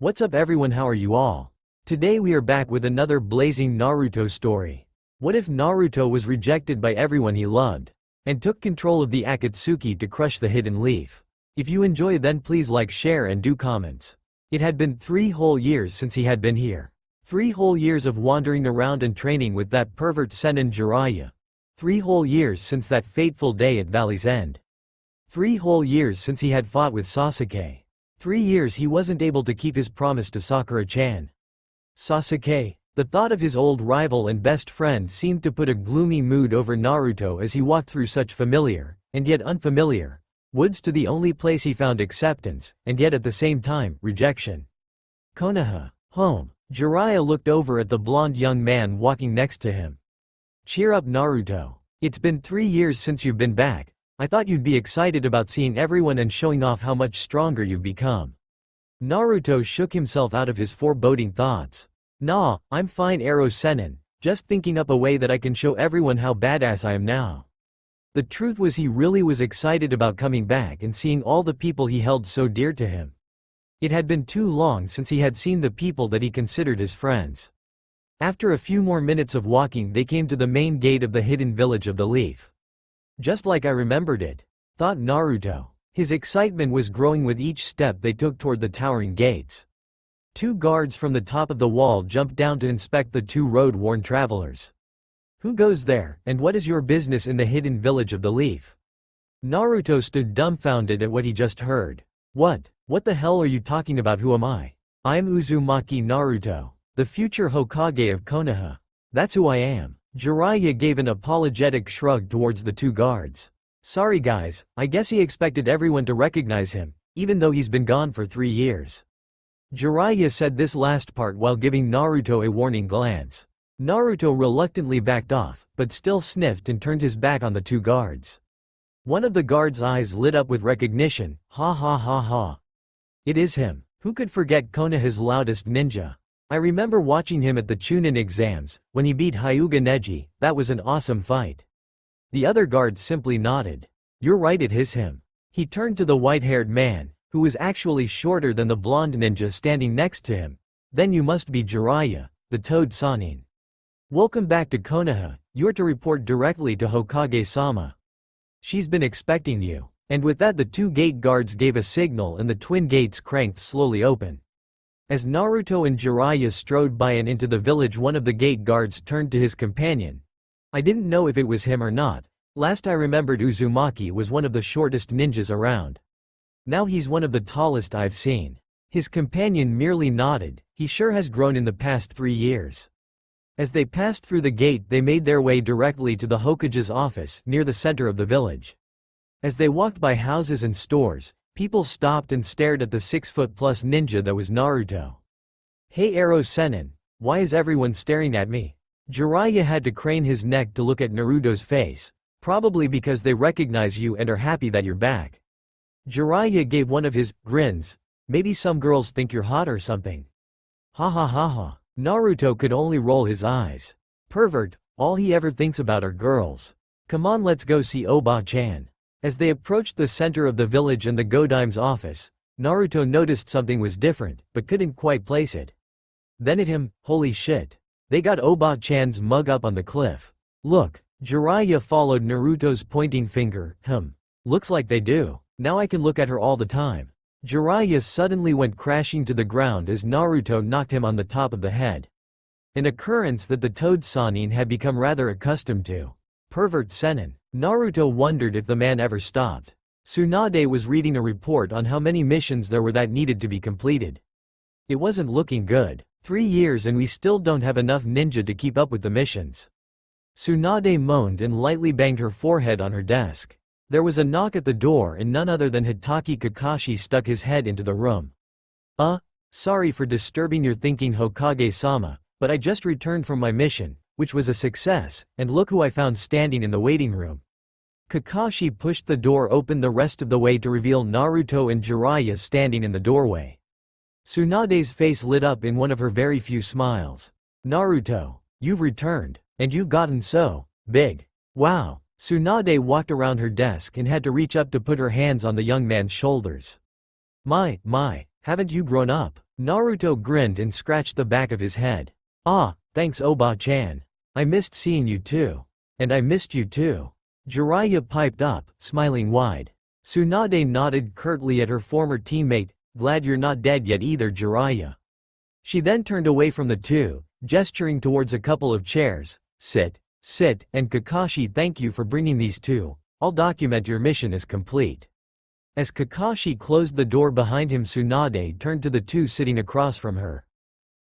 What's up everyone, how are you all? Today we are back with another blazing Naruto story. What if Naruto was rejected by everyone he loved, and took control of the Akatsuki to crush the hidden leaf? If you enjoy then please like, share and do comments. It had been 3 whole years since he had been here. 3 whole years of wandering around and training with that pervert Sennin Jiraiya. 3 whole years since that fateful day at Valley's End. 3 whole years since he had fought with Sasuke. 3 years he wasn't able to keep his promise to Sakura-chan. Sasuke, the thought of his old rival and best friend seemed to put a gloomy mood over Naruto as he walked through such familiar, and yet unfamiliar, woods to the only place he found acceptance, and yet at the same time, rejection. Konoha, home. Jiraiya looked over at the blonde young man walking next to him. Cheer up Naruto. It's been 3 years since you've been back. I thought you'd be excited about seeing everyone and showing off how much stronger you've become. Naruto shook himself out of his foreboding thoughts. Nah, I'm fine Arrow Sennin, just thinking up a way that I can show everyone how badass I am now. The truth was he really was excited about coming back and seeing all the people he held so dear to him. It had been too long since he had seen the people that he considered his friends. After a few more minutes of walking they came to the main gate of the hidden village of the Leaf. Just like I remembered it, thought Naruto. His excitement was growing with each step they took toward the towering gates. 2 guards from the top of the wall jumped down to inspect the 2 road-worn travelers. Who goes there, and what is your business in the hidden village of the Leaf? Naruto stood dumbfounded at what he just heard. What the hell are you talking about? Who am I? I'm Uzumaki Naruto, the future Hokage of Konoha. That's who I am. Jiraiya gave an apologetic shrug towards the 2 guards. Sorry guys, I guess he expected everyone to recognize him, even though he's been gone for 3 years. Jiraiya said this last part while giving Naruto a warning glance. Naruto reluctantly backed off, but still sniffed and turned his back on the 2 guards. One of the guards' eyes lit up with recognition. Ha ha ha ha. It is him. Who could forget Konoha's loudest ninja? I remember watching him at the Chunin exams, when he beat Hyuga Neji. That was an awesome fight. The other guard simply nodded. You're right, it is him. He turned to the white-haired man, who was actually shorter than the blonde ninja standing next to him. Then you must be Jiraiya, the Toad Sannin. Welcome back to Konoha, you're to report directly to Hokage-sama. She's been expecting you. And with that the 2 gate guards gave a signal and the twin gates cranked slowly open. As Naruto and Jiraiya strode by and into the village, one of the gate guards turned to his companion. I didn't know if it was him or not. Last I remembered Uzumaki was one of the shortest ninjas around. Now he's one of the tallest I've seen. His companion merely nodded. He sure has grown in the past 3 years. As they passed through the gate they made their way directly to the Hokage's office near the center of the village. As they walked by houses and stores, people stopped and stared at the 6-foot-plus ninja that was Naruto. Hey Arrow Sennin, why is everyone staring at me? Jiraiya had to crane his neck to look at Naruto's face, probably because they recognize you and are happy that you're back. Jiraiya gave one of his grins. Maybe some girls think you're hot or something. Ha ha ha ha. Naruto could only roll his eyes. Pervert, all he ever thinks about are girls. Come on, let's go see Oba-chan. As they approached the center of the village and the Godime's office, Naruto noticed something was different, but couldn't quite place it. Then it him, holy shit. They got Oba-chan's mug up on the cliff. Look, Jiraiya followed Naruto's pointing finger. Looks like they do. Now I can look at her all the time. Jiraiya suddenly went crashing to the ground as Naruto knocked him on the top of the head. An occurrence that the Toad Sannin had become rather accustomed to. Pervert Sennin. Naruto wondered if the man ever stopped. Tsunade was reading a report on how many missions there were that needed to be completed. It wasn't looking good. 3 years and we still don't have enough ninja to keep up with the missions. Tsunade moaned and lightly banged her forehead on her desk. There was a knock at the door and none other than Hitaki Kakashi stuck his head into the room. Sorry for disturbing your thinking Hokage-sama, but I just returned from my mission, which was a success, and look who I found standing in the waiting room. Kakashi pushed the door open the rest of the way to reveal Naruto and Jiraiya standing in the doorway. Tsunade's face lit up in one of her very few smiles. Naruto, you've returned, and you've gotten so big. Wow. Tsunade walked around her desk and had to reach up to put her hands on the young man's shoulders. My, haven't you grown up? Naruto grinned and scratched the back of his head. Ah, thanks Oba-chan. I missed seeing you too. And I missed you too. Jiraiya piped up, smiling wide. Tsunade nodded curtly at her former teammate, glad you're not dead yet either Jiraiya. She then turned away from the two, gesturing towards a couple of chairs. Sit, and Kakashi thank you for bringing these two. I'll document your mission as complete. As Kakashi closed the door behind him Tsunade turned to the two sitting across from her.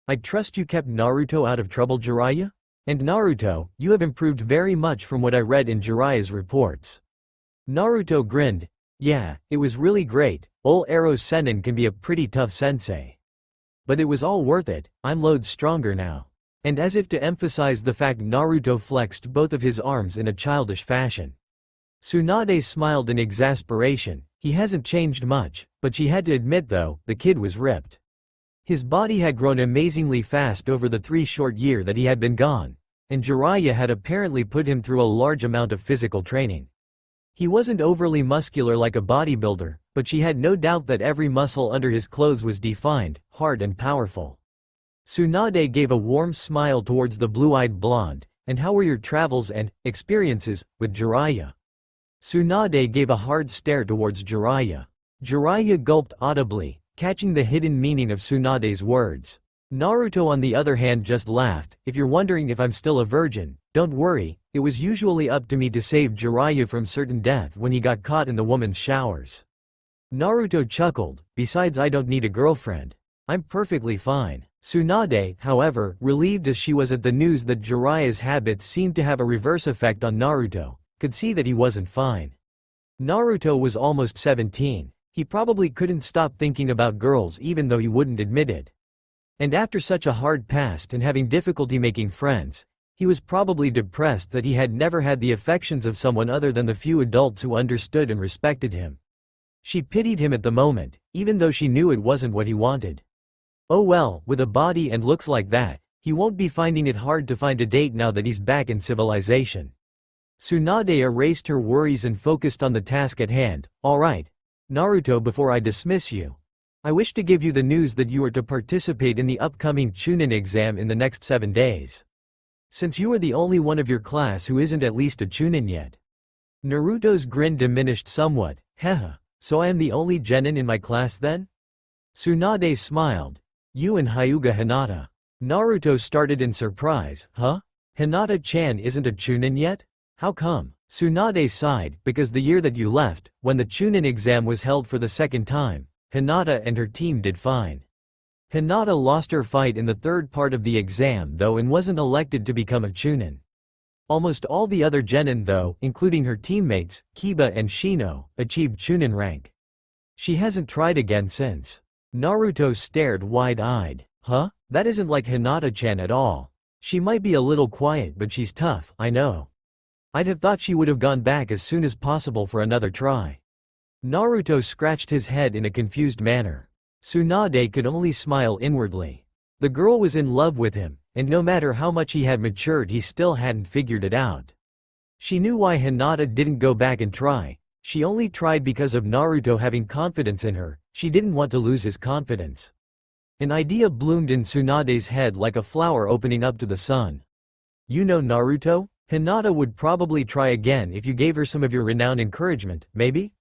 I trust you kept Naruto out of trouble Jiraiya? And Naruto, you have improved very much from what I read in Jiraiya's reports. Naruto grinned. Yeah, it was really great. Ol Arrow Sennin can be a pretty tough sensei. But it was all worth it, I'm loads stronger now. And as if to emphasize the fact Naruto flexed both of his arms in a childish fashion. Tsunade smiled in exasperation, he hasn't changed much, but she had to admit though, the kid was ripped. His body had grown amazingly fast over the 3 short years that he had been gone, and Jiraiya had apparently put him through a large amount of physical training. He wasn't overly muscular like a bodybuilder, but she had no doubt that every muscle under his clothes was defined, hard and powerful. Tsunade gave a warm smile towards the blue-eyed blonde, and how were your travels and experiences with Jiraiya? Tsunade gave a hard stare towards Jiraiya. Jiraiya gulped audibly, catching the hidden meaning of Tsunade's words. Naruto on the other hand just laughed, if you're wondering if I'm still a virgin, don't worry, it was usually up to me to save Jiraiya from certain death when he got caught in the woman's showers. Naruto chuckled, besides I don't need a girlfriend. I'm perfectly fine. Tsunade, however, relieved as she was at the news that Jiraiya's habits seemed to have a reverse effect on Naruto, could see that he wasn't fine. Naruto was almost 17. He probably couldn't stop thinking about girls even though he wouldn't admit it. And after such a hard past and having difficulty making friends, he was probably depressed that he had never had the affections of someone other than the few adults who understood and respected him. She pitied him at the moment, even though she knew it wasn't what he wanted. Oh well, with a body and looks like that, he won't be finding it hard to find a date now that he's back in civilization. Tsunade erased her worries and focused on the task at hand. Alright, Naruto, before I dismiss you, I wish to give you the news that you are to participate in the upcoming Chunin exam in the next 7 days. Since you are the only one of your class who isn't at least a Chunin yet. Naruto's grin diminished somewhat. Haha, so I am the only genin in my class then? Tsunade smiled. You and Hyuga Hinata. Naruto started in surprise. Huh? Hinata-chan isn't a Chunin yet? How come? Tsunade sighed, because the year that you left, when the Chunin exam was held for the second time, Hinata and her team did fine. Hinata lost her fight in the third part of the exam though and wasn't elected to become a Chunin. Almost all the other genin though, including her teammates, Kiba and Shino, achieved Chunin rank. She hasn't tried again since. Naruto stared wide-eyed. Huh? That isn't like Hinata-chan at all. She might be a little quiet but she's tough, I know. I'd have thought she would have gone back as soon as possible for another try. Naruto scratched his head in a confused manner. Tsunade could only smile inwardly. The girl was in love with him, and no matter how much he had matured he still hadn't figured it out. She knew why Hinata didn't go back and try. She only tried because of Naruto having confidence in her. She didn't want to lose his confidence. An idea bloomed in Tsunade's head like a flower opening up to the sun. You know Naruto? Hinata would probably try again if you gave her some of your renowned encouragement, maybe?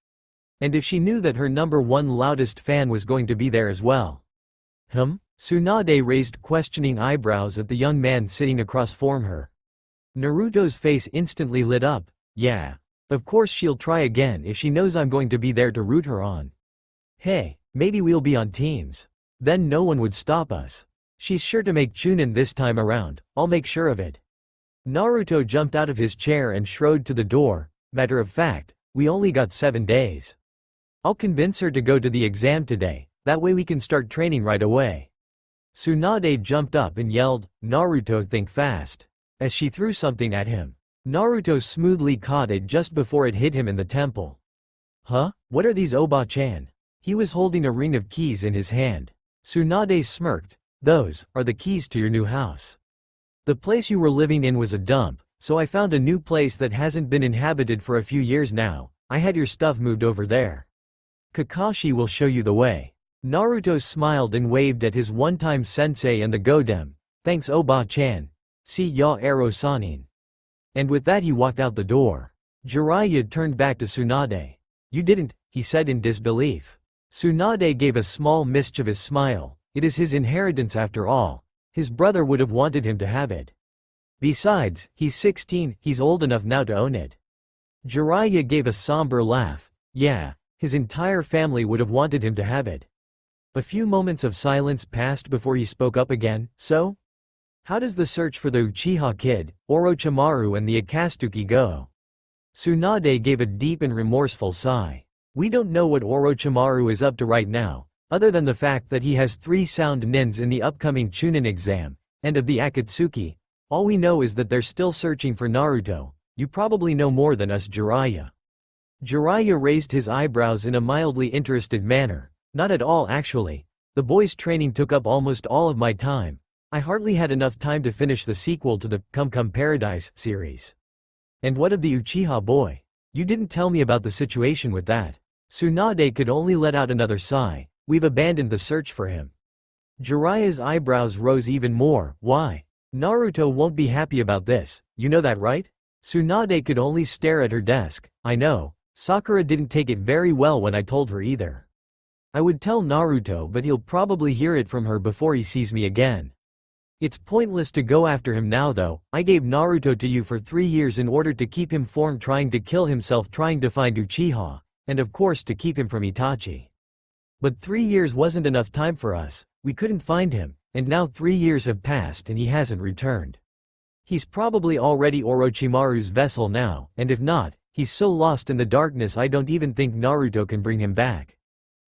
And if she knew that her #1 loudest fan was going to be there as well. Tsunade raised questioning eyebrows at the young man sitting across from her. Naruto's face instantly lit up. Yeah. Of course she'll try again if she knows I'm going to be there to root her on. Hey, maybe we'll be on teams. Then no one would stop us. She's sure to make Chunin this time around, I'll make sure of it. Naruto jumped out of his chair and strode to the door. Matter of fact, we only got 7 days. I'll convince her to go to the exam today, that way we can start training right away. Tsunade jumped up and yelled, Naruto, think fast. As she threw something at him. Naruto smoothly caught it just before it hit him in the temple. Huh? What are these Oba-chan? He was holding a ring of keys in his hand. Tsunade smirked. Those are the keys to your new house. The place you were living in was a dump, so I found a new place that hasn't been inhabited for a few years now. I had your stuff moved over there. Kakashi will show you the way. Naruto smiled and waved at his one-time sensei and the Godem. Thanks Oba-chan. See ya Ero Sanin. And with that he walked out the door. Jiraiya turned back to Tsunade. You didn't, he said in disbelief. Tsunade gave a small mischievous smile. It is his inheritance after all. His brother would have wanted him to have it. Besides, he's 16, he's old enough now to own it. Jiraiya gave a somber laugh. Yeah, his entire family would have wanted him to have it. A few moments of silence passed before he spoke up again. So? How does the search for the Uchiha kid, Orochimaru and the Akatsuki go? Tsunade gave a deep and remorseful sigh. We don't know what Orochimaru is up to right now, other than the fact that he has 3 sound nins in the upcoming Chunin exam, and of the Akatsuki, all we know is that they're still searching for Naruto. You probably know more than us, Jiraiya. Jiraiya raised his eyebrows in a mildly interested manner. Not at all actually. The boys' training took up almost all of my time. I hardly had enough time to finish the sequel to the Come Paradise series. And what of the Uchiha boy? You didn't tell me about the situation with that. Tsunade could only let out another sigh. We've abandoned the search for him. Jiraiya's eyebrows rose even more. Why? Naruto won't be happy about this, you know that right? Tsunade could only stare at her desk. I know. Sakura didn't take it very well when I told her either. I would tell Naruto, but he'll probably hear it from her before he sees me again. It's pointless to go after him now though. I gave Naruto to you for 3 years in order to keep him from trying to kill himself trying to find Uchiha, and of course to keep him from Itachi. But 3 years wasn't enough time for us. We couldn't find him, and now 3 years have passed and he hasn't returned. He's probably already Orochimaru's vessel now, and if not, he's so lost in the darkness I don't even think Naruto can bring him back.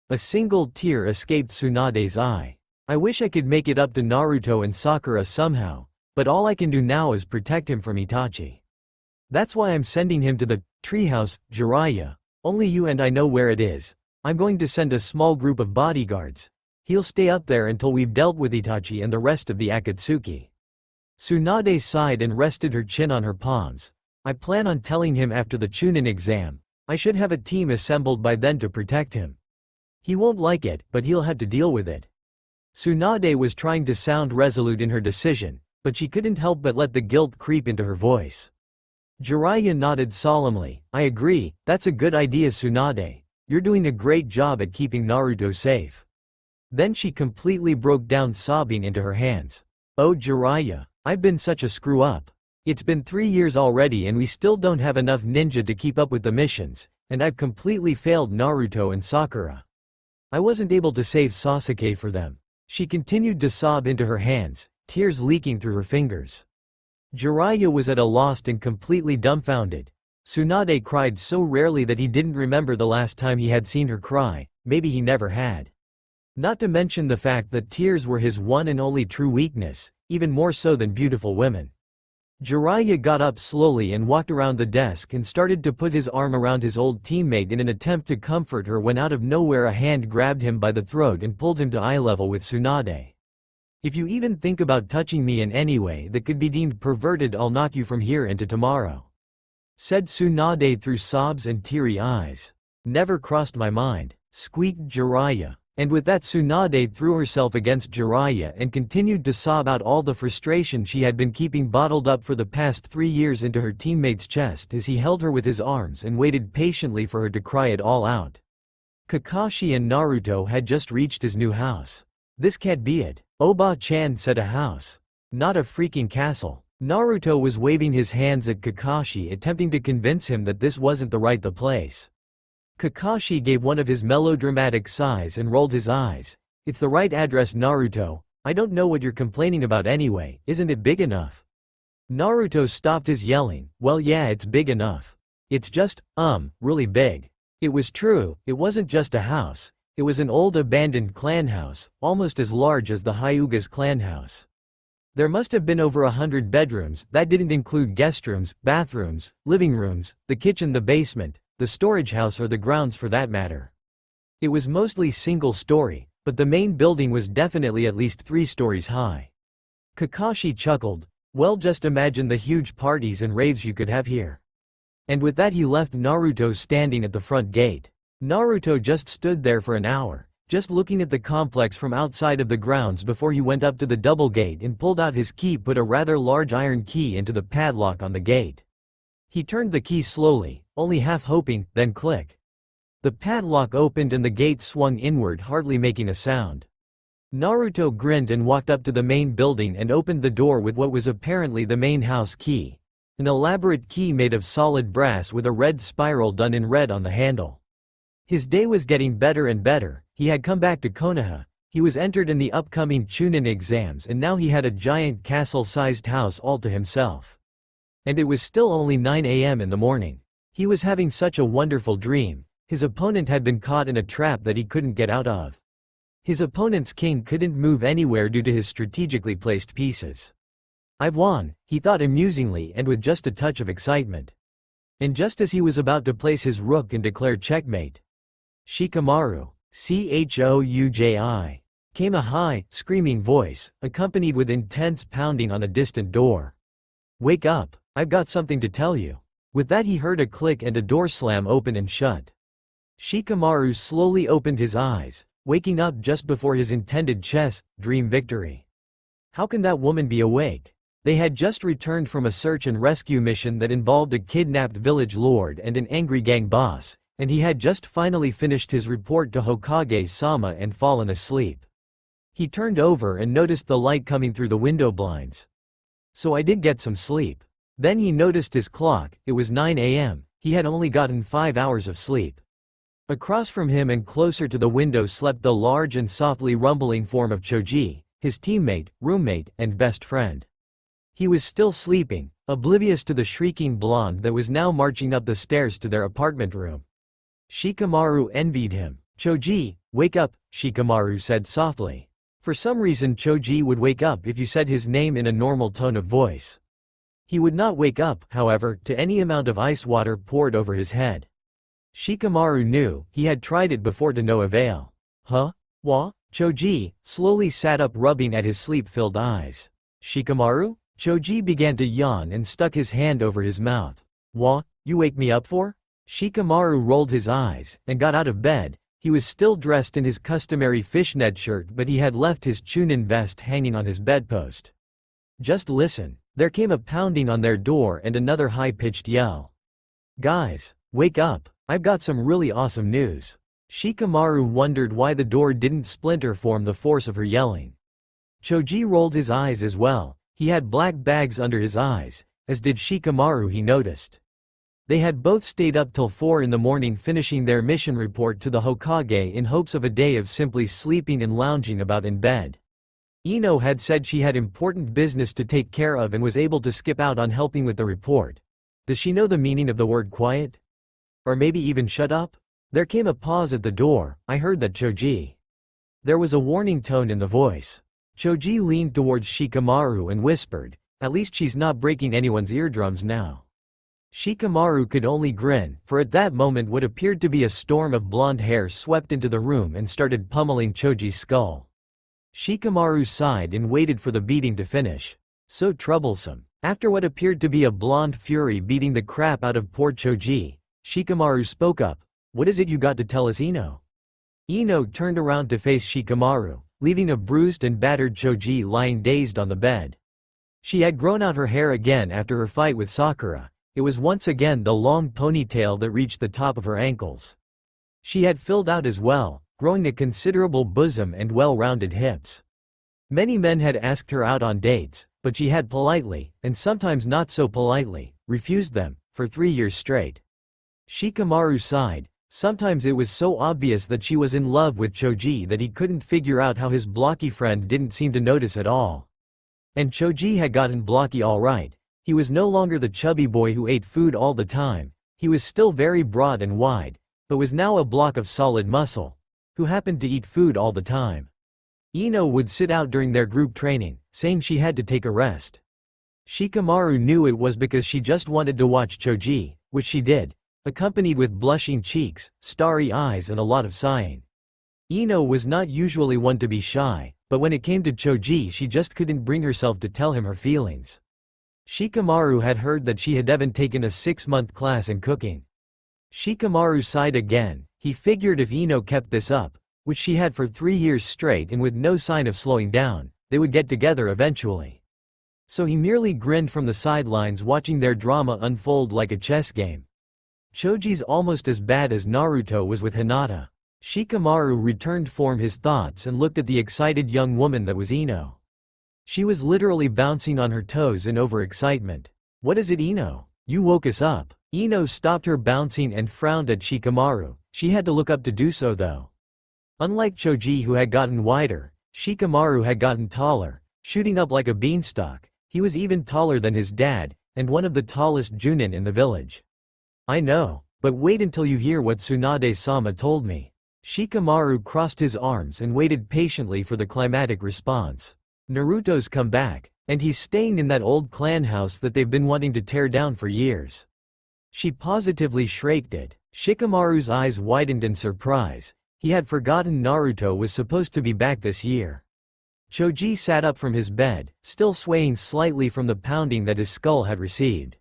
A single tear escaped Tsunade's eye. I wish I could make it up to Naruto and Sakura somehow, but all I can do now is protect him from Itachi. That's why I'm sending him to the treehouse, Jiraiya. Only you and I know where it is. I'm going to send a small group of bodyguards. He'll stay up there until we've dealt with Itachi and the rest of the Akatsuki. Tsunade sighed and rested her chin on her palms. I plan on telling him after the Chunin exam. I should have a team assembled by then to protect him. He won't like it, but he'll have to deal with it. Tsunade was trying to sound resolute in her decision, but she couldn't help but let the guilt creep into her voice. Jiraiya nodded solemnly. I agree, that's a good idea, Tsunade. You're doing a great job at keeping Naruto safe. Then she completely broke down, sobbing into her hands. Oh Jiraiya, I've been such a screw-up. It's been 3 years already and we still don't have enough ninja to keep up with the missions, and I've completely failed Naruto and Sakura. I wasn't able to save Sasuke for them. She continued to sob into her hands, tears leaking through her fingers. Jiraiya was at a loss and completely dumbfounded. Tsunade cried so rarely that he didn't remember the last time he had seen her cry. Maybe he never had. Not to mention the fact that tears were his one and only true weakness, even more so than beautiful women. Jiraiya got up slowly and walked around the desk and started to put his arm around his old teammate in an attempt to comfort her when out of nowhere a hand grabbed him by the throat and pulled him to eye level with Tsunade. If you even think about touching me in any way that could be deemed perverted, I'll knock you from here into tomorrow, said Tsunade through sobs and teary eyes. Never crossed my mind, squeaked Jiraiya. And with that, Tsunade threw herself against Jiraiya and continued to sob out all the frustration she had been keeping bottled up for the past 3 years into her teammate's chest as he held her with his arms and waited patiently for her to cry it all out. Kakashi and Naruto had just reached his new house. This can't be it. Oba-chan said a house. Not a freaking castle. Naruto was waving his hands at Kakashi, attempting to convince him that this wasn't the place. Kakashi gave one of his melodramatic sighs and rolled his eyes. It's the right address, Naruto. I don't know what you're complaining about anyway. Isn't it big enough? Naruto stopped his yelling. Well yeah, it's big enough. It's just, really big. It was true, it wasn't just a house. It was an old abandoned clan house, almost as large as the Hyuga's clan house. There must have been over 100 bedrooms. That didn't include guest rooms, bathrooms, living rooms, the kitchen, the basement, the storage house, or the grounds for that matter. It was mostly single story, but the main building was definitely at least 3 stories high. Kakashi chuckled. Well, just imagine the huge parties and raves you could have here. And with that he left Naruto standing at the front gate. Naruto just stood there for an hour. just looking at the complex from outside of the grounds before he went up to the double gate and pulled out his key, put a rather large iron key into the padlock on the gate. He turned the key slowly, only half hoping, then click. The padlock opened and the gate swung inward, hardly making a sound. Naruto grinned and walked up to the main building and opened the door with what was apparently the main house key. An elaborate key made of solid brass with a red spiral done in red on the handle. His day was getting better and better. He had come back to Konoha. He was entered in the upcoming Chunin exams and now he had a giant castle-sized house all to himself. And it was still only 9 a.m. in the morning. He was having such a wonderful dream. His opponent had been caught in a trap that he couldn't get out of. His opponent's king couldn't move anywhere due to his strategically placed pieces. "I've won," he thought amusingly and with just a touch of excitement. And just as he was about to place his rook and declare checkmate, "Shikamaru, Chouji," came a high, screaming voice, accompanied with intense pounding on a distant door. "Wake up, I've got something to tell you." With that he heard a click and a door slam open and shut. Shikamaru slowly opened his eyes, waking up just before his intended chess dream victory. How can that woman be awake? They had just returned from a search and rescue mission that involved a kidnapped village lord and an angry gang boss, and he had just finally finished his report to Hokage-sama and fallen asleep. He turned over and noticed the light coming through the window blinds. "So I did get some sleep." Then he noticed his clock. It was 9 a.m. He had only gotten 5 hours of sleep. Across from him and closer to the window slept the large and softly rumbling form of Chouji, his teammate, roommate, and best friend. He was still sleeping, oblivious to the shrieking blonde that was now marching up the stairs to their apartment room. Shikamaru envied him. "Chouji, wake up," Shikamaru said softly. For some reason Chouji would wake up if you said his name in a normal tone of voice. He would not wake up, however, to any amount of ice water poured over his head. Shikamaru knew, he had tried it before to no avail. "Huh? What?" Chouji slowly sat up, rubbing at his sleep-filled eyes. "Shikamaru?" Chouji began to yawn and stuck his hand over his mouth. "What, you wake me up for?" Shikamaru rolled his eyes, and got out of bed. He was still dressed in his customary fishnet shirt, but he had left his Chunin vest hanging on his bedpost. Just listen. There came a pounding on their door and another high-pitched yell. "Guys, wake up, I've got some really awesome news." Shikamaru wondered why the door didn't splinter from the force of her yelling. Chouji rolled his eyes as well. He had black bags under his eyes, as did Shikamaru, he noticed. They had both stayed up till 4 in the morning finishing their mission report to the Hokage in hopes of a day of simply sleeping and lounging about in bed. Ino had said she had important business to take care of and was able to skip out on helping with the report. Does she know the meaning of the word quiet? Or maybe even shut up? There came a pause at the door. "I heard that, Chouji." There was a warning tone in the voice. Chouji leaned towards Shikamaru and whispered, "At least she's not breaking anyone's eardrums now." Shikamaru could only grin, for at that moment what appeared to be a storm of blonde hair swept into the room and started pummeling Chouji's skull. Shikamaru sighed and waited for the beating to finish. So troublesome. After what appeared to be a blonde fury beating the crap out of poor Chouji, Shikamaru spoke up. "What is it you got to tell us, Ino?" Ino turned around to face Shikamaru, leaving a bruised and battered Chouji lying dazed on the bed. She had grown out her hair again after her fight with Sakura. It was once again the long ponytail that reached the top of her ankles. She had filled out as well, growing a considerable bosom and well-rounded hips. Many men had asked her out on dates, but she had politely, and sometimes not so politely, refused them, for 3 years straight. Shikamaru sighed. Sometimes it was so obvious that she was in love with Chouji that he couldn't figure out how his blocky friend didn't seem to notice at all. And Chouji had gotten blocky all right. He was no longer the chubby boy who ate food all the time. He was still very broad and wide, but was now a block of solid muscle, who happened to eat food all the time. Ino would sit out during their group training, saying she had to take a rest. Shikamaru knew it was because she just wanted to watch Chouji, which she did, accompanied with blushing cheeks, starry eyes and a lot of sighing. Ino was not usually one to be shy, but when it came to Chouji she just couldn't bring herself to tell him her feelings. Shikamaru had heard that she had even taken a 6-month class in cooking. Shikamaru sighed again. He figured if Ino kept this up, which she had for 3 years straight and with no sign of slowing down. They would get together eventually. So he merely grinned from the sidelines watching their drama unfold like a chess game. Choji's almost as bad as Naruto was with Hinata. Shikamaru returned form his thoughts and looked at the excited young woman that was Ino. She was literally bouncing on her toes in overexcitement. "What is it, Ino? You woke us up." Ino stopped her bouncing and frowned at Shikamaru. She had to look up to do so though. Unlike Choji, who had gotten wider, Shikamaru had gotten taller, shooting up like a beanstalk. He was even taller than his dad, and one of the tallest Junin in the village. "I know, but wait until you hear what Tsunade-sama told me." Shikamaru crossed his arms and waited patiently for the climatic response. "Naruto's come back, and he's staying in that old clan house that they've been wanting to tear down for years." She positively shrieked it. Shikamaru's eyes widened in surprise. He had forgotten Naruto was supposed to be back this year. Choji sat up from his bed, still swaying slightly from the pounding that his skull had received.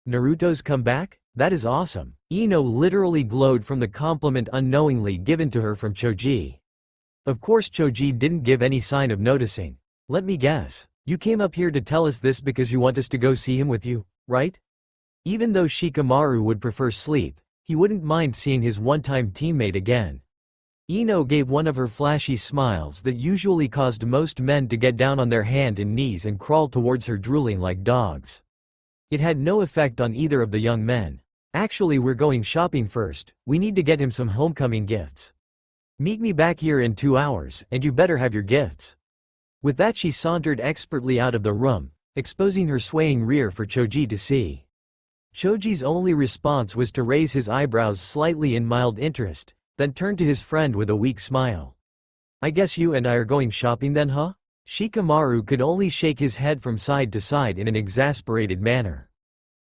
"Naruto's come back? That is awesome." Ino literally glowed from the compliment unknowingly given to her from Choji. Of course Choji didn't give any sign of noticing. "Let me guess. You came up here to tell us this because you want us to go see him with you, right?" Even though Shikamaru would prefer sleep, he wouldn't mind seeing his one-time teammate again. Ino gave one of her flashy smiles that usually caused most men to get down on their hand and knees and crawl towards her drooling like dogs. It had no effect on either of the young men. "Actually, we're going shopping first. We need to get him some homecoming gifts. Meet me back here in 2 hours, and you better have your gifts." With that she sauntered expertly out of the room, exposing her swaying rear for Choji to see. Choji's only response was to raise his eyebrows slightly in mild interest, then turned to his friend with a weak smile. "I guess you and I are going shopping then, huh?" Shikamaru could only shake his head from side to side in an exasperated manner.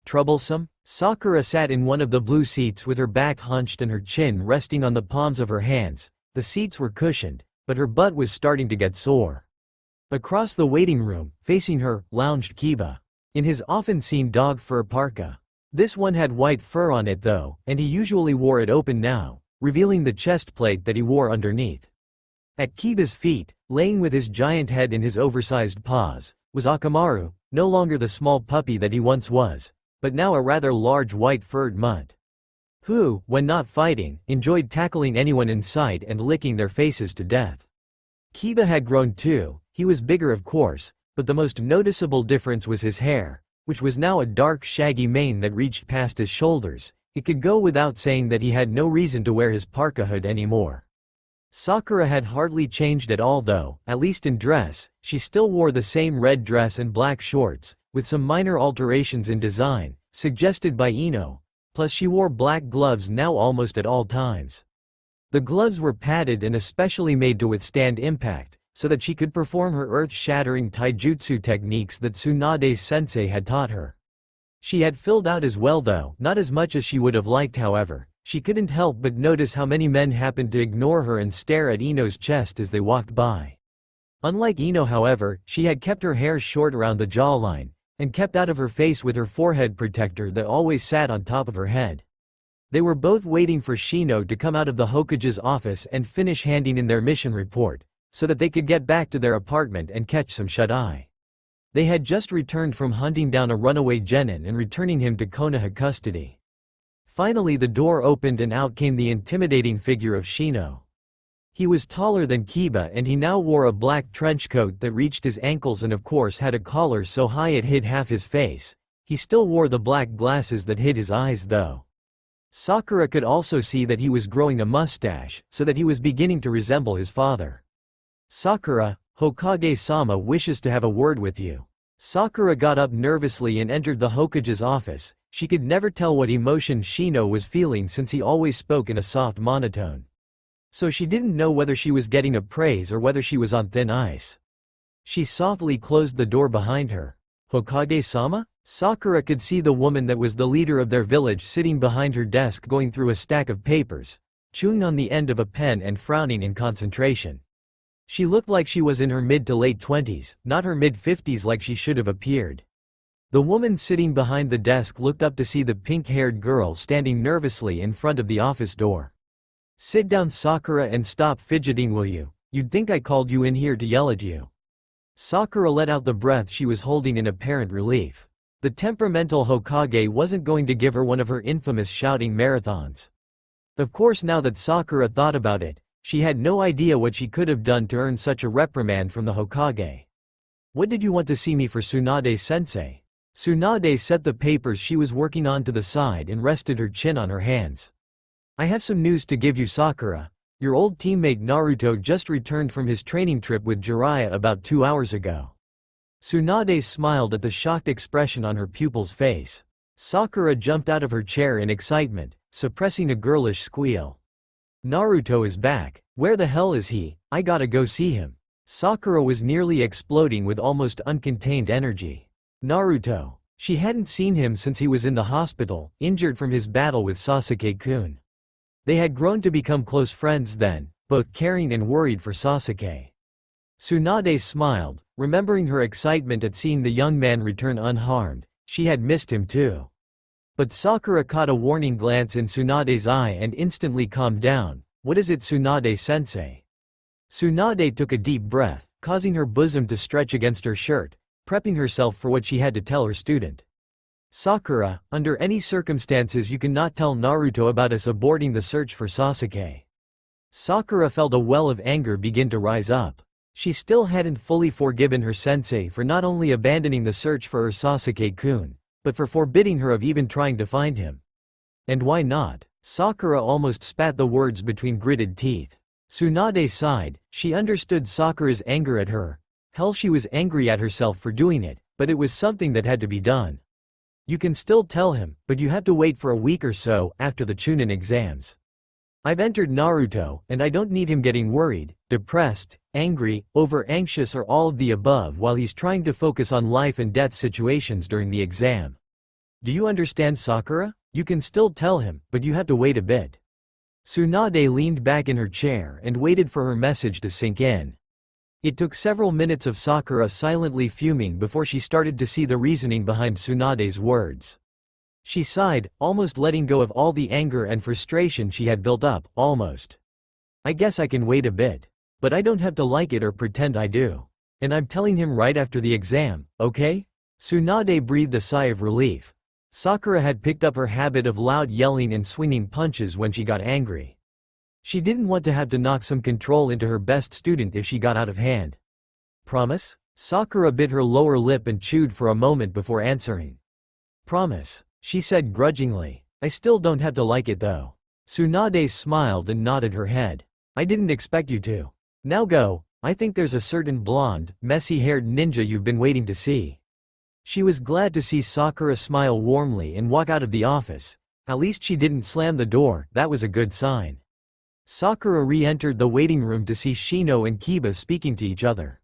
"Troublesome?" Sakura sat in one of the blue seats with her back hunched and her chin resting on the palms of her hands. The seats were cushioned, but her butt was starting to get sore. Across the waiting room, facing her, lounged Kiba, in his often-seen dog fur parka. This one had white fur on it though, and he usually wore it open now, revealing the chest plate that he wore underneath. At Kiba's feet, laying with his giant head in his oversized paws, was Akamaru, no longer the small puppy that he once was, but now a rather large white-furred mutt, who, when not fighting, enjoyed tackling anyone in sight and licking their faces to death. Kiba had grown too. He was bigger of course, but the most noticeable difference was his hair, which was now a dark shaggy mane that reached past his shoulders. It could go without saying that he had no reason to wear his parka hood anymore. Sakura had hardly changed at all though, at least in dress. She still wore the same red dress and black shorts, with some minor alterations in design, suggested by Ino, plus she wore black gloves now almost at all times. The gloves were padded and especially made to withstand impact, so that she could perform her earth-shattering taijutsu techniques that Tsunade-sensei had taught her. She had filled out as well though, not as much as she would have liked however. She couldn't help but notice how many men happened to ignore her and stare at Ino's chest as they walked by. Unlike Ino however, she had kept her hair short around the jawline, and kept out of her face with her forehead protector that always sat on top of her head. They were both waiting for Shino to come out of the Hokage's office and finish handing in their mission report, so that they could get back to their apartment and catch some shut-eye. They had just returned from hunting down a runaway genin and returning him to Konoha custody. Finally the door opened and out came the intimidating figure of Shino. He was taller than Kiba and he now wore a black trench coat that reached his ankles and of course had a collar so high it hid half his face. He still wore the black glasses that hid his eyes though. Sakura could also see that he was growing a mustache, so that he was beginning to resemble his father. "Sakura, Hokage-sama wishes to have a word with you." Sakura got up nervously and entered the Hokage's office. She could never tell what emotion Shino was feeling since he always spoke in a soft monotone. So she didn't know whether she was getting a praise or whether she was on thin ice. She softly closed the door behind her. "Hokage-sama?" Sakura could see the woman that was the leader of their village sitting behind her desk going through a stack of papers, chewing on the end of a pen and frowning in concentration. She looked like she was in her mid to late 20s, not her mid-50s like she should have appeared. The woman sitting behind the desk looked up to see the pink-haired girl standing nervously in front of the office door. Sit down, Sakura, and stop fidgeting, will you? You'd think I called you in here to yell at you. Sakura let out the breath she was holding in apparent relief. The temperamental Hokage wasn't going to give her one of her infamous shouting marathons. Of course, now that Sakura thought about it, she had no idea what she could have done to earn such a reprimand from the Hokage. What did you want to see me for, Tsunade-sensei? Tsunade set the papers she was working on to the side and rested her chin on her hands. I have some news to give you, Sakura. Your old teammate Naruto just returned from his training trip with Jiraiya about 2 hours ago. Tsunade smiled at the shocked expression on her pupil's face. Sakura jumped out of her chair in excitement, suppressing a girlish squeal. Naruto is back. Where the hell is he? I gotta go see him. Sakura was nearly exploding with almost uncontained energy. Naruto. She hadn't seen him since he was in the hospital, injured from his battle with Sasuke-kun. They had grown to become close friends then, both caring and worried for Sasuke. Tsunade smiled, remembering her excitement at seeing the young man return unharmed. She had missed him too. But Sakura caught a warning glance in Tsunade's eye and instantly calmed down. What is it, Tsunade-sensei? Tsunade took a deep breath, causing her bosom to stretch against her shirt, prepping herself for what she had to tell her student. Sakura, under any circumstances you cannot tell Naruto about us aborting the search for Sasuke. Sakura felt a well of anger begin to rise up. She still hadn't fully forgiven her sensei for not only abandoning the search for her Sasuke-kun, but for forbidding her of even trying to find him. And why not? Sakura almost spat the words between gritted teeth. Tsunade sighed. She understood Sakura's anger at her. Hell, she was angry at herself for doing it, but it was something that had to be done. You can still tell him, but you have to wait for a week or so after the Chunin exams. I've entered Naruto, and I don't need him getting worried, depressed, angry, over-anxious, or all of the above while he's trying to focus on life and death situations during the exam. Do you understand, Sakura? You can still tell him, but you have to wait a bit. Tsunade leaned back in her chair and waited for her message to sink in. It took several minutes of Sakura silently fuming before she started to see the reasoning behind Tsunade's words. She sighed, almost letting go of all the anger and frustration she had built up, almost. I guess I can wait a bit. But I don't have to like it or pretend I do. And I'm telling him right after the exam, okay? Tsunade breathed a sigh of relief. Sakura had picked up her habit of loud yelling and swinging punches when she got angry. She didn't want to have to knock some control into her best student if she got out of hand. Promise? Sakura bit her lower lip and chewed for a moment before answering. Promise, she said grudgingly. I still don't have to like it though. Tsunade smiled and nodded her head. I didn't expect you to. Now go. I think there's a certain blonde, messy-haired ninja you've been waiting to see. She was glad to see Sakura smile warmly and walk out of the office. At least she didn't slam the door, that was a good sign. Sakura re-entered the waiting room to see Shino and Kiba speaking to each other.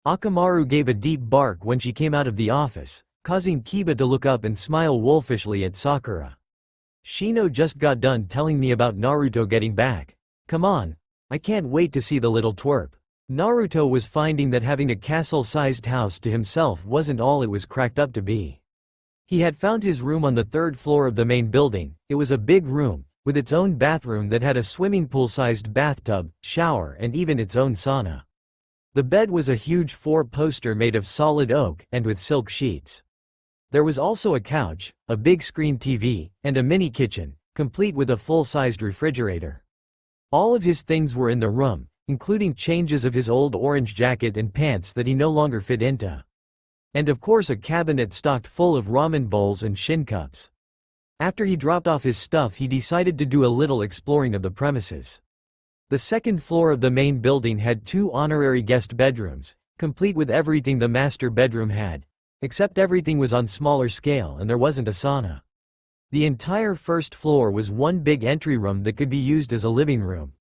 Akamaru gave a deep bark when she came out of the office, causing Kiba to look up and smile wolfishly at Sakura. Shino just got done telling me about Naruto getting back. Come on. I can't wait to see the little twerp. Naruto was finding that having a castle-sized house to himself wasn't all it was cracked up to be. He had found his room on the 3rd floor of the main building. It was a big room, with its own bathroom that had a swimming pool-sized bathtub, shower, and even its own sauna. The bed was a huge 4-poster made of solid oak and with silk sheets. There was also a couch, a big screen TV, and a mini kitchen, complete with a full-sized refrigerator. All of his things were in the room, including changes of his old orange jacket and pants that he no longer fit into. And of course a cabinet stocked full of ramen bowls and shin cups. After he dropped off his stuff, he decided to do a little exploring of the premises. The 2nd floor of the main building had 2 honorary guest bedrooms, complete with everything the master bedroom had, except everything was on smaller scale and there wasn't a sauna. The entire 1st floor was one big entry room that could be used as a living room.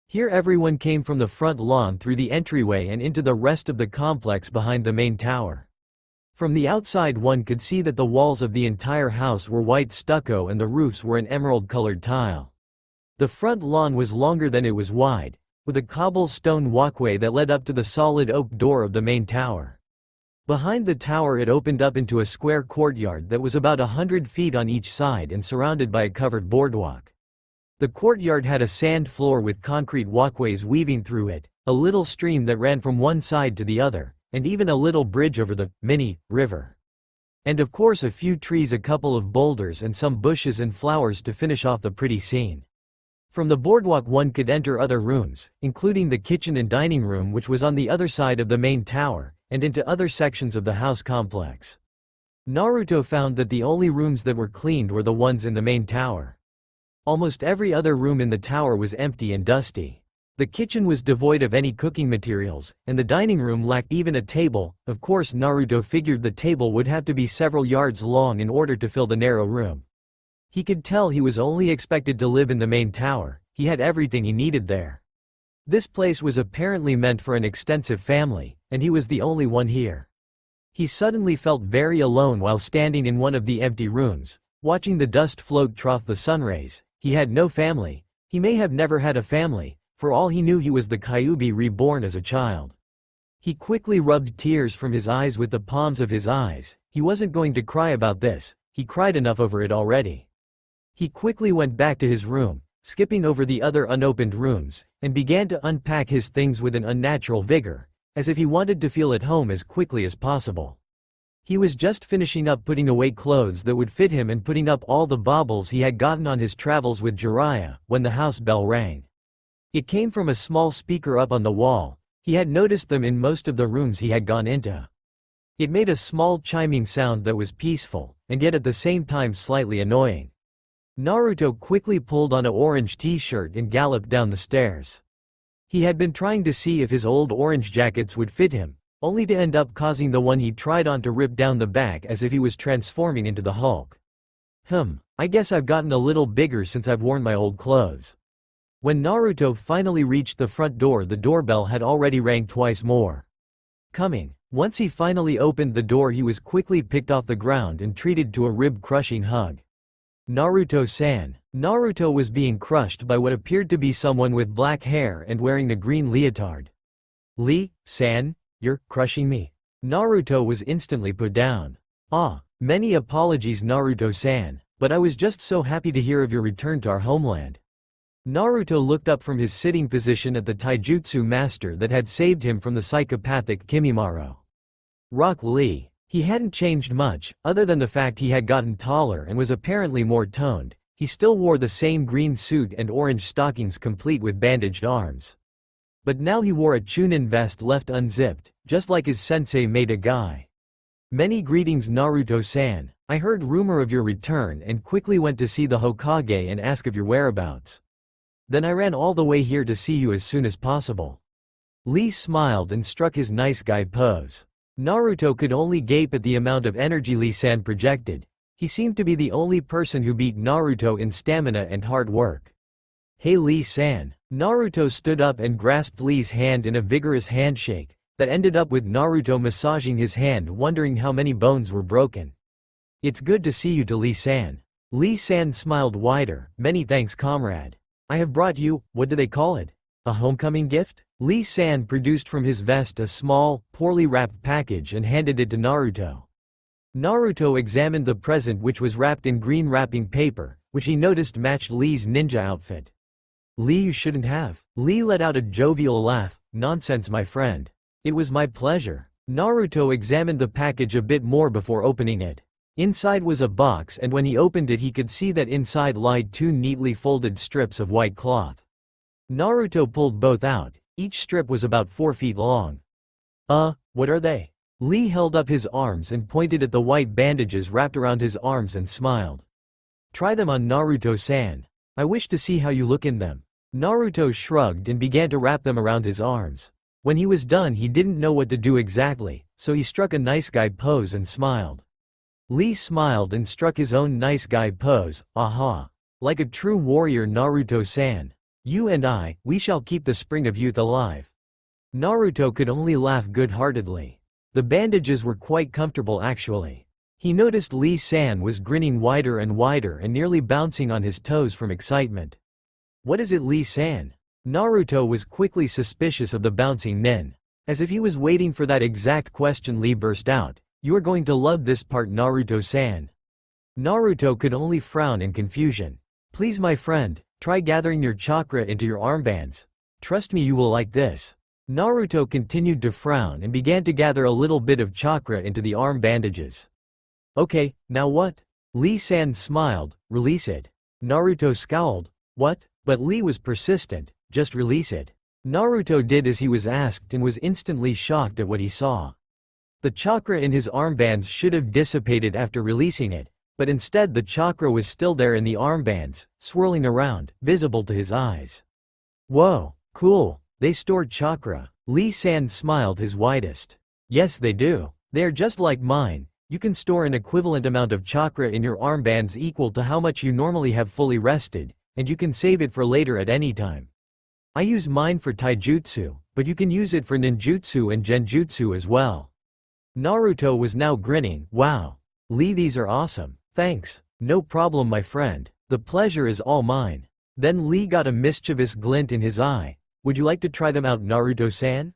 Here everyone came from the front lawn through the entryway and into the rest of the complex behind the main tower. From the outside one could see that the walls of the entire house were white stucco and the roofs were an emerald-colored tile. The front lawn was longer than it was wide, with a cobblestone walkway that led up to the solid oak door of the main tower. Behind the tower it opened up into a square courtyard that was about 100 feet on each side and surrounded by a covered boardwalk. The courtyard had a sand floor with concrete walkways weaving through it, a little stream that ran from one side to the other, and even a little bridge over the river. And of course a few trees, a couple of boulders and some bushes and flowers to finish off the pretty scene. From the boardwalk one could enter other rooms, including the kitchen and dining room which was on the other side of the main tower, and into other sections of the house complex. Naruto found that the only rooms that were cleaned were the ones in the main tower. Almost every other room in the tower was empty and dusty. The kitchen was devoid of any cooking materials, and the dining room lacked even a table. Of course Naruto figured the table would have to be several yards long in order to fill the narrow room. He could tell he was only expected to live in the main tower. He had everything he needed there. This place was apparently meant for an extensive family, and he was the only one here. He suddenly felt very alone while standing in one of the empty rooms, watching the dust float trough the sunrays. He had no family. He may have never had a family. For all he knew he was the Kyuubi reborn as a child. He quickly rubbed tears from his eyes with the palms of his eyes. He wasn't going to cry about this, he cried enough over it already. He quickly went back to his room, skipping over the other unopened rooms, and began to unpack his things with an unnatural vigor, as if he wanted to feel at home as quickly as possible. He was just finishing up putting away clothes that would fit him and putting up all the baubles he had gotten on his travels with Jiraiya, when the house bell rang. It came from a small speaker up on the wall. He had noticed them in most of the rooms he had gone into. It made a small chiming sound that was peaceful, and yet at the same time slightly annoying. Naruto quickly pulled on an orange t-shirt and galloped down the stairs. He had been trying to see if his old orange jackets would fit him, only to end up causing the one he tried on to rip down the back as if he was transforming into the Hulk. I guess I've gotten a little bigger since I've worn my old clothes. When Naruto finally reached the front door, the doorbell had already rang twice more. Once he finally opened the door, he was quickly picked off the ground and treated to a rib-crushing hug. Naruto-san. Naruto was being crushed by what appeared to be someone with black hair and wearing a green leotard. Lee-san, you're crushing me. Naruto was instantly put down. Many apologies Naruto-san, but I was just so happy to hear of your return to our homeland. Naruto looked up from his sitting position at the taijutsu master that had saved him from the psychopathic Kimimaro. Rock Lee. He hadn't changed much, other than the fact he had gotten taller and was apparently more toned. He still wore the same green suit and orange stockings complete with bandaged arms. But now he wore a Chunin vest left unzipped, just like his sensei made a guy. Many greetings Naruto-san. I heard rumor of your return and quickly went to see the Hokage and ask of your whereabouts. Then I ran all the way here to see you as soon as possible. Lee smiled and struck his nice guy pose. Naruto could only gape at the amount of energy Lee-san projected. He seemed to be the only person who beat Naruto in stamina and hard work. Hey Lee-san. Naruto stood up and grasped Lee's hand in a vigorous handshake, that ended up with Naruto massaging his hand, wondering how many bones were broken. It's good to see you to Lee-san. Lee-san smiled wider. Many thanks comrade. I have brought you, what do they call it? A homecoming gift? Lee-san produced from his vest a small, poorly wrapped package and handed it to Naruto. Naruto examined the present, which was wrapped in green wrapping paper, which he noticed matched Lee's ninja outfit. Lee, you shouldn't have. Lee let out a jovial laugh. Nonsense my friend. It was my pleasure. Naruto examined the package a bit more before opening it. Inside was a box, and when he opened it he could see that inside lied two neatly folded strips of white cloth. Naruto pulled both out. Each strip was about 4 feet long. What are they? Lee held up his arms and pointed at the white bandages wrapped around his arms and smiled. Try them on Naruto-san. I wish to see how you look in them. Naruto shrugged and began to wrap them around his arms. When he was done he didn't know what to do exactly, so he struck a nice guy pose and smiled. Lee smiled and struck his own nice guy pose. Like a true warrior Naruto-san. You and I, we shall keep the spring of youth alive. Naruto could only laugh good-heartedly. The bandages were quite comfortable actually. He noticed Lee-san was grinning wider and wider and nearly bouncing on his toes from excitement. What is it Lee-san? Naruto was quickly suspicious of the bouncing nin. As if he was waiting for that exact question, Lee burst out. You are going to love this part Naruto-san. Naruto could only frown in confusion. Please my friend, Try gathering your chakra into your armbands. Trust me, you will like this. Naruto continued to frown and began to gather a little bit of chakra into the arm bandages. Okay, now what? Lee-san smiled. Release it. Naruto scowled. What? But Lee was persistent. Just release it. Naruto did as he was asked and was instantly shocked at what he saw. The chakra in his armbands should have dissipated after releasing it, but instead the chakra was still there in the armbands, swirling around, visible to his eyes. Whoa, cool, they store chakra. Lee-san smiled his widest. Yes, they do. They are just like mine. You can store an equivalent amount of chakra in your armbands equal to how much you normally have fully rested, and you can save it for later at any time. I use mine for taijutsu, but you can use it for ninjutsu and genjutsu as well. Naruto was now grinning. Wow. Lee, these are awesome. Thanks. No problem, my friend. The pleasure is all mine. Then Lee got a mischievous glint in his eye. Would you like to try them out, Naruto-san?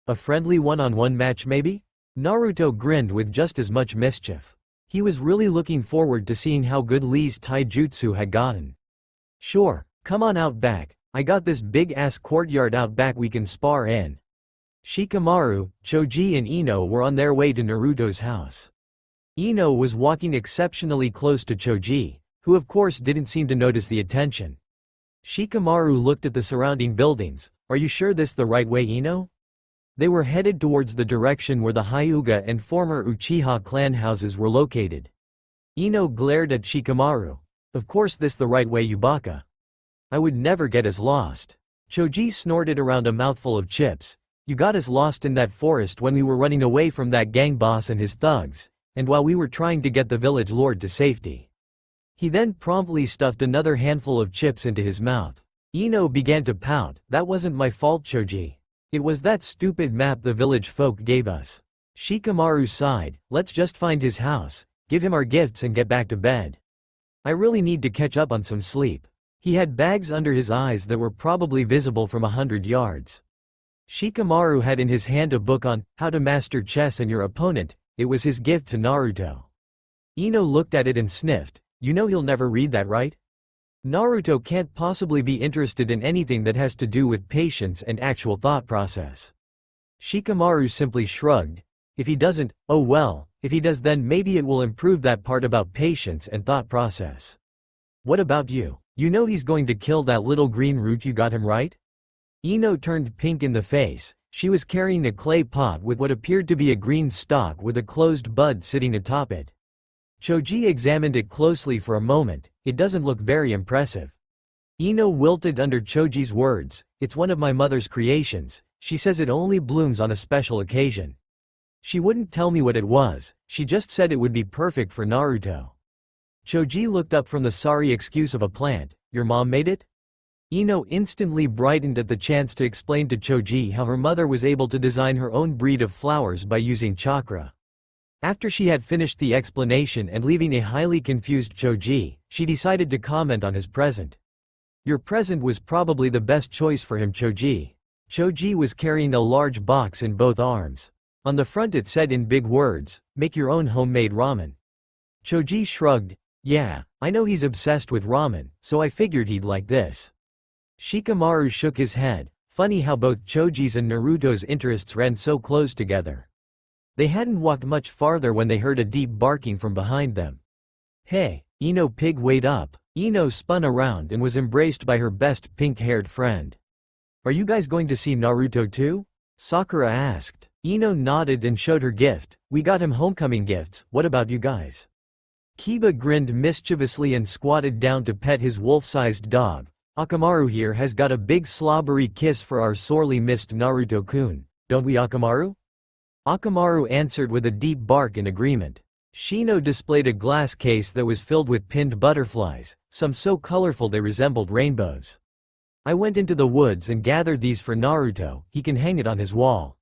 A friendly one-on-one match maybe? Naruto grinned with just as much mischief. He was really looking forward to seeing how good Lee's taijutsu had gotten. Sure, come on out back. I got this big-ass courtyard out back we can spar in. Shikamaru, Choji and Ino were on their way to Naruto's house. Ino was walking exceptionally close to Choji, who of course didn't seem to notice the attention. Shikamaru looked at the surrounding buildings. Are you sure this the right way, Ino? They were headed towards the direction where the Hyuga and former Uchiha clan houses were located. Ino glared at Shikamaru. Of course this the right way, Yubaka. I would never get us lost. Choji snorted around a mouthful of chips. You got us lost in that forest when we were running away from that gang boss and his thugs, and while we were trying to get the village lord to safety. He then promptly stuffed another handful of chips into his mouth. Ino began to pout. That wasn't my fault, Choji. It was that stupid map the village folk gave us. Shikamaru sighed. Let's just find his house, give him our gifts and get back to bed. I really need to catch up on some sleep. He had bags under his eyes that were probably visible from 100 yards. Shikamaru had in his hand a book on How to Master Chess and Your Opponent. It was his gift to Naruto. Ino looked at it and sniffed. You know he'll never read that, right? Naruto can't possibly be interested in anything that has to do with patience and actual thought process. Shikamaru simply shrugged. If he doesn't, oh well, if he does then maybe it will improve that part about patience and thought process. What about you? You know he's going to kill that little green root, you got him right? Ino turned pink in the face. She was carrying a clay pot with what appeared to be a green stalk with a closed bud sitting atop it. Choji examined it closely for a moment. It doesn't look very impressive. Ino wilted under Choji's words. It's one of my mother's creations. She says it only blooms on a special occasion. She wouldn't tell me what it was, she just said it would be perfect for Naruto. Choji looked up from the sorry excuse of a plant. Your mom made it? Ino instantly brightened at the chance to explain to Choji how her mother was able to design her own breed of flowers by using chakra. After she had finished the explanation and leaving a highly confused Choji, she decided to comment on his present. Your present was probably the best choice for him, Choji. Choji was carrying a large box in both arms. On the front it said in big words, make your own homemade ramen. Choji shrugged. Yeah, I know he's obsessed with ramen, so I figured he'd like this. Shikamaru shook his head. Funny how both Choji's and Naruto's interests ran so close together. They hadn't walked much farther when they heard a deep barking from behind them. Hey, Ino pig, wait up. Ino spun around and was embraced by her best pink-haired friend. Are you guys going to see Naruto too? Sakura asked. Ino nodded and showed her gift. We got him homecoming gifts, what about you guys? Kiba grinned mischievously and squatted down to pet his wolf-sized dog. Akamaru here has got a big slobbery kiss for our sorely missed Naruto-kun, don't we, Akamaru? Akamaru answered with a deep bark in agreement. Shino displayed a glass case that was filled with pinned butterflies, some so colorful they resembled rainbows. I went into the woods and gathered these for Naruto, he can hang it on his wall.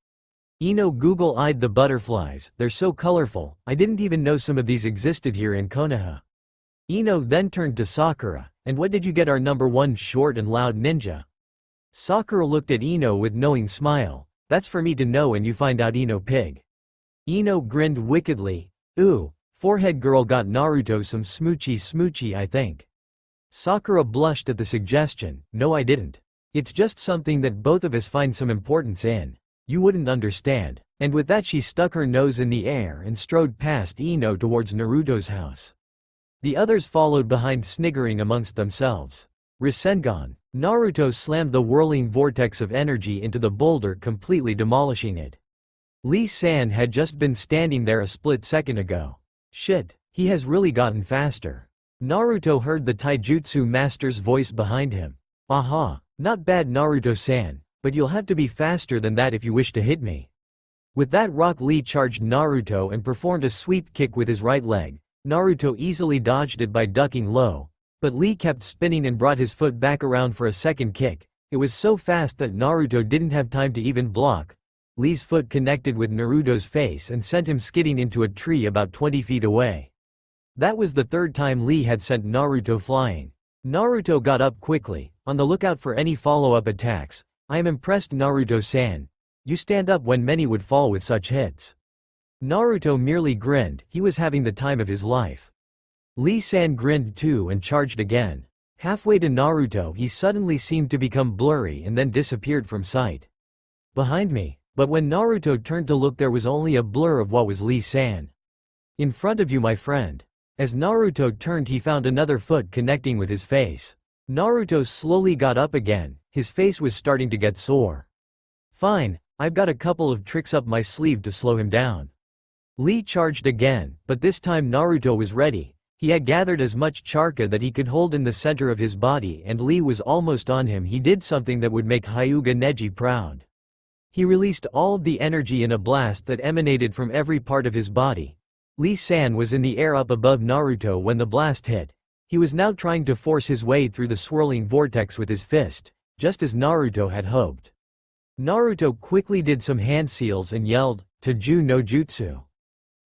Ino Google-eyed the butterflies, they're so colorful, I didn't even know some of these existed here in Konoha. Ino then turned to Sakura, and what did you get our number one short and loud ninja? Sakura looked at Ino with knowing smile. That's for me to know and you find out, Ino pig. Ino grinned wickedly. Ooh, forehead girl got Naruto some smoochy I think. Sakura blushed at the suggestion. No, I didn't. It's just something that both of us find some importance in. You wouldn't understand. And with that she stuck her nose in the air and strode past Ino towards Naruto's house. The others followed behind, sniggering amongst themselves. Rasengan. Naruto slammed the whirling vortex of energy into the boulder, completely demolishing it. Lee-san had just been standing there a split second ago. Shit, he has really gotten faster. Naruto heard the taijutsu master's voice behind him. Aha, not bad Naruto-san, but you'll have to be faster than that if you wish to hit me. With that, Rock Lee charged Naruto and performed a sweep kick with his right leg. Naruto easily dodged it by ducking low, but Lee kept spinning and brought his foot back around for a second kick. It was so fast that Naruto didn't have time to even block. Lee's foot connected with Naruto's face and sent him skidding into a tree about 20 feet away. That was the third time Lee had sent Naruto flying. Naruto got up quickly, on the lookout for any follow-up attacks. I am impressed, Naruto-san. You stand up when many would fall with such hits. Naruto merely grinned. He was having the time of his life. Lee-san grinned too and charged again. Halfway to Naruto he suddenly seemed to become blurry and then disappeared from sight. Behind me. But when Naruto turned to look, there was only a blur of what was Lee-san. In front of you, my friend. As Naruto turned he found another foot connecting with his face. Naruto slowly got up again. His face was starting to get sore. Fine, I've got a couple of tricks up my sleeve to slow him down. Lee charged again, but this time Naruto was ready. He had gathered as much chakra that he could hold in the center of his body, and Lee was almost on him. He did something that would make Hyuga Neji proud. He released all of the energy in a blast that emanated from every part of his body. Lee-san was in the air up above Naruto when the blast hit. He was now trying to force his way through the swirling vortex with his fist, just as Naruto had hoped. Naruto quickly did some hand seals and yelled, "Taiju no Jutsu."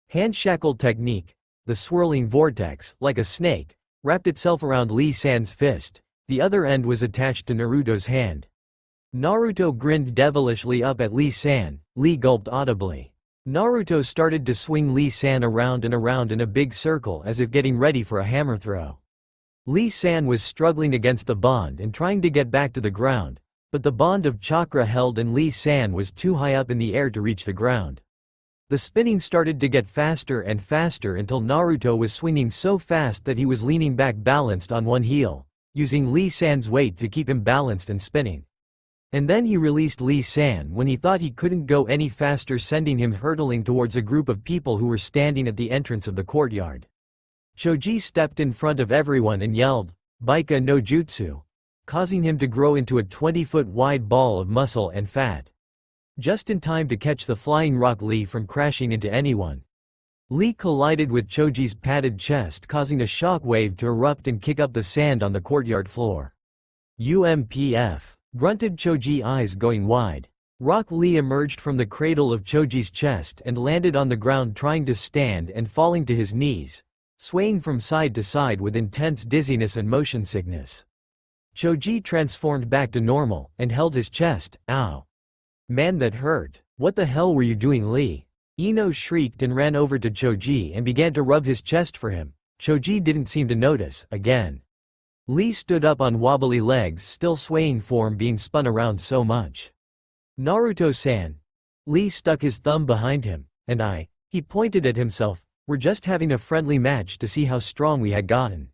Hand shackle technique. The swirling vortex, like a snake, wrapped itself around Lee-san's fist. The other end was attached to Naruto's hand. Naruto grinned devilishly up at Lee-san. Lee gulped audibly. Naruto started to swing Lee-san around and around in a big circle as if getting ready for a hammer throw. Lee-san was struggling against the bond and trying to get back to the ground, but the bond of chakra held and Lee-san was too high up in the air to reach the ground. The spinning started to get faster and faster until Naruto was swinging so fast that he was leaning back balanced on one heel, using Lee-san's weight to keep him balanced and spinning. And then he released Lee-san when he thought he couldn't go any faster, sending him hurtling towards a group of people who were standing at the entrance of the courtyard. Choji stepped in front of everyone and yelled, "Baika no Jutsu," causing him to grow into a 20-foot wide ball of muscle and fat. Just in time to catch the flying Rock Lee from crashing into anyone. Lee collided with Choji's padded chest, causing a shock wave to erupt and kick up the sand on the courtyard floor. UMPF. Grunted Choji, eyes going wide. Rock Lee emerged from the cradle of Choji's chest and landed on the ground, trying to stand and falling to his knees, swaying from side to side with intense dizziness and motion sickness. Choji transformed back to normal and held his chest. Ow. Man, that hurt. What the hell were you doing, Lee? Ino shrieked and ran over to Choji and began to rub his chest for him. Choji didn't seem to notice. Again. Lee stood up on wobbly legs, still swaying form being spun around so much. Naruto-san. Lee stuck his thumb behind him, and he pointed at himself, "We're just having a friendly match to see how strong we had gotten."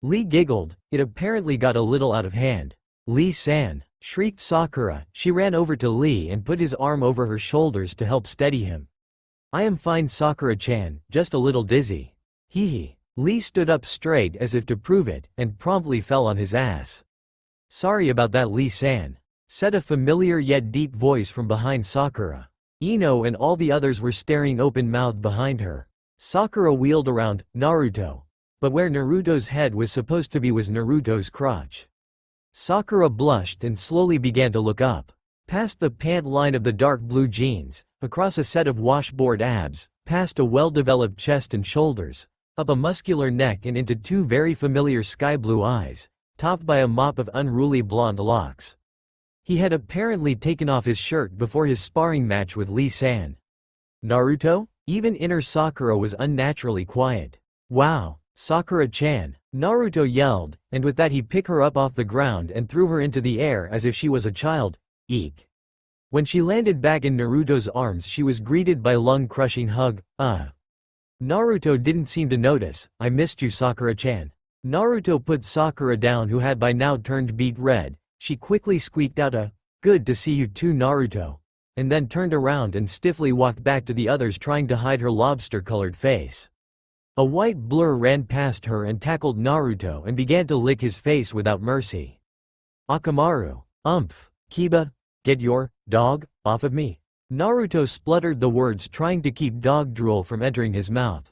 Lee giggled. It apparently got a little out of hand. "Lee-san," shrieked Sakura. She ran over to Lee and put his arm over her shoulders to help steady him. "I am fine, Sakura-chan, just a little dizzy." Hee hee. Lee stood up straight as if to prove it, and promptly fell on his ass. "Sorry about that, Lee-san," said a familiar yet deep voice from behind Sakura. Ino and all the others were staring open-mouthed behind her. Sakura wheeled around. "Naruto." But where Naruto's head was supposed to be was Naruto's crotch. Sakura blushed and slowly began to look up. Past the pant line of the dark blue jeans, across a set of washboard abs, past a well-developed chest and shoulders, up a muscular neck and into two very familiar sky-blue eyes, topped by a mop of unruly blonde locks. He had apparently taken off his shirt before his sparring match with Lee-san. "Naruto?" Even inner Sakura was unnaturally quiet. "Wow, Sakura-chan, Naruto yelled, and with that he picked her up off the ground and threw her into the air as if she was a child. Eek. When she landed back in Naruto's arms she was greeted by a lung-crushing hug. Naruto didn't seem to notice. I missed you, Sakura-chan. Naruto put Sakura down, who had by now turned beet red. She quickly squeaked out a, "Good to see you too, Naruto," and then turned around and stiffly walked back to the others, trying to hide her lobster-colored face. A white blur ran past her and tackled Naruto and began to lick his face without mercy. Akamaru. Kiba, get your dog off of me. Naruto spluttered the words, trying to keep dog drool from entering his mouth.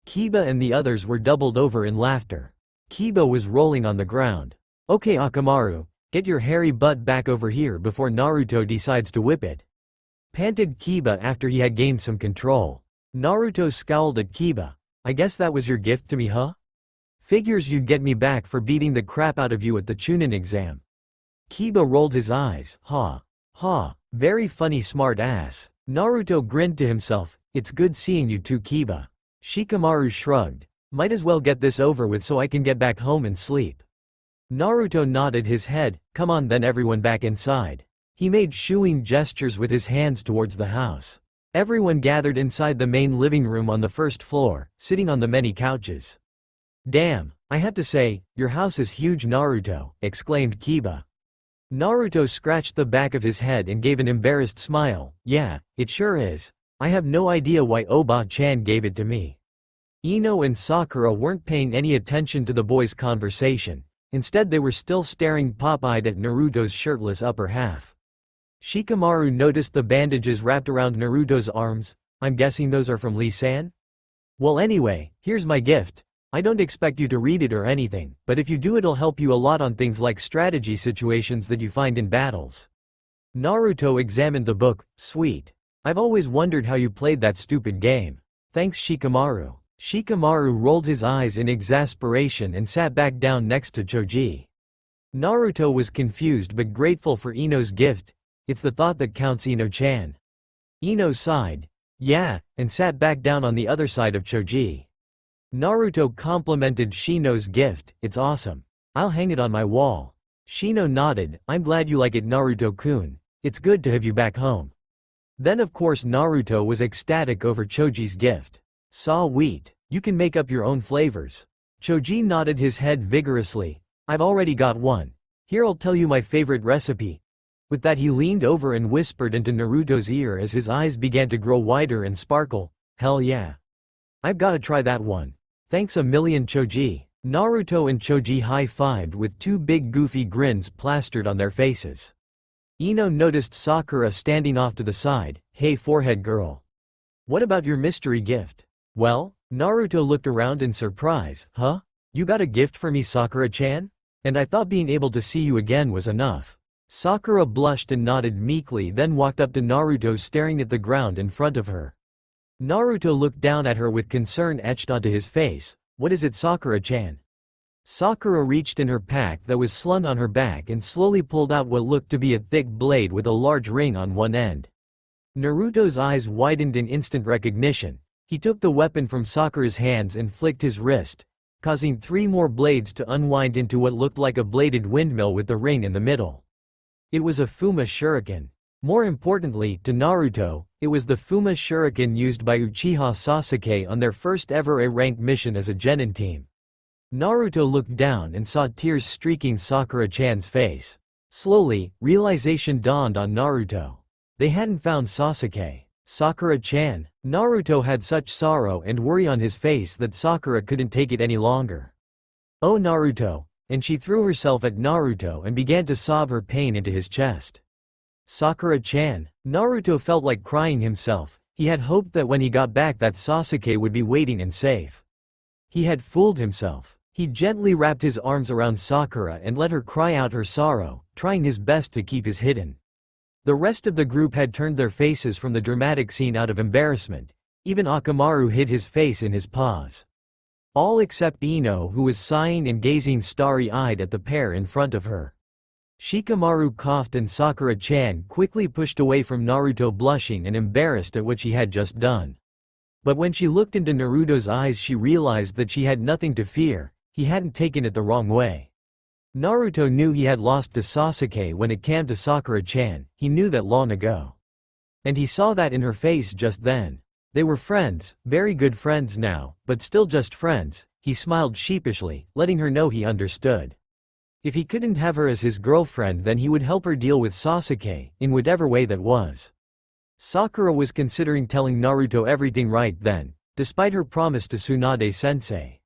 Kiba and the others were doubled over in laughter. Kiba was rolling on the ground. Okay, Akamaru, get your hairy butt back over here before Naruto decides to whip it, panted Kiba after he had gained some control. Naruto scowled at Kiba. I guess that was your gift to me, huh? Figures you'd get me back for beating the crap out of you at the Chunin exam. Kiba rolled his eyes. Ha. Very funny, smart ass. Naruto grinned to himself. It's good seeing you too, Kiba. Shikamaru shrugged. Might as well get this over with so I can get back home and sleep. Naruto nodded his head. Come on then, everyone back inside. He made shooing gestures with his hands towards the house. Everyone gathered inside the main living room on the first floor, sitting on the many couches. Damn, I have to say, your house is huge, Naruto, exclaimed Kiba. Naruto scratched the back of his head and gave an embarrassed smile. Yeah, it sure is. I have no idea why Oba-chan gave it to me. Ino and Sakura weren't paying any attention to the boys' conversation. Instead they were still staring pop-eyed at Naruto's shirtless upper half. Shikamaru noticed the bandages wrapped around Naruto's arms. I'm guessing those are from Lee-san? Well anyway, here's my gift. I don't expect you to read it or anything, but if you do it'll help you a lot on things like strategy situations that you find in battles. Naruto examined the book. Sweet. I've always wondered how you played that stupid game. Thanks, Shikamaru. Shikamaru rolled his eyes in exasperation and sat back down next to Choji. Naruto was confused but grateful for Ino's gift. It's the thought that counts, Ino-chan. Ino sighed. Yeah, and sat back down on the other side of Choji. Naruto complimented Shino's gift. It's awesome. I'll hang it on my wall. Shino nodded. I'm glad you like it, Naruto-kun. It's good to have you back home. Then of course Naruto was ecstatic over Choji's gift. Sweet. You can make up your own flavors. Choji nodded his head vigorously. I've already got one. Here, I'll tell you my favorite recipe. With that he leaned over and whispered into Naruto's ear as his eyes began to grow wider and sparkle. Hell yeah. I've gotta try that one. Thanks a million, Choji. Naruto and Choji high-fived with two big goofy grins plastered on their faces. Ino noticed Sakura standing off to the side. Hey, forehead girl. What about your mystery gift? Well, Naruto looked around in surprise. Huh? You got a gift for me, Sakura-chan? And I thought being able to see you again was enough. Sakura blushed and nodded meekly, then walked up to Naruto, staring at the ground in front of her. Naruto looked down at her with concern etched onto his face. What is it, Sakura-chan? Sakura reached in her pack that was slung on her back and slowly pulled out what looked to be a thick blade with a large ring on one end. Naruto's eyes widened in instant recognition. He took the weapon from Sakura's hands and flicked his wrist, causing 3 more blades to unwind into what looked like a bladed windmill with the ring in the middle. It was a Fuma shuriken. More importantly, to Naruto, it was the Fuma shuriken used by Uchiha Sasuke on their first ever A-rank mission as a genin team. Naruto looked down and saw tears streaking Sakura-chan's face. Slowly, realization dawned on Naruto. They hadn't found Sasuke. Sakura-chan. Naruto had such sorrow and worry on his face that Sakura couldn't take it any longer. Oh, Naruto. And she threw herself at Naruto and began to sob her pain into his chest. Sakura-chan. Naruto felt like crying himself. He had hoped that when he got back that Sasuke would be waiting and safe. He had fooled himself. He gently wrapped his arms around Sakura and let her cry out her sorrow, trying his best to keep his hidden. The rest of the group had turned their faces from the dramatic scene out of embarrassment. Even Akamaru hid his face in his paws. All except Ino, who was sighing and gazing starry-eyed at the pair in front of her. Shikamaru coughed and Sakura-chan quickly pushed away from Naruto, blushing and embarrassed at what she had just done. But when she looked into Naruto's eyes she realized that she had nothing to fear, he hadn't taken it the wrong way. Naruto knew he had lost to Sasuke when it came to Sakura-chan, he knew that long ago. And he saw that in her face just then. They were friends, very good friends now, but still just friends. He smiled sheepishly, letting her know he understood. If he couldn't have her as his girlfriend then he would help her deal with Sasuke, in whatever way that was. Sakura was considering telling Naruto everything right then, despite her promise to Tsunade-sensei.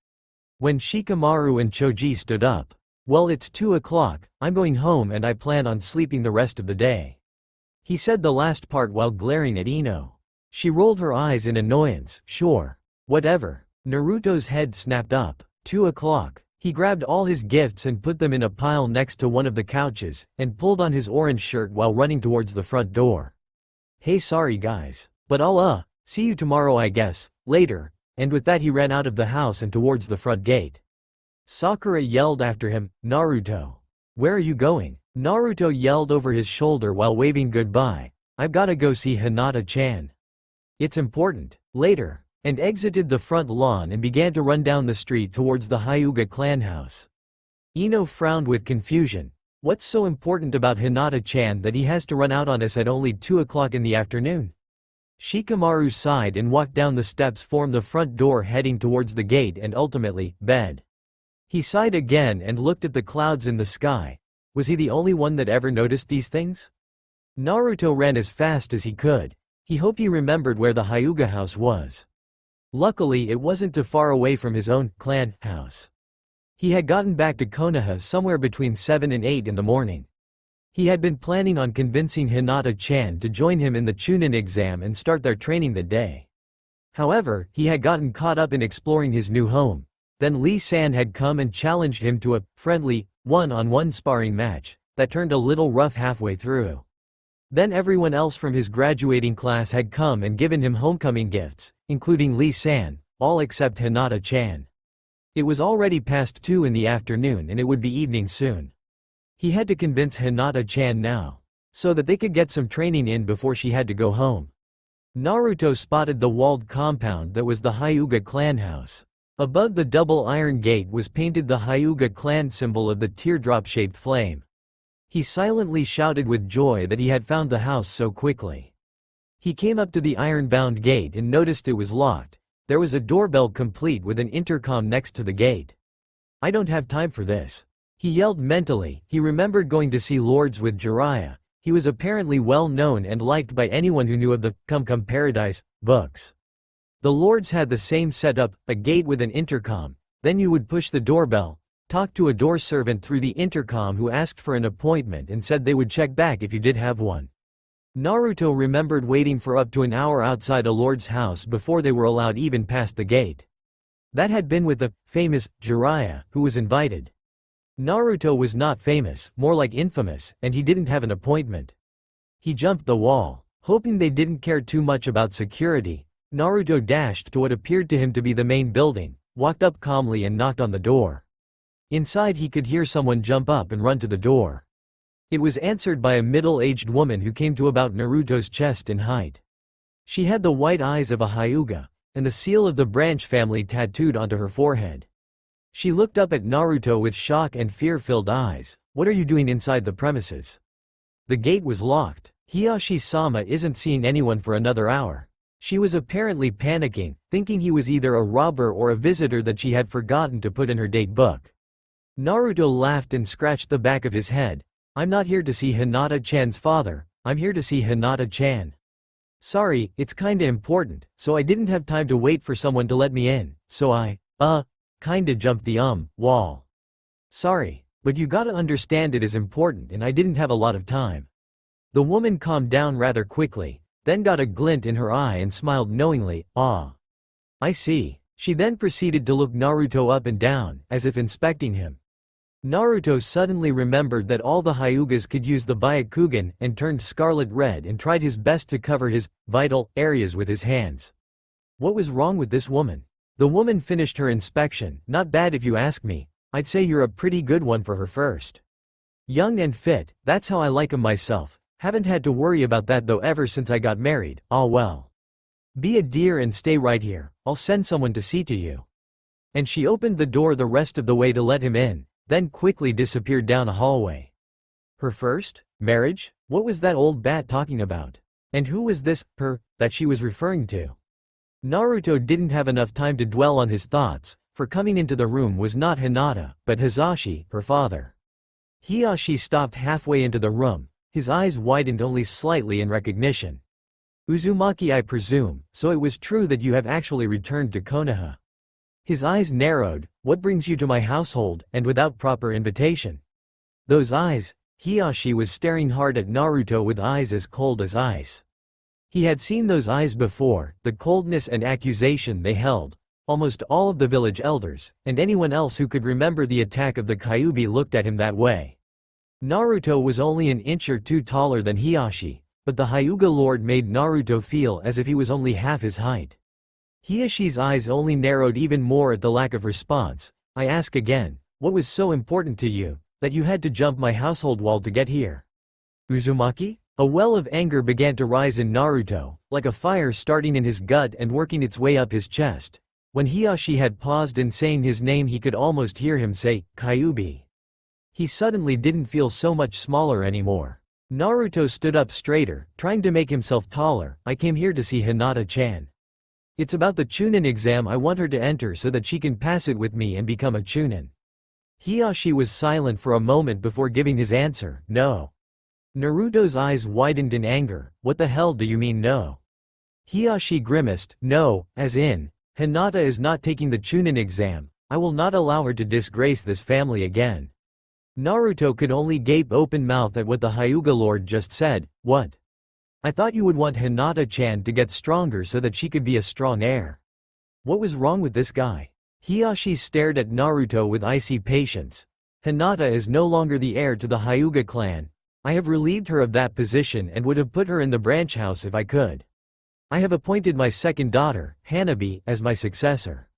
When Shikamaru and Choji stood up. "Well, it's 2 o'clock, I'm going home and I plan on sleeping the rest of the day." He said the last part while glaring at Ino. She rolled her eyes in annoyance. "Sure. Whatever." Naruto's head snapped up. 2 o'clock. He grabbed all his gifts and put them in a pile next to one of the couches, and pulled on his orange shirt while running towards the front door. "Hey, sorry guys. But I'll see you tomorrow I guess, later," and with that he ran out of the house and towards the front gate. Sakura yelled after him, "Naruto. Where are you going?" Naruto yelled over his shoulder while waving goodbye, "I've gotta go see Hinata-chan. It's important, later," and exited the front lawn and began to run down the street towards the Hyuga clan house. Ino frowned with confusion. What's so important about Hinata-chan that he has to run out on us at only 2 o'clock in the afternoon? Shikamaru sighed and walked down the steps from the front door heading towards the gate and ultimately, bed. He sighed again and looked at the clouds in the sky. Was he the only one that ever noticed these things? Naruto ran as fast as he could. He hoped he remembered where the Hyuga house was. Luckily it wasn't too far away from his own clan house. He had gotten back to Konoha somewhere between 7 and 8 in the morning. He had been planning on convincing Hinata-chan to join him in the Chunin exam and start their training that day. However, he had gotten caught up in exploring his new home. Then Lee-san had come and challenged him to a friendly, one-on-one sparring match that turned a little rough halfway through. Then everyone else from his graduating class had come and given him homecoming gifts, including Lee-san, all except Hinata-chan. It was already past 2 in the afternoon and it would be evening soon. He had to convince Hinata-chan now, so that they could get some training in before she had to go home. Naruto spotted the walled compound that was the Hyuga clan house. Above the double iron gate was painted the Hyuga clan symbol of the teardrop-shaped flame. He silently shouted with joy that he had found the house so quickly. He came up to the iron-bound gate and noticed it was locked. There was a doorbell complete with an intercom next to the gate. "I don't have time for this," he yelled mentally. He remembered going to see Lords with Jiraiya. He was apparently well known and liked by anyone who knew of the Come Paradise books. The Lords had the same setup, a gate with an intercom, then you would push the doorbell, talk to a door servant through the intercom who asked for an appointment and said they would check back if you did have one. Naruto remembered waiting for up to an hour outside a Lord's house before they were allowed even past the gate. That had been with the famous Jiraiya, who was invited. Naruto was not famous, more like infamous, and he didn't have an appointment. He jumped the wall. Hoping they didn't care too much about security, Naruto dashed to what appeared to him to be the main building, walked up calmly and knocked on the door. Inside he could hear someone jump up and run to the door. It was answered by a middle-aged woman who came to about Naruto's chest in height. She had the white eyes of a Hyuga, and the seal of the branch family tattooed onto her forehead. She looked up at Naruto with shock and fear-filled eyes. "What are you doing inside the premises?" The gate was locked. "Hiashi-sama isn't seeing anyone for another hour." She was apparently panicking, thinking he was either a robber or a visitor that she had forgotten to put in her date book. Naruto laughed and scratched the back of his head. "I'm not here to see Hinata-chan's father, I'm here to see Hinata-chan. Sorry, it's kinda important, so I didn't have time to wait for someone to let me in, so I, kinda jumped the wall. Sorry, but you gotta understand it is important and I didn't have a lot of time." The woman calmed down rather quickly, then got a glint in her eye and smiled knowingly. "Ah. I see." She then proceeded to look Naruto up and down, as if inspecting him. Naruto suddenly remembered that all the Hyugas could use the Byakugan and turned scarlet red and tried his best to cover his vital areas with his hands. What was wrong with this woman? The woman finished her inspection. "Not bad if you ask me. I'd say you're a pretty good one for her first. Young and fit, that's how I like 'em myself. Haven't had to worry about that though ever since I got married. Ah well." Be a dear and stay right here, I'll send someone to see to you. And she opened the door the rest of the way to let him in, then quickly disappeared down a hallway. Her first marriage? What was that old bat talking about? And who was this her that she was referring to? Naruto didn't have enough time to dwell on his thoughts, for coming into the room was not Hinata, but Hisashi, her father. Hiashi stopped halfway into the room, his eyes widened only slightly in recognition. Uzumaki, I presume, so it was true that you have actually returned to Konoha. His eyes narrowed. What brings you to my household, and without proper invitation? Those eyes. Hiashi was staring hard at Naruto with eyes as cold as ice. He had seen those eyes before, the coldness and accusation they held. Almost all of the village elders, and anyone else who could remember the attack of the Kyuubi looked at him that way. Naruto was only an inch or two taller than Hiashi, but the Hyuga Lord made Naruto feel as if he was only half his height. Hiashi's eyes only narrowed even more at the lack of response. I ask again, what was so important to you, that you had to jump my household wall to get here? Uzumaki? A well of anger began to rise in Naruto, like a fire starting in his gut and working its way up his chest. When Hiashi had paused in saying his name, he could almost hear him say, Kyuubi. He suddenly didn't feel so much smaller anymore. Naruto stood up straighter, trying to make himself taller. I came here to see Hinata-chan. It's about the Chunin exam. I want her to enter so that she can pass it with me and become a Chunin. Hiashi was silent for a moment before giving his answer, no. Naruto's eyes widened in anger. What the hell do you mean no? Hiashi grimaced, no, as in, Hinata is not taking the Chunin exam. I will not allow her to disgrace this family again. Naruto could only gape open-mouthed at what the Hyuga Lord just said. What? I thought you would want Hinata-chan to get stronger so that she could be a strong heir. What was wrong with this guy? Hiashi stared at Naruto with icy patience. Hinata is no longer the heir to the Hyuga clan. I have relieved her of that position and would have put her in the branch house if I could. I have appointed my second daughter, Hanabi, as my successor.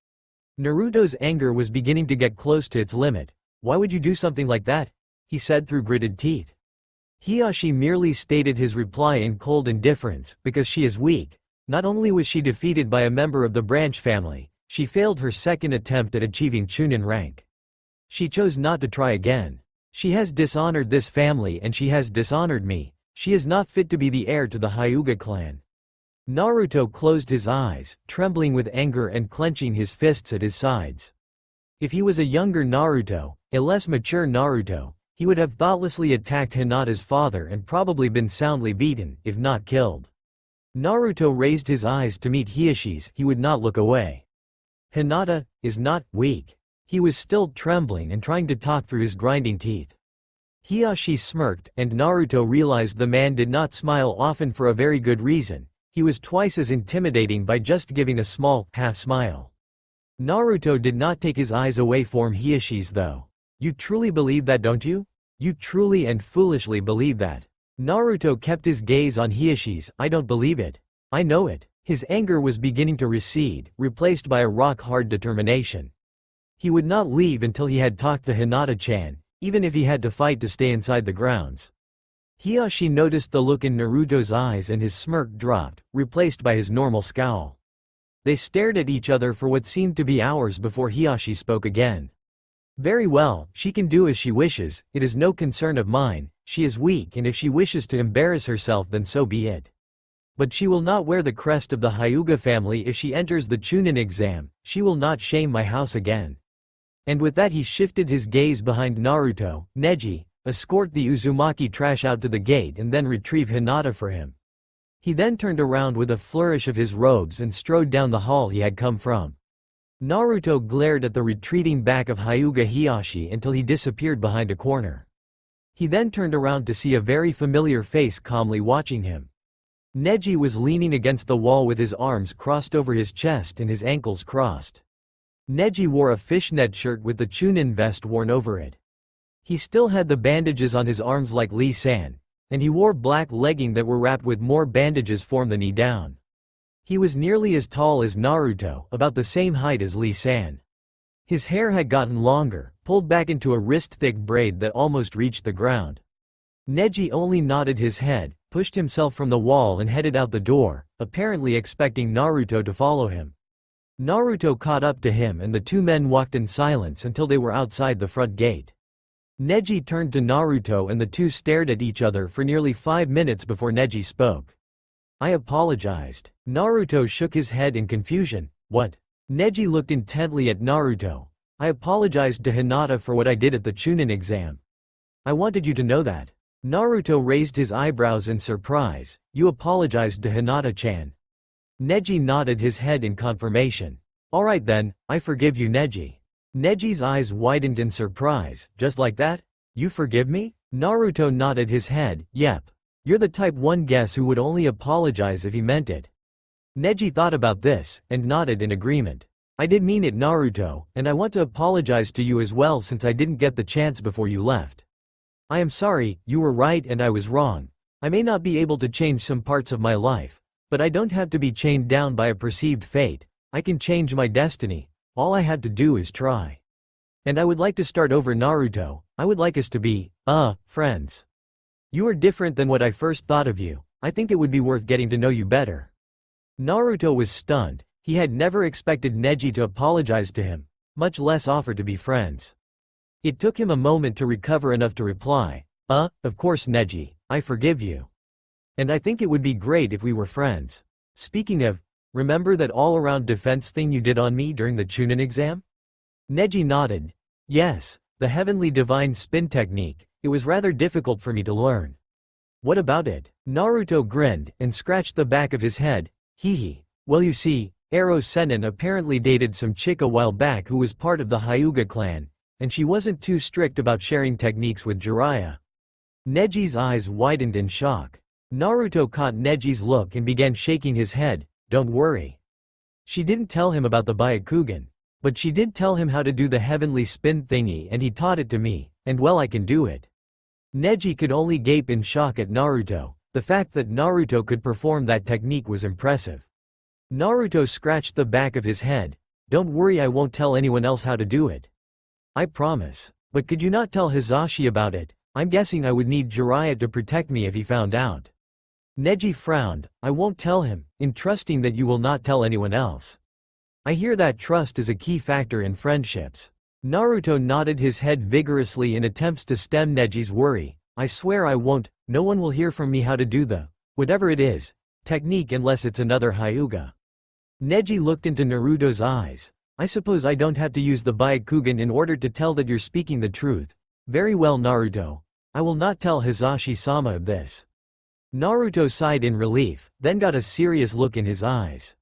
Naruto's anger was beginning to get close to its limit. Why would you do something like that? He said through gritted teeth. Hiashi merely stated his reply in cold indifference, because she is weak. Not only was she defeated by a member of the branch family, she failed her second attempt at achieving Chunin rank. She chose not to try again. She has dishonored this family and she has dishonored me. She is not fit to be the heir to the Hyuga clan. Naruto closed his eyes, trembling with anger and clenching his fists at his sides. If he was a younger Naruto, a less mature Naruto, he would have thoughtlessly attacked Hinata's father and probably been soundly beaten, if not killed. Naruto raised his eyes to meet Hiashi's. He would not look away. Hinata is not weak. He was still trembling and trying to talk through his grinding teeth. Hiashi smirked, and Naruto realized the man did not smile often for a very good reason. He was twice as intimidating by just giving a small, half-smile. Naruto did not take his eyes away from Hiashi's though. You truly believe that, don't you? You truly and foolishly believe that. Naruto kept his gaze on Hiashi's. I don't believe it. I know it. His anger was beginning to recede, replaced by a rock-hard determination. He would not leave until he had talked to Hinata-chan, even if he had to fight to stay inside the grounds. Hiashi noticed the look in Naruto's eyes and his smirk dropped, replaced by his normal scowl. They stared at each other for what seemed to be hours before Hiashi spoke again. Very well, she can do as she wishes, it is no concern of mine. She is weak, and if she wishes to embarrass herself, then so be it. But she will not wear the crest of the Hyuga family if she enters the Chunin exam. She will not shame my house again. And with that he shifted his gaze behind Naruto. Neji, escort the Uzumaki trash out to the gate and then retrieve Hinata for him. He then turned around with a flourish of his robes and strode down the hall he had come from. Naruto glared at the retreating back of Hyuga Hiashi until he disappeared behind a corner. He then turned around to see a very familiar face calmly watching him. Neji was leaning against the wall with his arms crossed over his chest and his ankles crossed. Neji wore a fishnet shirt with the Chunin vest worn over it. He still had the bandages on his arms like Lee San, and he wore black leggings that were wrapped with more bandages from the knee down. He was nearly as tall as Naruto, about the same height as Lee San. His hair had gotten longer, pulled back into a wrist-thick braid that almost reached the ground. Neji only nodded his head, pushed himself from the wall and headed out the door, apparently expecting Naruto to follow him. Naruto caught up to him and the two men walked in silence until they were outside the front gate. Neji turned to Naruto and the two stared at each other for nearly 5 minutes before Neji spoke. "I apologized." Naruto shook his head in confusion. "What?" Neji looked intently at Naruto. "I apologized to Hinata for what I did at the Chunin exam. I wanted you to know that." Naruto raised his eyebrows in surprise. "You apologized to Hinata-chan?" Neji nodded his head in confirmation. "Alright then, I forgive you, Neji." Neji's eyes widened in surprise. "Just like that? You forgive me?" Naruto nodded his head. "Yep. You're the type one guess who would only apologize if he meant it." Neji thought about this, and nodded in agreement. "I did mean it, Naruto, and I want to apologize to you as well since I didn't get the chance before you left. I am sorry, you were right and I was wrong. I may not be able to change some parts of my life, but I don't have to be chained down by a perceived fate. I can change my destiny. All I have to do is try. And I would like to start over, Naruto. I would like us to be, friends. You are different than what I first thought of you. I think it would be worth getting to know you better." Naruto was stunned. He had never expected Neji to apologize to him, much less offer to be friends. It took him a moment to recover enough to reply, "Of course, Neji, I forgive you. And I think it would be great if we were friends. Speaking of, remember that all-around defense thing you did on me during the Chunin exam?" Neji nodded. "Yes, the heavenly divine spin technique. It was rather difficult for me to learn." "What about it?" Naruto grinned and scratched the back of his head. Hee. "Well, you see, Ero Sennin apparently dated some chick a while back who was part of the Hyuga clan, and she wasn't too strict about sharing techniques with Jiraiya." Neji's eyes widened in shock. Naruto caught Neji's look and began shaking his head. "Don't worry. She didn't tell him about the Byakugan. But she did tell him how to do the heavenly spin thingy and he taught it to me, and well, I can do it." Neji could only gape in shock at Naruto. The fact that Naruto could perform that technique was impressive. Naruto scratched the back of his head. "Don't worry, I won't tell anyone else how to do it. I promise. But could you not tell Hisashi about it? I'm guessing I would need Jiraiya to protect me if he found out." Neji frowned. "I won't tell him, in trusting that you will not tell anyone else. I hear that trust is a key factor in friendships." Naruto nodded his head vigorously in attempts to stem Neji's worry. "I swear I won't. No one will hear from me how to do the, whatever it is, technique unless it's another Hyuga." Neji looked into Naruto's eyes. "I suppose I don't have to use the Byakugan in order to tell that you're speaking the truth. Very well, Naruto. I will not tell Hisashi-sama of this." Naruto sighed in relief, then got a serious look in his eyes.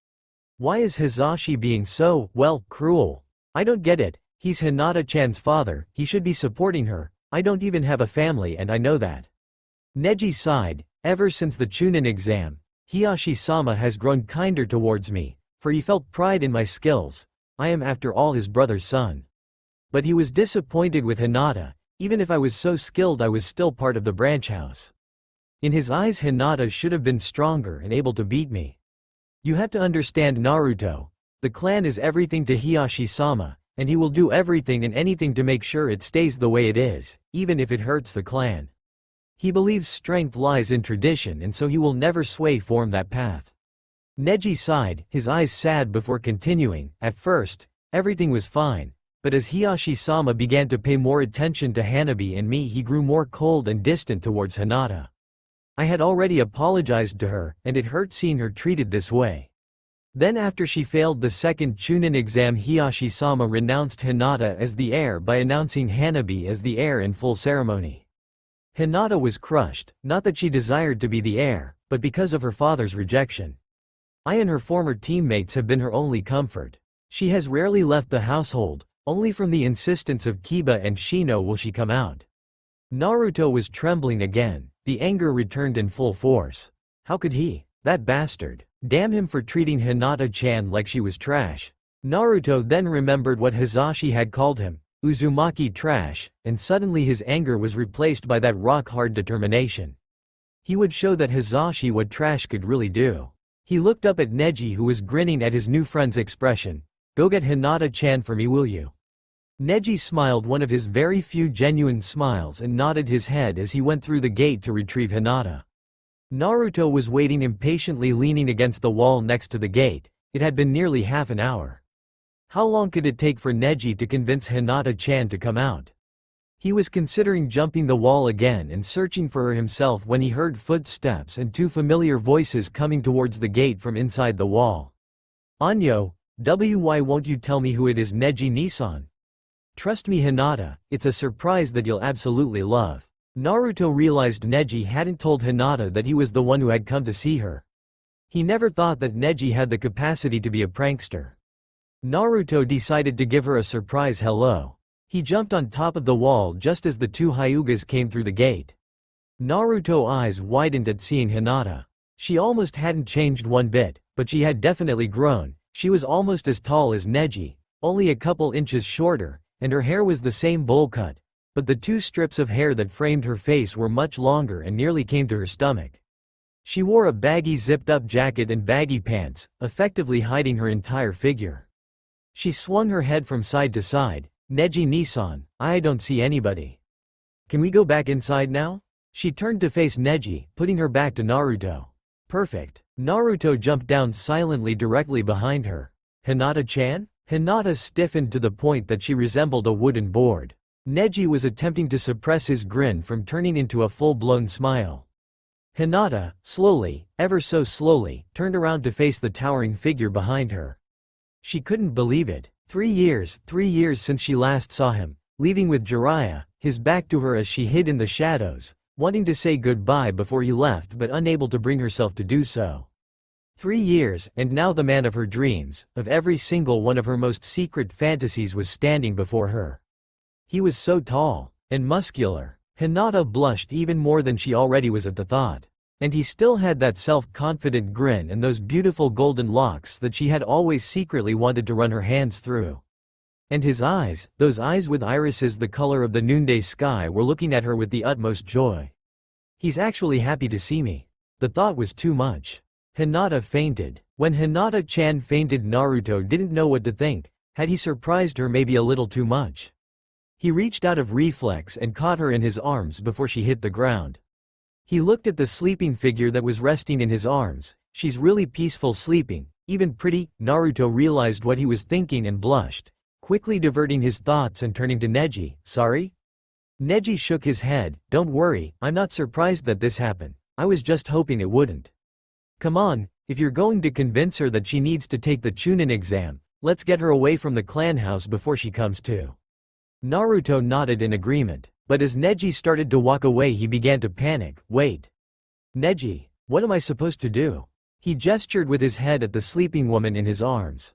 "Why is Hisashi being so, cruel? I don't get it. He's Hinata-chan's father, he should be supporting her. I don't even have a family and I know that." Neji sighed. "Ever since the Chunin exam, Hiashi-sama has grown kinder towards me, for he felt pride in my skills. I am after all his brother's son. But he was disappointed with Hinata. Even if I was so skilled, I was still part of the branch house. In his eyes, Hinata should have been stronger and able to beat me. You have to understand, Naruto. The clan is everything to Hiashi-sama, and he will do everything and anything to make sure it stays the way it is, even if it hurts the clan. He believes strength lies in tradition and so he will never sway from that path." Neji sighed, his eyes sad before continuing. "At first, everything was fine, but as Hiashi-sama began to pay more attention to Hanabi and me, he grew more cold and distant towards Hinata. I had already apologized to her, and it hurt seeing her treated this way. Then after she failed the second Chunin exam, Hiashi-sama renounced Hinata as the heir by announcing Hanabi as the heir in full ceremony. Hinata was crushed, not that she desired to be the heir, but because of her father's rejection. I and her former teammates have been her only comfort. She has rarely left the household, only from the insistence of Kiba and Shino will she come out." Naruto was trembling again. The anger returned in full force. How could he? That bastard. Damn him for treating Hinata-chan like she was trash. Naruto then remembered what Hisashi had called him, Uzumaki trash, and suddenly his anger was replaced by that rock-hard determination. He would show that Hisashi what trash could really do. He looked up at Neji, who was grinning at his new friend's expression. "Go get Hinata-chan for me, will you?" Neji smiled, one of his very few genuine smiles, and nodded his head as he went through the gate to retrieve Hinata. Naruto was waiting impatiently, leaning against the wall next to the gate. It had been nearly half an hour. How long could it take for Neji to convince Hinata-chan to come out? He was considering jumping the wall again and searching for her himself when he heard footsteps and two familiar voices coming towards the gate from inside the wall. "Anyo, why won't you tell me who it is, Neji-Nisan? Trust me, Hinata, it's a surprise that you'll absolutely love." Naruto realized Neji hadn't told Hinata that he was the one who had come to see her. He never thought that Neji had the capacity to be a prankster. Naruto decided to give her a surprise hello. He jumped on top of the wall just as the two Hyugas came through the gate. Naruto's eyes widened at seeing Hinata. She almost hadn't changed one bit, but she had definitely grown. She was almost as tall as Neji, only a couple inches shorter, and her hair was the same bowl cut, but the two strips of hair that framed her face were much longer and nearly came to her stomach. She wore a baggy zipped-up jacket and baggy pants, effectively hiding her entire figure. She swung her head from side to side. "Neji-Nisan, I don't see anybody. Can we go back inside now?" She turned to face Neji, putting her back to Naruto. "Perfect." Naruto jumped down silently directly behind her. "Hinata-chan?" Hinata stiffened to the point that she resembled a wooden board. Neji was attempting to suppress his grin from turning into a full-blown smile. Hinata, slowly, ever so slowly, turned around to face the towering figure behind her. She couldn't believe it. 3 years since she last saw him, leaving with Jiraiya, his back to her as she hid in the shadows, wanting to say goodbye before he left but unable to bring herself to do so. 3 years, and now the man of her dreams, of every single one of her most secret fantasies, was standing before her. He was so tall and muscular. Hinata blushed even more than she already was at the thought. And he still had that self-confident grin and those beautiful golden locks that she had always secretly wanted to run her hands through. And his eyes, those eyes with irises the color of the noonday sky, were looking at her with the utmost joy. "He's actually happy to see me." The thought was too much. Hinata fainted. When Hinata-chan fainted, Naruto didn't know what to think. Had he surprised her maybe a little too much? He reached out of reflex and caught her in his arms before she hit the ground. He looked at the sleeping figure that was resting in his arms. "She's really peaceful sleeping, even pretty." Naruto realized what he was thinking and blushed, quickly diverting his thoughts and turning to Neji. "Sorry?" Neji shook his head. "Don't worry, I'm not surprised that this happened. I was just hoping it wouldn't. Come on, if you're going to convince her that she needs to take the Chunin exam, let's get her away from the clan house before she comes to." Naruto nodded in agreement. But as Neji started to walk away, he began to panic. "Wait. Neji, what am I supposed to do?" He gestured with his head at the sleeping woman in his arms.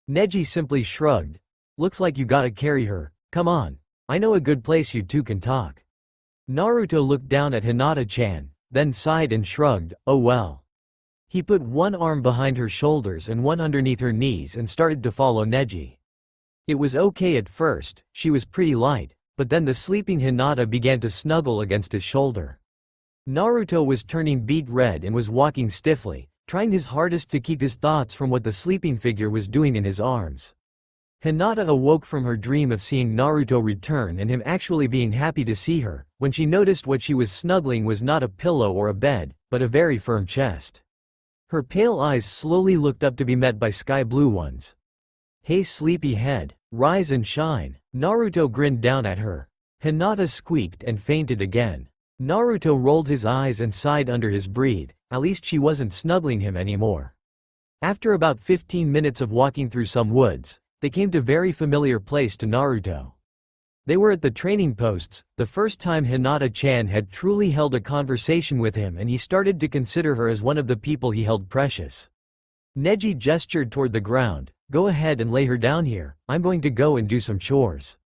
Neji simply shrugged. "Looks like you gotta carry her. Come on. I know a good place you two can talk." Naruto looked down at Hinata-chan, then sighed and shrugged. "Oh well." He put one arm behind her shoulders and one underneath her knees and started to follow Neji. It was okay at first, she was pretty light. But then the sleeping Hinata began to snuggle against his shoulder. Naruto was turning beet red and was walking stiffly, trying his hardest to keep his thoughts from what the sleeping figure was doing in his arms. Hinata awoke from her dream of seeing Naruto return and him actually being happy to see her, when she noticed what she was snuggling was not a pillow or a bed, but a very firm chest. Her pale eyes slowly looked up to be met by sky blue ones. "Hey sleepy head, rise and shine." Naruto grinned down at her. Hinata squeaked and fainted again. Naruto rolled his eyes and sighed under his breath. At least she wasn't snuggling him anymore. After about 15 minutes of walking through some woods, they came to a very familiar place to Naruto. They were at the training posts, the first time Hinata-chan had truly held a conversation with him, and he started to consider her as one of the people he held precious. Neji gestured toward the ground. "Go ahead and lay her down here, I'm going to go and do some chores.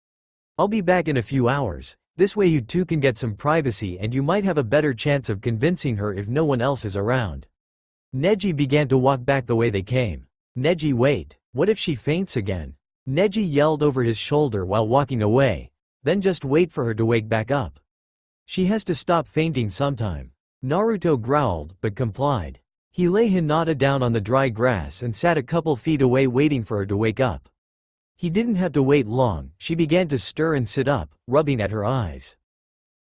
I'll be back in a few hours. This way you two can get some privacy and you might have a better chance of convincing her if no one else is around." Neji began to walk back the way they came. "Neji, wait, what if she faints again?" Neji yelled over his shoulder while walking away. "Then just wait for her to wake back up. She has to stop fainting sometime." Naruto growled, but complied. He lay Hinata down on the dry grass and sat a couple feet away waiting for her to wake up. He didn't have to wait long. She began to stir and sit up, rubbing at her eyes.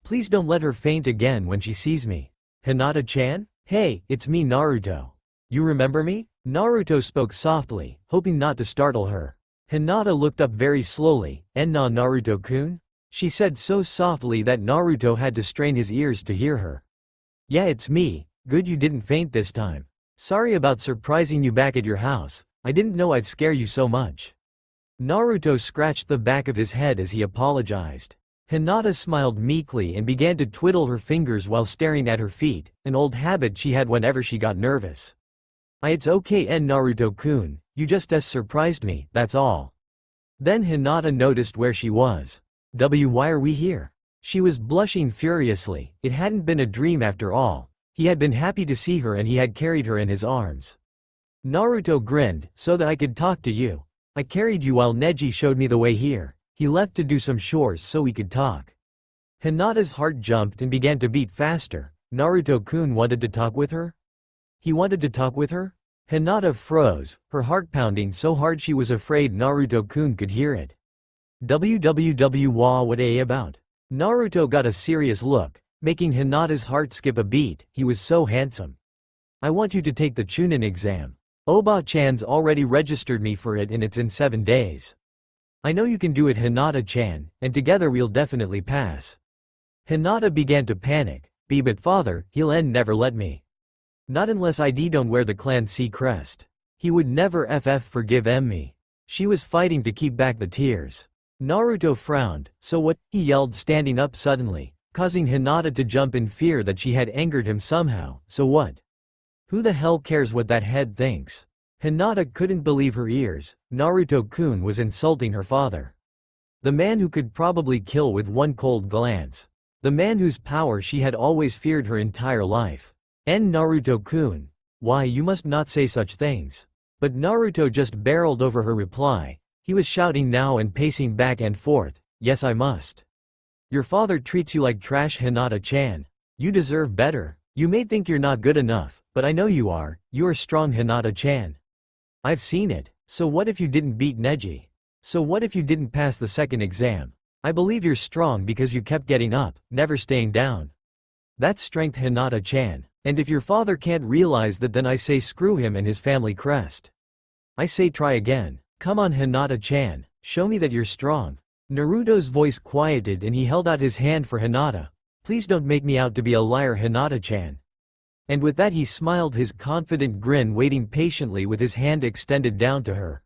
"Please don't let her faint again when she sees me." "Hinata-chan?" Hey, it's me Naruto. You remember me? Naruto spoke softly, hoping not to startle her. Hinata looked up very slowly. "Enna Naruto-kun?" She said so softly that Naruto had to strain his ears to hear her. "Yeah, it's me. Good you didn't faint this time. Sorry about surprising you back at your house. I didn't know I'd scare you so much." Naruto scratched the back of his head as he apologized. Hinata smiled meekly and began to twiddle her fingers while staring at her feet, an old habit she had whenever she got nervous. It's okay Naruto-kun, you just surprised me, that's all." Then Hinata noticed where she was. Why are we here?" She was blushing furiously. It hadn't been a dream after all. He had been happy to see her and he had carried her in his arms. Naruto grinned, "So that I could talk to you. I carried you while Neji showed me the way here. He left to do some chores so we could talk." Hinata's heart jumped and began to beat faster. Naruto-kun wanted to talk with her? He wanted to talk with her? Hinata froze, her heart pounding so hard she was afraid Naruto-kun could hear it. What about? Naruto got a serious look, making Hinata's heart skip a beat. He was so handsome. "I want you to take the Chunin exam. Oba-chan's already registered me for it and it's in 7 days. I know you can do it Hinata-chan, and together we'll definitely pass." Hinata began to panic. But father, he'll never let me. Not unless I don't wear the clan C crest. He would never forgive me. She was fighting to keep back the tears. Naruto frowned. "So what?" he yelled, standing up suddenly, causing Hinata to jump in fear that she had angered him somehow. "So what? Who the hell cares what that head thinks?" Hinata couldn't believe her ears. Naruto-kun was insulting her father. The man who could probably kill with one cold glance. The man whose power she had always feared her entire life. Naruto-kun. Why, you must not say such things. But Naruto just barreled over her reply. He was shouting now and pacing back and forth. "Yes, I must. Your father treats you like trash Hinata-chan. You deserve better. You may think you're not good enough, but I know you are. You're strong Hinata-chan. I've seen it. So what if you didn't beat Neji? So what if you didn't pass the second exam? I believe you're strong because you kept getting up, never staying down. That's strength Hinata-chan. And if your father can't realize that, then I say screw him and his family crest. I say try again. Come on Hinata-chan, show me that you're strong." Naruto's voice quieted and he held out his hand for Hinata. "Please don't make me out to be a liar Hinata-chan." And with that he smiled his confident grin, waiting patiently with his hand extended down to her.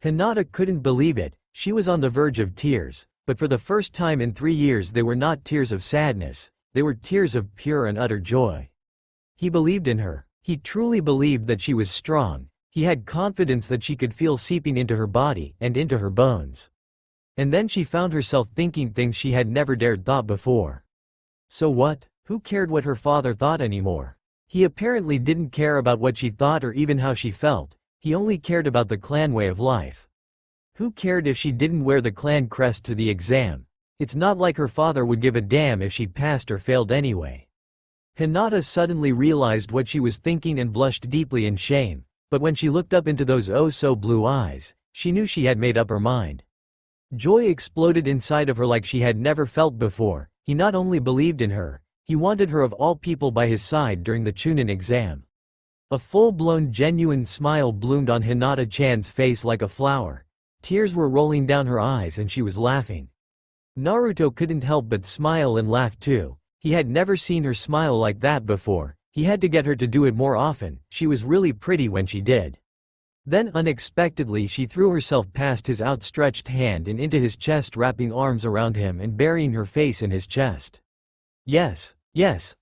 Hinata couldn't believe it. She was on the verge of tears, but for the first time in 3 years they were not tears of sadness, they were tears of pure and utter joy. He believed in her. He truly believed that she was strong. He had confidence that she could feel seeping into her body and into her bones. And then she found herself thinking things she had never dared thought before. So what? Who cared what her father thought anymore? He apparently didn't care about what she thought or even how she felt. He only cared about the clan way of life. Who cared if she didn't wear the clan crest to the exam? It's not like her father would give a damn if she passed or failed anyway. Hinata suddenly realized what she was thinking and blushed deeply in shame. But when she looked up into those oh-so-blue eyes, she knew she had made up her mind. Joy exploded inside of her like she had never felt before. He not only believed in her, he wanted her of all people by his side during the Chunin exam. A full-blown genuine smile bloomed on Hinata-chan's face like a flower. Tears were rolling down her eyes and she was laughing. Naruto couldn't help but smile and laugh too. He had never seen her smile like that before. He had to get her to do it more often. She was really pretty when she did. Then unexpectedly she threw herself past his outstretched hand and into his chest, wrapping arms around him and burying her face in his chest. Yes,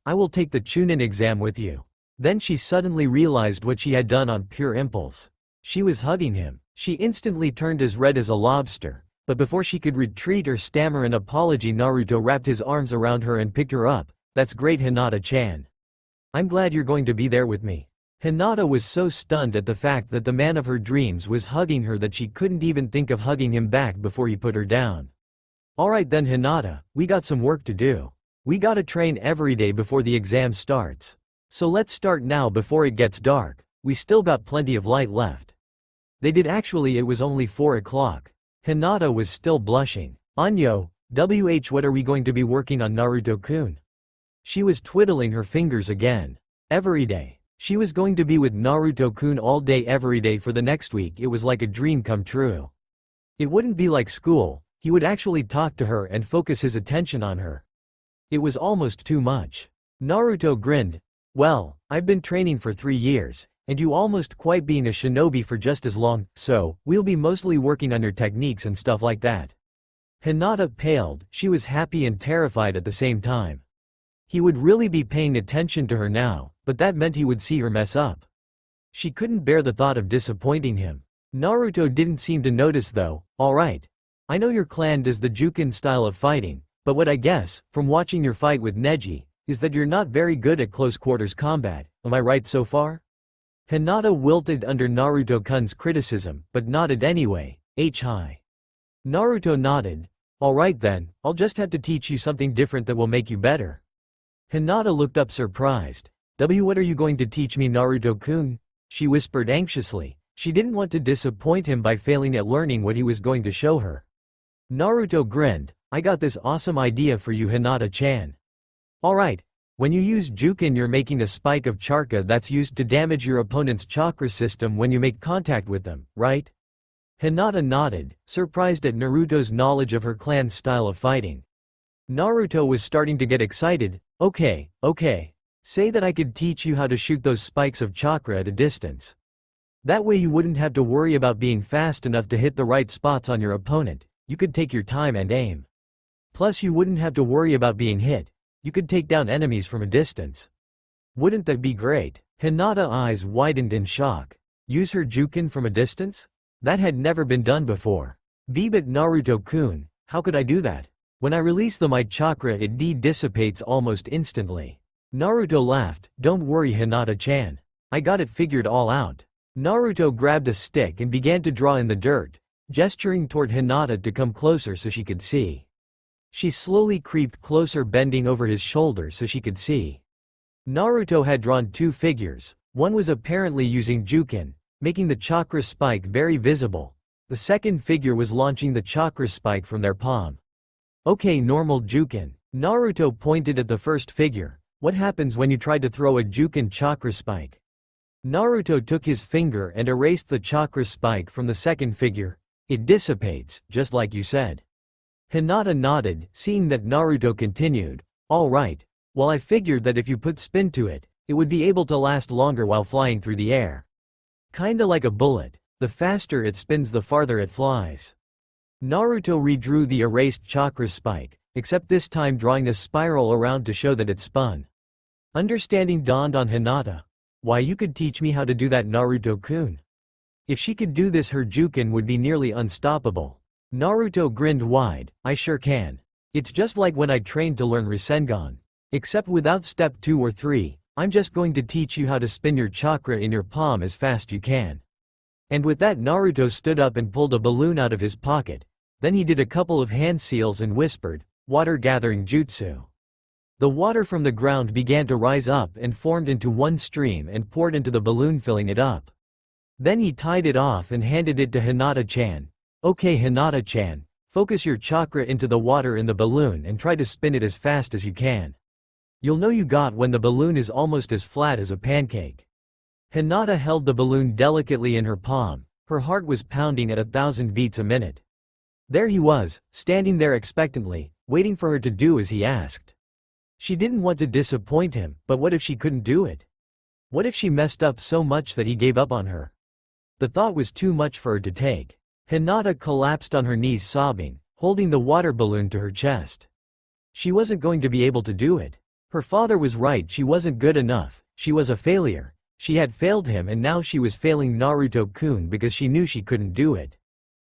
I will take the Chunin exam with you." Then she suddenly realized what she had done on pure impulse. She was hugging him. She instantly turned as red as a lobster. But before she could retreat or stammer an apology, Naruto wrapped his arms around her and picked her up. "That's great Hinata-chan. I'm glad you're going to be there with me." Hinata was so stunned at the fact that the man of her dreams was hugging her that she couldn't even think of hugging him back before he put her down. "Alright then Hinata, we got some work to do. We gotta train every day before the exam starts. So let's start now before it gets dark. We still got plenty of light left." They did. Actually, it was only 4 o'clock. Hinata was still blushing. "Anyo, what are we going to be working on Naruto-kun?" She was twiddling her fingers again. Every day. She was going to be with Naruto-kun all day every day for the next week. It was like a dream come true. It wouldn't be like school, he would actually talk to her and focus his attention on her. It was almost too much. Naruto grinned. Well, I've been training for 3 years, and you almost quite being a shinobi for just as long, so we'll be mostly working on your techniques and stuff like that. Hinata paled, she was happy and terrified at the same time. He would really be paying attention to her now, but that meant he would see her mess up. She couldn't bear the thought of disappointing him. Naruto didn't seem to notice though. Alright. I know your clan does the Jukin style of fighting, but what I guess, from watching your fight with Neji, is that you're not very good at close quarters combat, am I right so far? Hinata wilted under Naruto-kun's criticism, but nodded anyway. Hi. Naruto nodded. Alright then, I'll just have to teach you something different that will make you better. Hinata looked up surprised. What are you going to teach me, Naruto-kun? She whispered anxiously. She didn't want to disappoint him by failing at learning what he was going to show her. Naruto grinned. I got this awesome idea for you, Hinata-chan. Alright. When you use Jukin, you're making a spike of chakra that's used to damage your opponent's chakra system when you make contact with them, right? Hinata nodded, surprised at Naruto's knowledge of her clan's style of fighting. Naruto was starting to get excited. Okay. Say that I could teach you how to shoot those spikes of chakra at a distance. That way you wouldn't have to worry about being fast enough to hit the right spots on your opponent, you could take your time and aim. Plus you wouldn't have to worry about being hit, you could take down enemies from a distance. Wouldn't that be great? Hinata's eyes widened in shock. Use her Jukin from a distance? That had never been done before. But Naruto-kun, how could I do that? When I release the might chakra it dissipates almost instantly. Naruto laughed. Don't worry, Hinata-chan. I got it figured all out. Naruto grabbed a stick and began to draw in the dirt, gesturing toward Hinata to come closer so she could see. She slowly creeped closer, bending over his shoulder so she could see. Naruto had drawn 2 figures. One was apparently using Jukin, making the chakra spike very visible. The second figure was launching the chakra spike from their palm. Okay, normal Jukin. Naruto pointed at the first figure. What happens when you try to throw a Jukin chakra spike? Naruto took his finger and erased the chakra spike from the second figure. It dissipates, just like you said. Hinata nodded, seeing that Naruto continued. Alright. Well, I figured that if you put spin to it, it would be able to last longer while flying through the air. Kinda like a bullet. The faster it spins the farther it flies. Naruto redrew the erased chakra spike, except this time drawing a spiral around to show that it spun. Understanding dawned on Hinata. Why, you could teach me how to do that, Naruto-kun. If she could do this, her Jukin would be nearly unstoppable. Naruto grinned wide. I sure can. It's just like when I trained to learn Rasengan. Except without step 2 or 3, I'm just going to teach you how to spin your chakra in your palm as fast you can. And with that, Naruto stood up and pulled a balloon out of his pocket. Then he did a couple of hand seals and whispered, water gathering jutsu. The water from the ground began to rise up and formed into one stream and poured into the balloon, filling it up. Then he tied it off and handed it to Hinata-chan. Okay, Hinata-chan, focus your chakra into the water in the balloon and try to spin it as fast as you can. You'll know you got when the balloon is almost as flat as a pancake. Hinata held the balloon delicately in her palm. Her heart was pounding at 1,000 beats a minute. There he was, standing there expectantly, waiting for her to do as he asked. She didn't want to disappoint him, but what if she couldn't do it? What if she messed up so much that he gave up on her? The thought was too much for her to take. Hinata collapsed on her knees sobbing, holding the water balloon to her chest. She wasn't going to be able to do it. Her father was right, she wasn't good enough, she was a failure. She had failed him and now she was failing Naruto-kun because she knew she couldn't do it.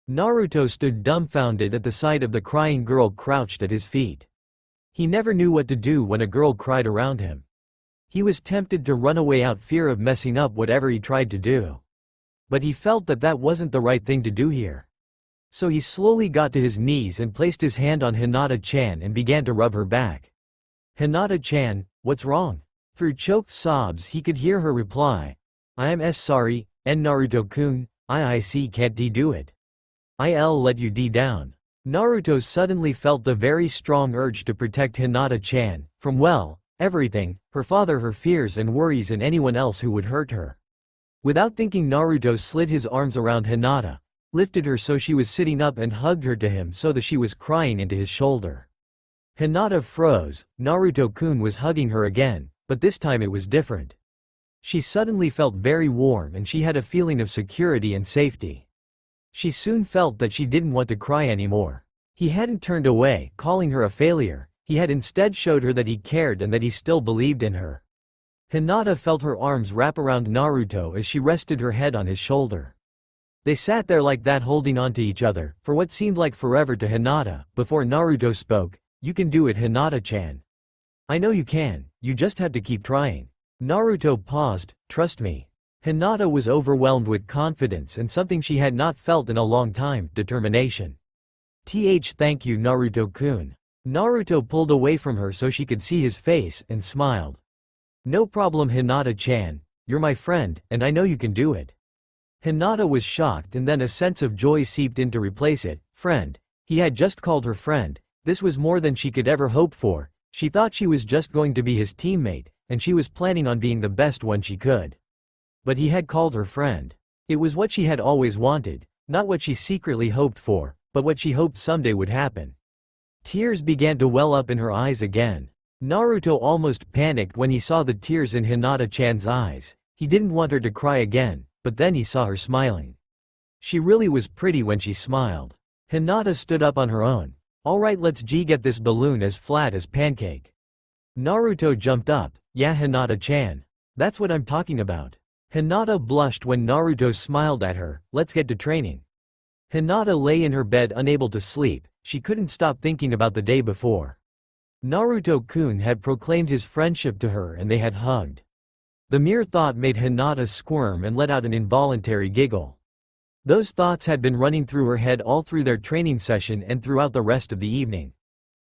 Naruto stood dumbfounded at the sight of the crying girl crouched at his feet. He never knew what to do when a girl cried around him. He was tempted to run away out fear of messing up whatever he tried to do. But he felt that that wasn't the right thing to do here. So he slowly got to his knees and placed his hand on Hinata-chan and began to rub her back. Hinata-chan, what's wrong? Through choked sobs he could hear her reply. I am sorry, Naruto-kun, I can't do it. I'll let you down. Naruto suddenly felt the very strong urge to protect Hinata-chan from, well, Everything, her father, her fears and worries, and anyone else who would hurt her. Without thinking, Naruto slid his arms around Hinata, lifted her so she was sitting up, and hugged her to him so that she was crying into his shoulder. Hinata froze. Naruto-kun was hugging her again, but this time it was different. She suddenly felt very warm and she had a feeling of security and safety. She soon felt that she didn't want to cry anymore. He hadn't turned away, calling her a failure. He had instead showed her that he cared and that he still believed in her. Hinata felt her arms wrap around Naruto as she rested her head on his shoulder. They sat there like that, holding on to each other, for what seemed like forever to Hinata, before Naruto spoke. "You can do it, Hinata-chan. I know you can, you just have to keep trying." Naruto paused. "Trust me." Hinata was overwhelmed with confidence and something she had not felt in a long time, determination. Thank you, Naruto-kun." Naruto pulled away from her so she could see his face, and smiled. "No problem, Hinata-chan, you're my friend, and I know you can do it." Hinata was shocked, and then a sense of joy seeped in to replace it. Friend. He had just called her friend. This was more than she could ever hope for. She thought she was just going to be his teammate, and she was planning on being the best one she could. But he had called her friend. It was what she had always wanted, not what she secretly hoped for, but what she hoped someday would happen. Tears began to well up in her eyes again. Naruto almost panicked when he saw the tears in Hinata-chan's eyes. He didn't want her to cry again, but then he saw her smiling. She really was pretty when she smiled. Hinata stood up on her own. "Alright, let's get this balloon as flat as pancake." Naruto jumped up. "Yeah, Hinata-chan. That's what I'm talking about." Hinata blushed when Naruto smiled at her. "Let's get to training." Hinata lay in her bed unable to sleep. She couldn't stop thinking about the day before. Naruto-kun had proclaimed his friendship to her and they had hugged. The mere thought made Hinata squirm and let out an involuntary giggle. Those thoughts had been running through her head all through their training session and throughout the rest of the evening.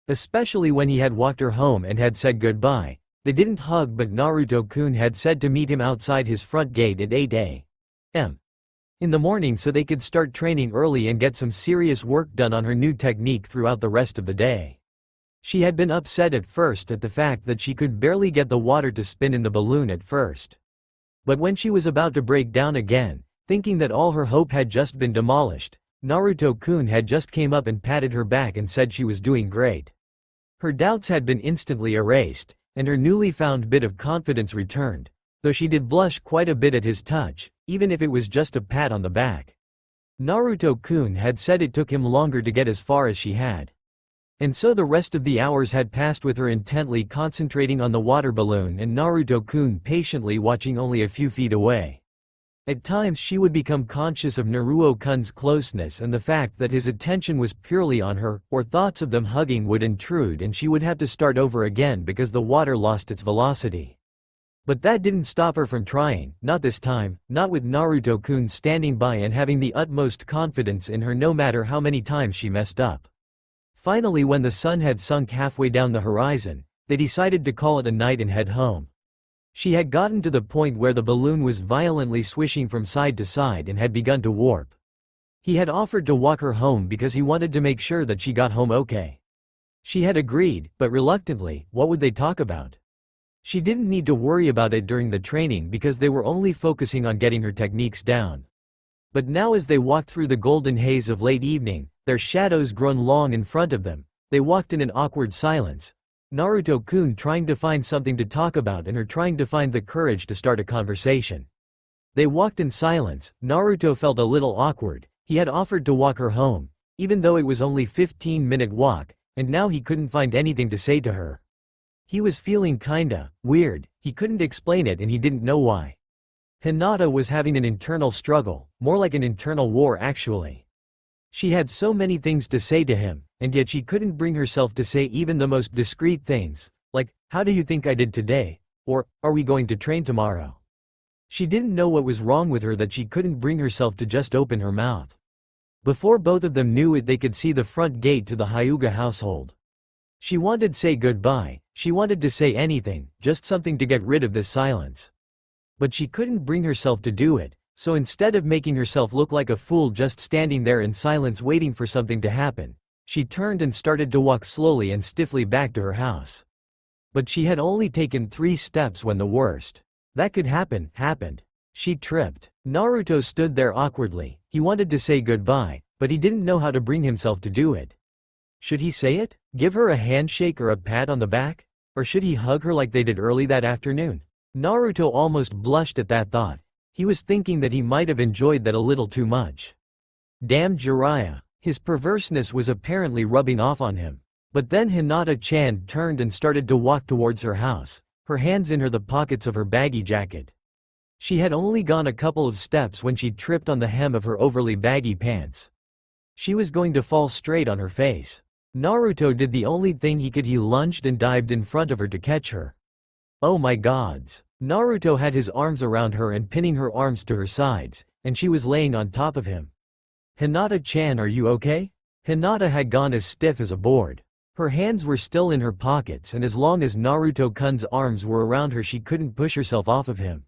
Especially when he had walked her home and had said goodbye. They didn't hug, but Naruto-kun had said to meet him outside his front gate at 8 a.m. in the morning so they could start training early and get some serious work done on her new technique throughout the rest of the day. She had been upset at first at the fact that she could barely get the water to spin in the balloon at first. But when she was about to break down again, thinking that all her hope had just been demolished, Naruto-kun had just came up and patted her back and said she was doing great. Her doubts had been instantly erased, and her newly found bit of confidence returned, though she did blush quite a bit at his touch, even if it was just a pat on the back. Naruto-kun had said it took him longer to get as far as she had. And so the rest of the hours had passed with her intently concentrating on the water balloon and Naruto-kun patiently watching only a few feet away. At times she would become conscious of Naruto-kun's closeness and the fact that his attention was purely on her, or thoughts of them hugging would intrude and she would have to start over again because the water lost its velocity. But that didn't stop her from trying, not this time, not with Naruto-kun standing by and having the utmost confidence in her no matter how many times she messed up. Finally, when the sun had sunk halfway down the horizon, they decided to call it a night and head home. She had gotten to the point where the balloon was violently swishing from side to side and had begun to warp. He had offered to walk her home because he wanted to make sure that she got home okay. She had agreed, but reluctantly. What would they talk about? She didn't need to worry about it during the training because they were only focusing on getting her techniques down. But now as they walked through the golden haze of late evening, their shadows grown long in front of them, they walked in an awkward silence. Naruto-kun trying to find something to talk about and her trying to find the courage to start a conversation. They walked in silence. Naruto felt a little awkward. He had offered to walk her home, even though it was only 15-minute walk, and now he couldn't find anything to say to her. He was feeling kinda weird. He couldn't explain it and he didn't know why. Hinata was having an internal struggle, more like an internal war actually. She had so many things to say to him, and yet she couldn't bring herself to say even the most discreet things, like, "How do you think I did today?" or, "Are we going to train tomorrow?" She didn't know what was wrong with her that she couldn't bring herself to just open her mouth. Before both of them knew it, they could see the front gate to the Hyuga household. She wanted to say goodbye, she wanted to say anything, just something to get rid of this silence. But she couldn't bring herself to do it, so instead of making herself look like a fool just standing there in silence waiting for something to happen, she turned and started to walk slowly and stiffly back to her house. But she had only taken 3 steps when the worst that could happen, happened. She tripped. Naruto stood there awkwardly. He wanted to say goodbye, but he didn't know how to bring himself to do it. Should he say it? Give her a handshake or a pat on the back? Or should he hug her like they did early that afternoon? Naruto almost blushed at that thought. He was thinking that he might have enjoyed that a little too much. Damn Jiraiya. His perverseness was apparently rubbing off on him. But then Hinata-chan turned and started to walk towards her house, her hands in the pockets of her baggy jacket. She had only gone a couple of steps when she tripped on the hem of her overly baggy pants. She was going to fall straight on her face. Naruto did the only thing he could. He lunged and dived in front of her to catch her. Oh my gods. Naruto had his arms around her and pinning her arms to her sides, and she was laying on top of him. Hinata-chan, are you okay? Hinata had gone as stiff as a board. Her hands were still in her pockets, and as long as Naruto-kun's arms were around her she couldn't push herself off of him.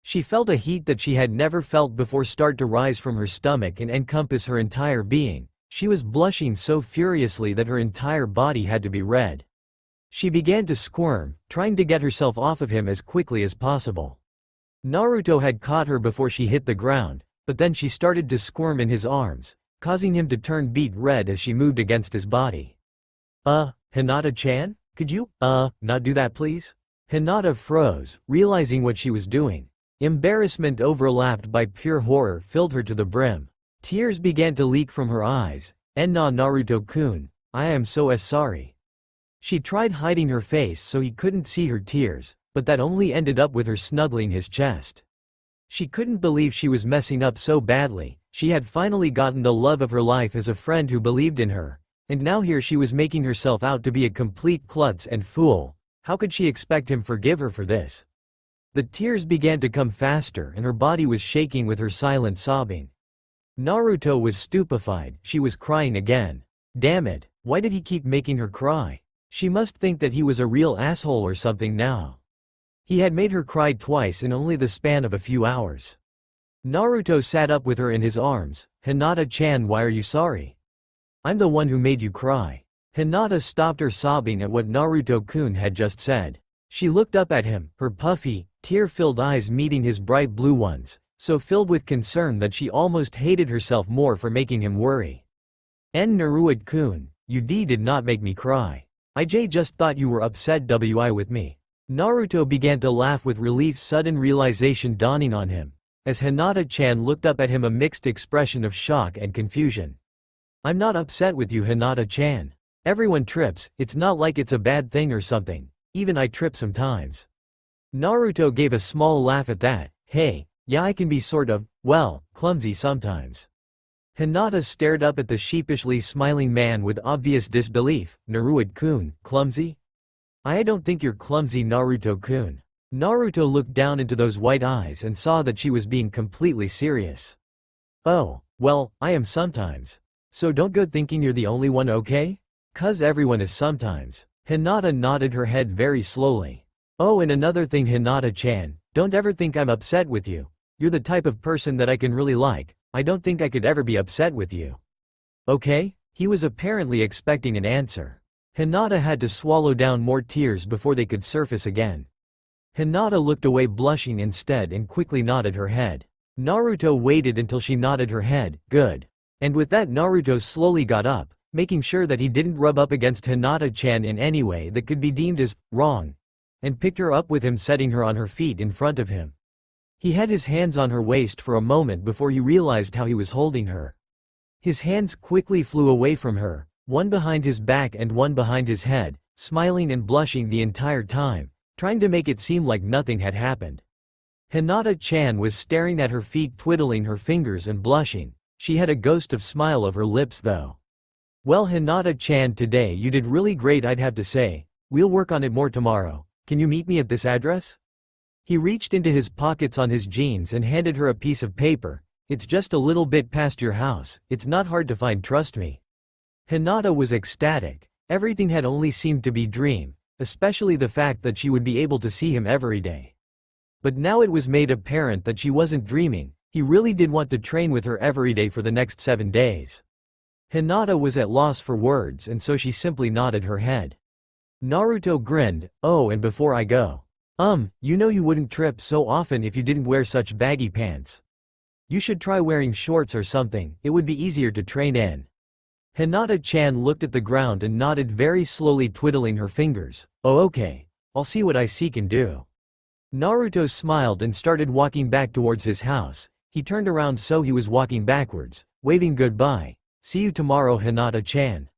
She felt a heat that she had never felt before start to rise from her stomach and encompass her entire being. She was blushing so furiously that her entire body had to be red. She began to squirm, trying to get herself off of him as quickly as possible. Naruto had caught her before she hit the ground, but then she started to squirm in his arms, causing him to turn beet red as she moved against his body. Hinata-chan? Could you, not do that please? Hinata froze, realizing what she was doing. Embarrassment overlapped by pure horror filled her to the brim. Tears began to leak from her eyes. Enna Naruto-kun, I am so sorry. She tried hiding her face so he couldn't see her tears, but that only ended up with her snuggling his chest. She couldn't believe she was messing up so badly. She had finally gotten the love of her life as a friend who believed in her, and now here she was making herself out to be a complete klutz and fool. How could she expect him forgive her for this? The tears began to come faster and her body was shaking with her silent sobbing. Naruto was stupefied. She was crying again. Damn it, why did he keep making her cry? She must think that he was a real asshole or something now. He had made her cry twice in only the span of a few hours. Naruto sat up with her in his arms. Hinata-chan, why are you sorry? I'm the one who made you cry. Hinata stopped her sobbing at what Naruto-kun had just said. She looked up at him, her puffy, tear-filled eyes meeting his bright blue ones, so filled with concern that she almost hated herself more for making him worry. Naruto-kun, you did not make me cry. I just thought you were upset with me. Naruto began to laugh with relief, sudden realization dawning on him. As Hinata-chan looked up at him, a mixed expression of shock and confusion. I'm not upset with you, Hinata-chan. Everyone trips, it's not like it's a bad thing or something. Even I trip sometimes. Naruto gave a small laugh at that. Hey, yeah, I can be sort of, well, clumsy sometimes. Hinata stared up at the sheepishly smiling man with obvious disbelief. Naruto-kun, clumsy? I don't think you're clumsy, Naruto-kun. Naruto looked down into those white eyes and saw that she was being completely serious. Oh, well, I am sometimes. So don't go thinking you're the only one, okay? 'Cause everyone is sometimes. Hinata nodded her head very slowly. Oh, and another thing, Hinata-chan, don't ever think I'm upset with you. You're the type of person that I can really like. I don't think I could ever be upset with you. Okay? He was apparently expecting an answer. Hinata had to swallow down more tears before they could surface again. Hinata looked away blushing instead and quickly nodded her head. Naruto waited until she nodded her head. Good. And with that, Naruto slowly got up, making sure that he didn't rub up against Hinata-chan in any way that could be deemed as wrong, and picked her up with him, setting her on her feet in front of him. He had his hands on her waist for a moment before he realized how he was holding her. His hands quickly flew away from her, one behind his back and one behind his head, smiling and blushing the entire time, trying to make it seem like nothing had happened. Hinata-chan was staring at her feet, twiddling her fingers and blushing. She had a ghost of smile of her lips though. Well, Hinata-chan, today you did really great, I'd have to say. We'll work on it more tomorrow. Can you meet me at this address? He reached into his pockets on his jeans and handed her a piece of paper. It's just a little bit past your house. It's not hard to find, trust me. Hinata was ecstatic. Everything had only seemed to be dream, especially the fact that she would be able to see him every day. But now it was made apparent that she wasn't dreaming. He really did want to train with her every day for the next 7 days. Hinata was at loss for words, and so she simply nodded her head. Naruto grinned. Oh, and before I go. You know you wouldn't trip so often if you didn't wear such baggy pants. You should try wearing shorts or something, it would be easier to train in. Hinata-chan looked at the ground and nodded very slowly, twiddling her fingers. Oh okay, I'll see what I can do. Naruto smiled and started walking back towards his house. He turned around so he was walking backwards, waving goodbye. See you tomorrow, Hinata-chan.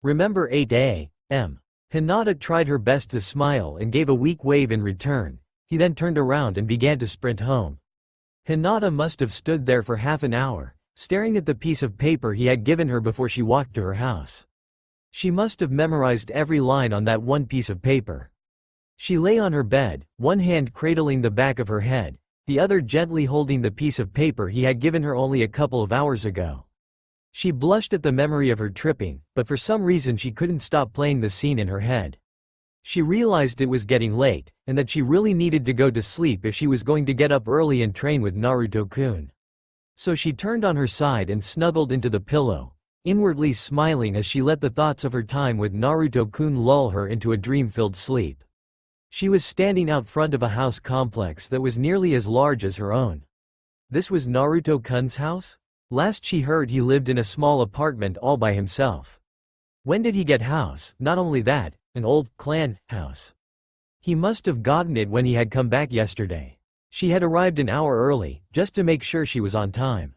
Remember 8 a.m. Hinata tried her best to smile and gave a weak wave in return. He then turned around and began to sprint home. Hinata must have stood there for half an hour, staring at the piece of paper he had given her before she walked to her house. She must have memorized every line on that one piece of paper. She lay on her bed, one hand cradling the back of her head, the other gently holding the piece of paper he had given her only a couple of hours ago. She blushed at the memory of her tripping, but for some reason she couldn't stop playing the scene in her head. She realized it was getting late, and that she really needed to go to sleep if she was going to get up early and train with Naruto-kun. So she turned on her side and snuggled into the pillow, inwardly smiling as she let the thoughts of her time with Naruto-kun lull her into a dream-filled sleep. She was standing out front of a house complex that was nearly as large as her own. This was Naruto-kun's house? Last she heard he lived in a small apartment all by himself. When did he get house? Not only that, an old clan house. He must have gotten it when he had come back yesterday. She had arrived an hour early, just to make sure she was on time.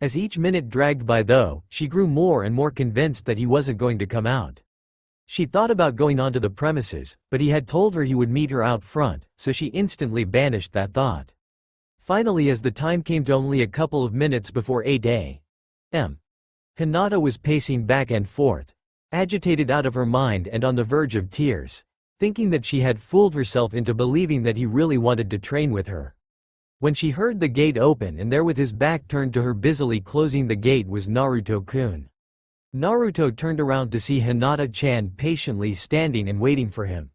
As each minute dragged by though, she grew more and more convinced that he wasn't going to come out. She thought about going onto the premises, but he had told her he would meet her out front, so she instantly banished that thought. Finally, as the time came to only a couple of minutes before 8 a.m., Hinata was pacing back and forth, agitated out of her mind and on the verge of tears, thinking that she had fooled herself into believing that he really wanted to train with her. When she heard the gate open and there with his back turned to her busily closing the gate was Naruto-kun. Naruto turned around to see Hinata-chan patiently standing and waiting for him.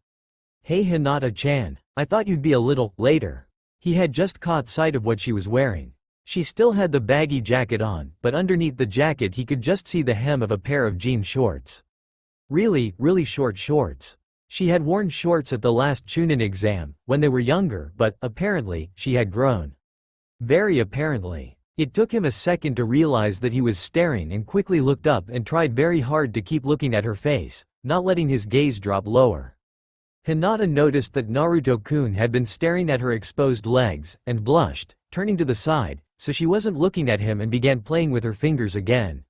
Hey Hinata-chan, I thought you'd be a little later. He had just caught sight of what she was wearing. She still had the baggy jacket on, but underneath the jacket he could just see the hem of a pair of jean shorts. Really short shorts. She had worn shorts at the last Chunin exam, when they were younger, but, apparently, she had grown. Very apparently. It took him a second to realize that he was staring and quickly looked up and tried very hard to keep looking at her face, not letting his gaze drop lower. Hinata noticed that Naruto-kun had been staring at her exposed legs, and blushed, turning to the side, so she wasn't looking at him and began playing with her fingers again.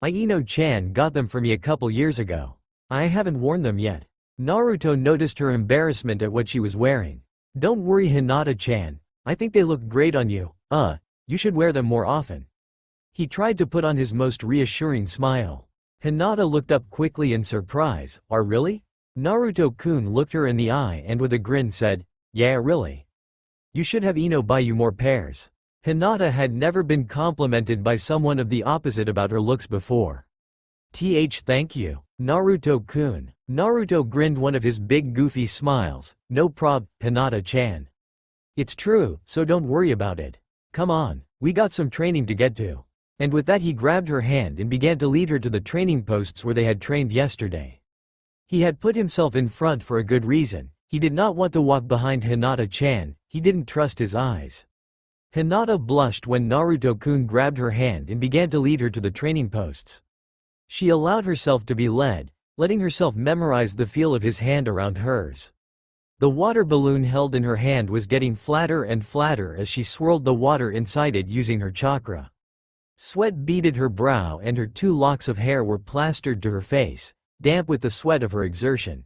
Ino-chan got them for me a couple years ago. I haven't worn them yet. Naruto noticed her embarrassment at what she was wearing. Don't worry Hinata-chan, I think they look great on you, you should wear them more often. He tried to put on his most reassuring smile. Hinata looked up quickly in surprise. Really? Naruto-kun looked her in the eye and with a grin said, yeah really. You should have Ino buy you more pairs. Hinata had never been complimented by someone of the opposite about her looks before. Thank you, Naruto-kun. Naruto grinned one of his big goofy smiles. No prob, Hinata-chan. It's true, so don't worry about it. Come on, we got some training to get to. And with that he grabbed her hand and began to lead her to the training posts where they had trained yesterday. He had put himself in front for a good reason. He did not want to walk behind Hinata-chan, he didn't trust his eyes. Hinata blushed when Naruto-kun grabbed her hand and began to lead her to the training posts. She allowed herself to be led, letting herself memorize the feel of his hand around hers. The water balloon held in her hand was getting flatter and flatter as she swirled the water inside it using her chakra. Sweat beaded her brow and her 2 locks of hair were plastered to her face, damp with the sweat of her exertion.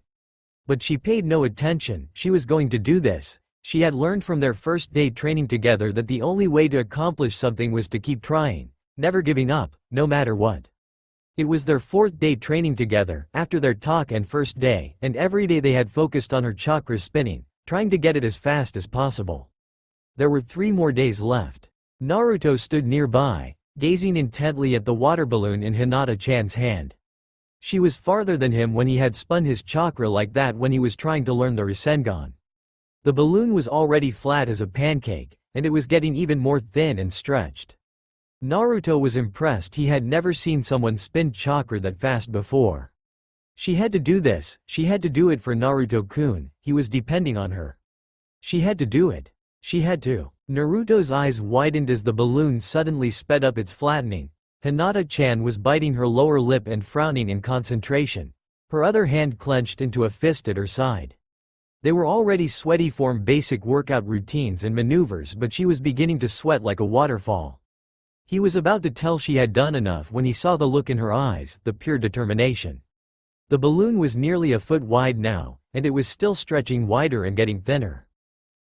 But she paid no attention, she was going to do this. She had learned from their first day training together that the only way to accomplish something was to keep trying, never giving up, no matter what. It was their 4th day training together, after their talk and first day, and every day they had focused on her chakra spinning, trying to get it as fast as possible. There were 3 more days left. Naruto stood nearby, gazing intently at the water balloon in Hinata-chan's hand. She was farther than him when he had spun his chakra like that when he was trying to learn the Rasengan. The balloon was already flat as a pancake, and it was getting even more thin and stretched. Naruto was impressed, he had never seen someone spin chakra that fast before. She had to do this, she had to do it for Naruto-kun, he was depending on her. She had to do it. She had to. Naruto's eyes widened as the balloon suddenly sped up its flattening. Hinata-chan was biting her lower lip and frowning in concentration. Her other hand clenched into a fist at her side. They were already sweaty from basic workout routines and maneuvers, but she was beginning to sweat like a waterfall. He was about to tell she had done enough when he saw the look in her eyes, the pure determination. The balloon was nearly a foot wide now, and it was still stretching wider and getting thinner.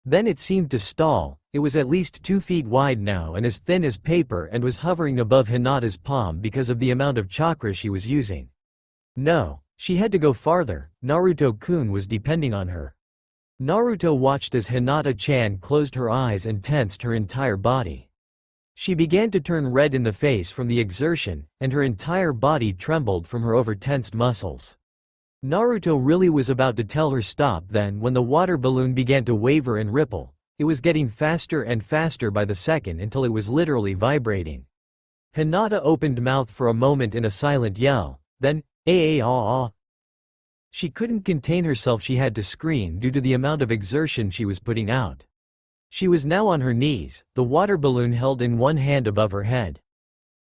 Then it seemed to stall. It was at least 2 feet wide now and as thin as paper and was hovering above Hinata's palm because of the amount of chakra she was using. No, she had to go farther. Naruto-kun was depending on her. Naruto watched as Hinata-chan closed her eyes and tensed her entire body. She began to turn red in the face from the exertion, and her entire body trembled from her over-tensed muscles. Naruto really was about to tell her stop then when the water balloon began to waver and ripple. It was getting faster and faster by the second until it was literally vibrating. Hinata opened mouth for a moment in a silent yell, then, ah. She couldn't contain herself, she had to scream due to the amount of exertion she was putting out. She was now on her knees, the water balloon held in one hand above her head.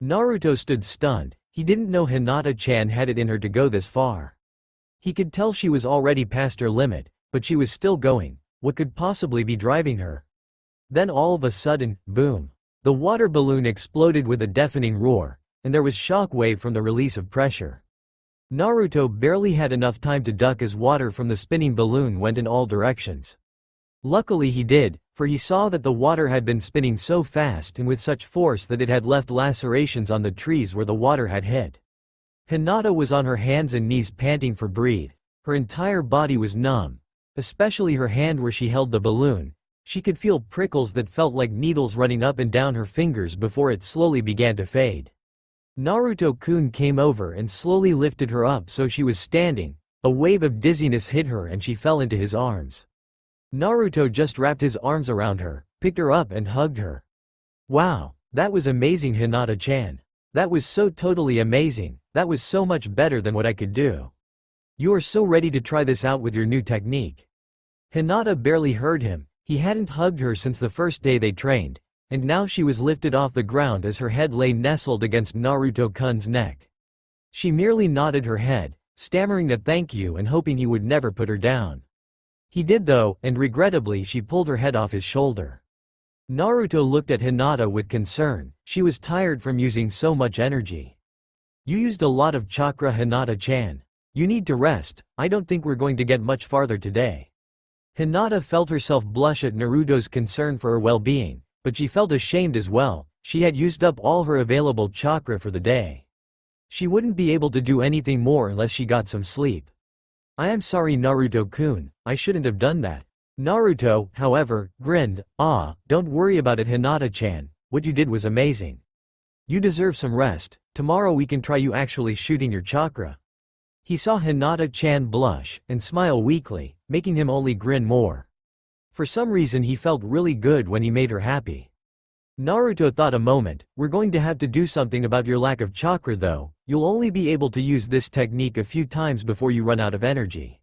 Naruto stood stunned. He didn't know Hinata-chan had it in her to go this far. He could tell she was already past her limit, but she was still going. What could possibly be driving her? Then all of a sudden, boom. The water balloon exploded with a deafening roar, and there was shock wave from the release of pressure. Naruto barely had enough time to duck as water from the spinning balloon went in all directions. Luckily he did, for he saw that the water had been spinning so fast and with such force that it had left lacerations on the trees where the water had hit. Hinata was on her hands and knees panting for breath. Her entire body was numb, especially her hand where she held the balloon. She could feel prickles that felt like needles running up and down her fingers before it slowly began to fade. Naruto-kun came over and slowly lifted her up so she was standing. A wave of dizziness hit her and she fell into his arms. Naruto just wrapped his arms around her, picked her up and hugged her. Wow, that was amazing, Hinata-chan. That was so totally amazing. That was so much better than what I could do. You are so ready to try this out with your new technique. Hinata barely heard him. He hadn't hugged her since the first day they trained, and now she was lifted off the ground as her head lay nestled against Naruto-kun's neck. She merely nodded her head, stammering a thank you and hoping he would never put her down. He did though, and regrettably she pulled her head off his shoulder. Naruto looked at Hinata with concern. She was tired from using so much energy. You used a lot of chakra, Hinata-chan. You need to rest. I don't think we're going to get much farther today. Hinata felt herself blush at Naruto's concern for her well-being, but she felt ashamed as well. She had used up all her available chakra for the day. She wouldn't be able to do anything more unless she got some sleep. I am sorry, Naruto-kun, I shouldn't have done that. Naruto, however, grinned. Don't worry about it, Hinata-chan. What you did was amazing. You deserve some rest. Tomorrow we can try you actually shooting your chakra. He saw Hinata-chan blush and smile weakly, making him only grin more. For some reason he felt really good when he made her happy. Naruto thought a moment. We're going to have to do something about your lack of chakra though. You'll only be able to use this technique a few times before you run out of energy.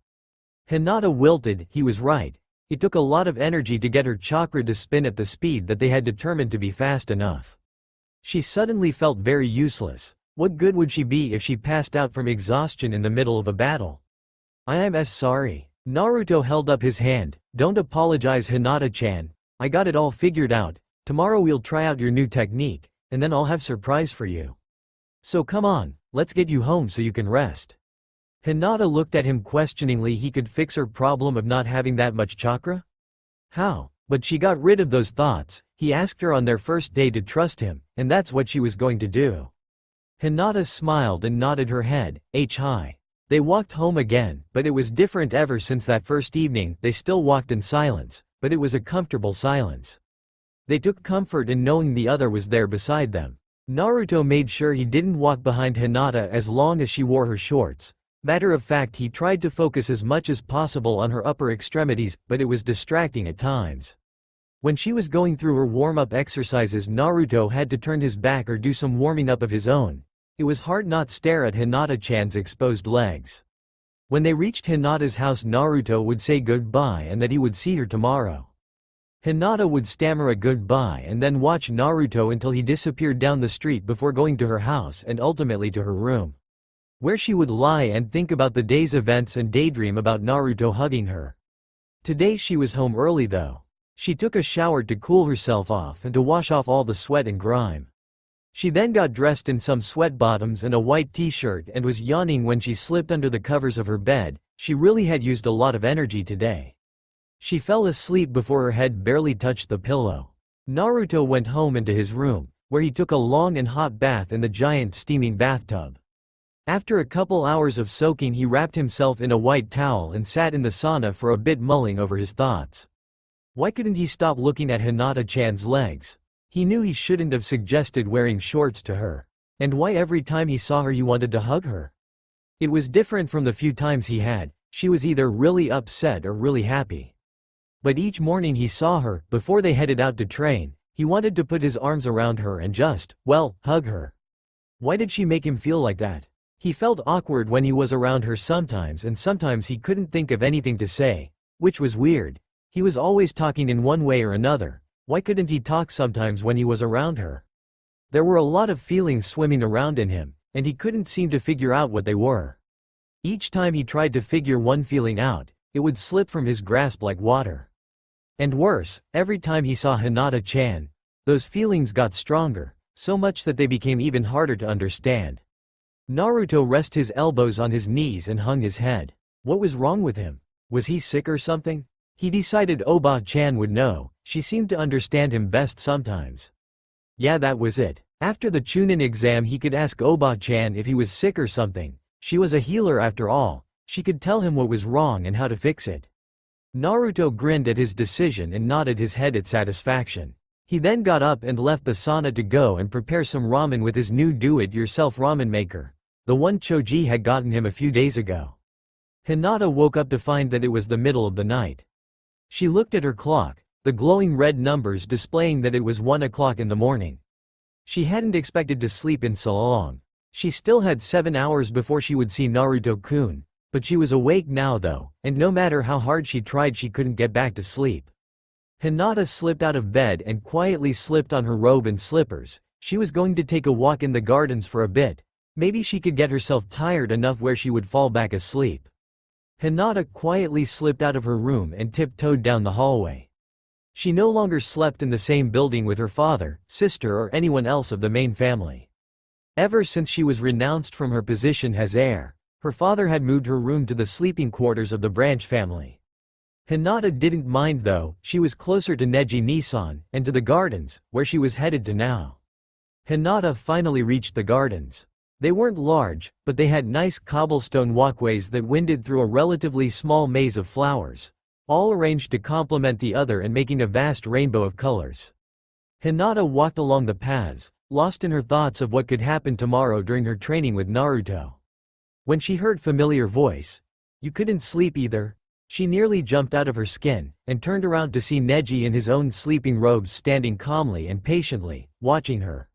Hinata wilted. He was right. It took a lot of energy to get her chakra to spin at the speed that they had determined to be fast enough. She suddenly felt very useless. What good would she be if she passed out from exhaustion in the middle of a battle? I am sorry. Naruto held up his hand. Don't apologize, Hinata-chan. I got it all figured out. Tomorrow we'll try out your new technique, and then I'll have surprise for you. So come on, let's get you home so you can rest. Hinata looked at him questioningly. He could fix her problem of not having that much chakra? How? But she got rid of those thoughts. He asked her on their first day to trust him, and that's what she was going to do. Hinata smiled and nodded her head. Hi. They walked home again, but it was different ever since that first evening. They still walked in silence, but it was a comfortable silence. They took comfort in knowing the other was there beside them. Naruto made sure he didn't walk behind Hinata as long as she wore her shorts. Matter of fact, he tried to focus as much as possible on her upper extremities, but it was distracting at times. When she was going through her warm-up exercises, Naruto had to turn his back or do some warming up of his own. It was hard not stare at Hinata-chan's exposed legs. When they reached Hinata's house, Naruto would say goodbye and that he would see her tomorrow. Hinata would stammer a goodbye and then watch Naruto until he disappeared down the street before going to her house and ultimately to her room, where she would lie and think about the day's events and daydream about Naruto hugging her. Today she was home early though. She took a shower to cool herself off and to wash off all the sweat and grime. She then got dressed in some sweat bottoms and a white t-shirt and was yawning when she slipped under the covers of her bed. She really had used a lot of energy today. She fell asleep before her head barely touched the pillow. Naruto went home into his room, where he took a long and hot bath in the giant steaming bathtub. After a couple hours of soaking, he wrapped himself in a white towel and sat in the sauna for a bit, mulling over his thoughts. Why couldn't he stop looking at Hinata-chan's legs? He knew he shouldn't have suggested wearing shorts to her. And why every time he saw her he wanted to hug her? It was different from the few times he had. She was either really upset or really happy. But each morning he saw her, before they headed out to train, he wanted to put his arms around her and just, well, hug her. Why did she make him feel like that? He felt awkward when he was around her sometimes, and sometimes he couldn't think of anything to say, which was weird. He was always talking in one way or another. Why couldn't he talk sometimes when he was around her? There were a lot of feelings swimming around in him, and he couldn't seem to figure out what they were. Each time he tried to figure one feeling out, it would slip from his grasp like water. And worse, every time he saw Hinata-chan, those feelings got stronger, so much that they became even harder to understand. Naruto rested his elbows on his knees and hung his head. What was wrong with him? Was he sick or something? He decided Oba-chan would know. She seemed to understand him best sometimes. Yeah, that was it. After the Chunin exam he could ask Oba-chan if he was sick or something. She was a healer after all. She could tell him what was wrong and how to fix it. Naruto grinned at his decision and nodded his head at satisfaction. He then got up and left the sauna to go and prepare some ramen with his new do-it-yourself ramen maker, the one Choji had gotten him a few days ago. Hinata woke up to find that it was the middle of the night. She looked at her clock, the glowing red numbers displaying that it was 1 o'clock in the morning. She hadn't expected to sleep in so long. She still had 7 hours before she would see Naruto-kun. But she was awake now though, and no matter how hard she tried she couldn't get back to sleep. Hinata slipped out of bed and quietly slipped on her robe and slippers. She was going to take a walk in the gardens for a bit. Maybe she could get herself tired enough where she would fall back asleep. Hinata quietly slipped out of her room and tiptoed down the hallway. She no longer slept in the same building with her father, sister or anyone else of the main family. Ever since she was renounced from her position as heir, her father had moved her room to the sleeping quarters of the branch family. Hinata didn't mind though. She was closer to Neji Nisan, and to the gardens, where she was headed to now. Hinata finally reached the gardens. They weren't large, but they had nice cobblestone walkways that winded through a relatively small maze of flowers, all arranged to complement the other and making a vast rainbow of colors. Hinata walked along the paths, lost in her thoughts of what could happen tomorrow during her training with Naruto. When she heard familiar voice, "You couldn't sleep either?" She nearly jumped out of her skin, and turned around to see Neji in his own sleeping robes standing calmly and patiently, watching her.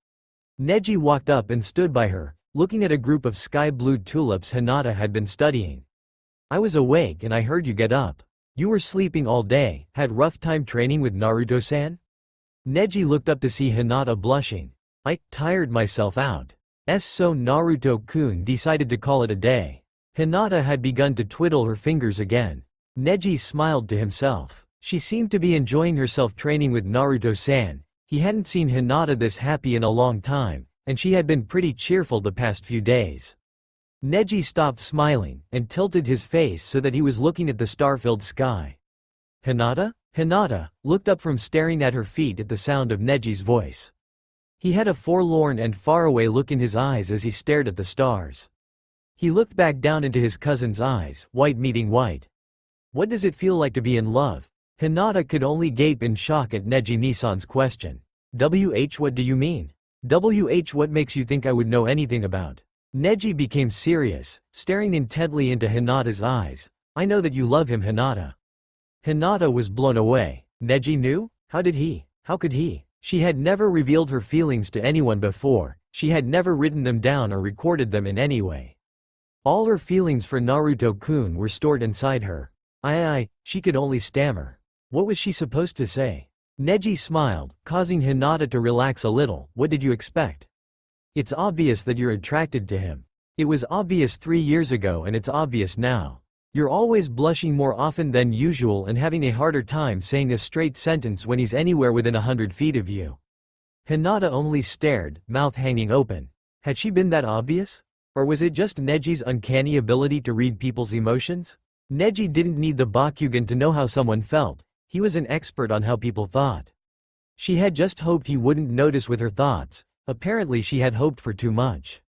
Neji walked up and stood by her, looking at a group of sky-blue tulips Hinata had been studying. "I was awake and I heard you get up. You were sleeping all day, had rough time training with Naruto-san?" Neji looked up to see Hinata blushing. "I tired myself out." So Naruto-kun decided to call it a day. Hinata had begun to twiddle her fingers again. Neji smiled to himself. She seemed to be enjoying herself training with Naruto-san. He hadn't seen Hinata this happy in a long time, and she had been pretty cheerful the past few days. Neji stopped smiling, and tilted his face so that he was looking at the star-filled sky. "Hinata?" Hinata looked up from staring at her feet at the sound of Neji's voice. He had a forlorn and faraway look in his eyes as he stared at the stars. He looked back down into his cousin's eyes, white meeting white. "What does it feel like to be in love?" Hinata could only gape in shock at Neji Nisan's question. What do you mean? What makes you think I would know anything about?" Neji became serious, staring intently into Hinata's eyes. "I know that you love him, Hinata." Hinata was blown away. Neji knew? How could he? She had never revealed her feelings to anyone before. She had never written them down or recorded them in any way. All her feelings for Naruto-kun were stored inside her. She could only stammer. What was she supposed to say? Neji smiled, causing Hinata to relax a little. What did you expect? It's obvious that you're attracted to him. It was obvious 3 years ago and it's obvious now. You're always blushing more often than usual and having a harder time saying a straight sentence when he's anywhere within 100 feet of you. Hinata only stared, mouth hanging open. Had she been that obvious? Or was it just Neji's uncanny ability to read people's emotions? Neji didn't need the Bakugan to know how someone felt. He was an expert on how people thought. She had just hoped he wouldn't notice with her thoughts. Apparently she had hoped for too much.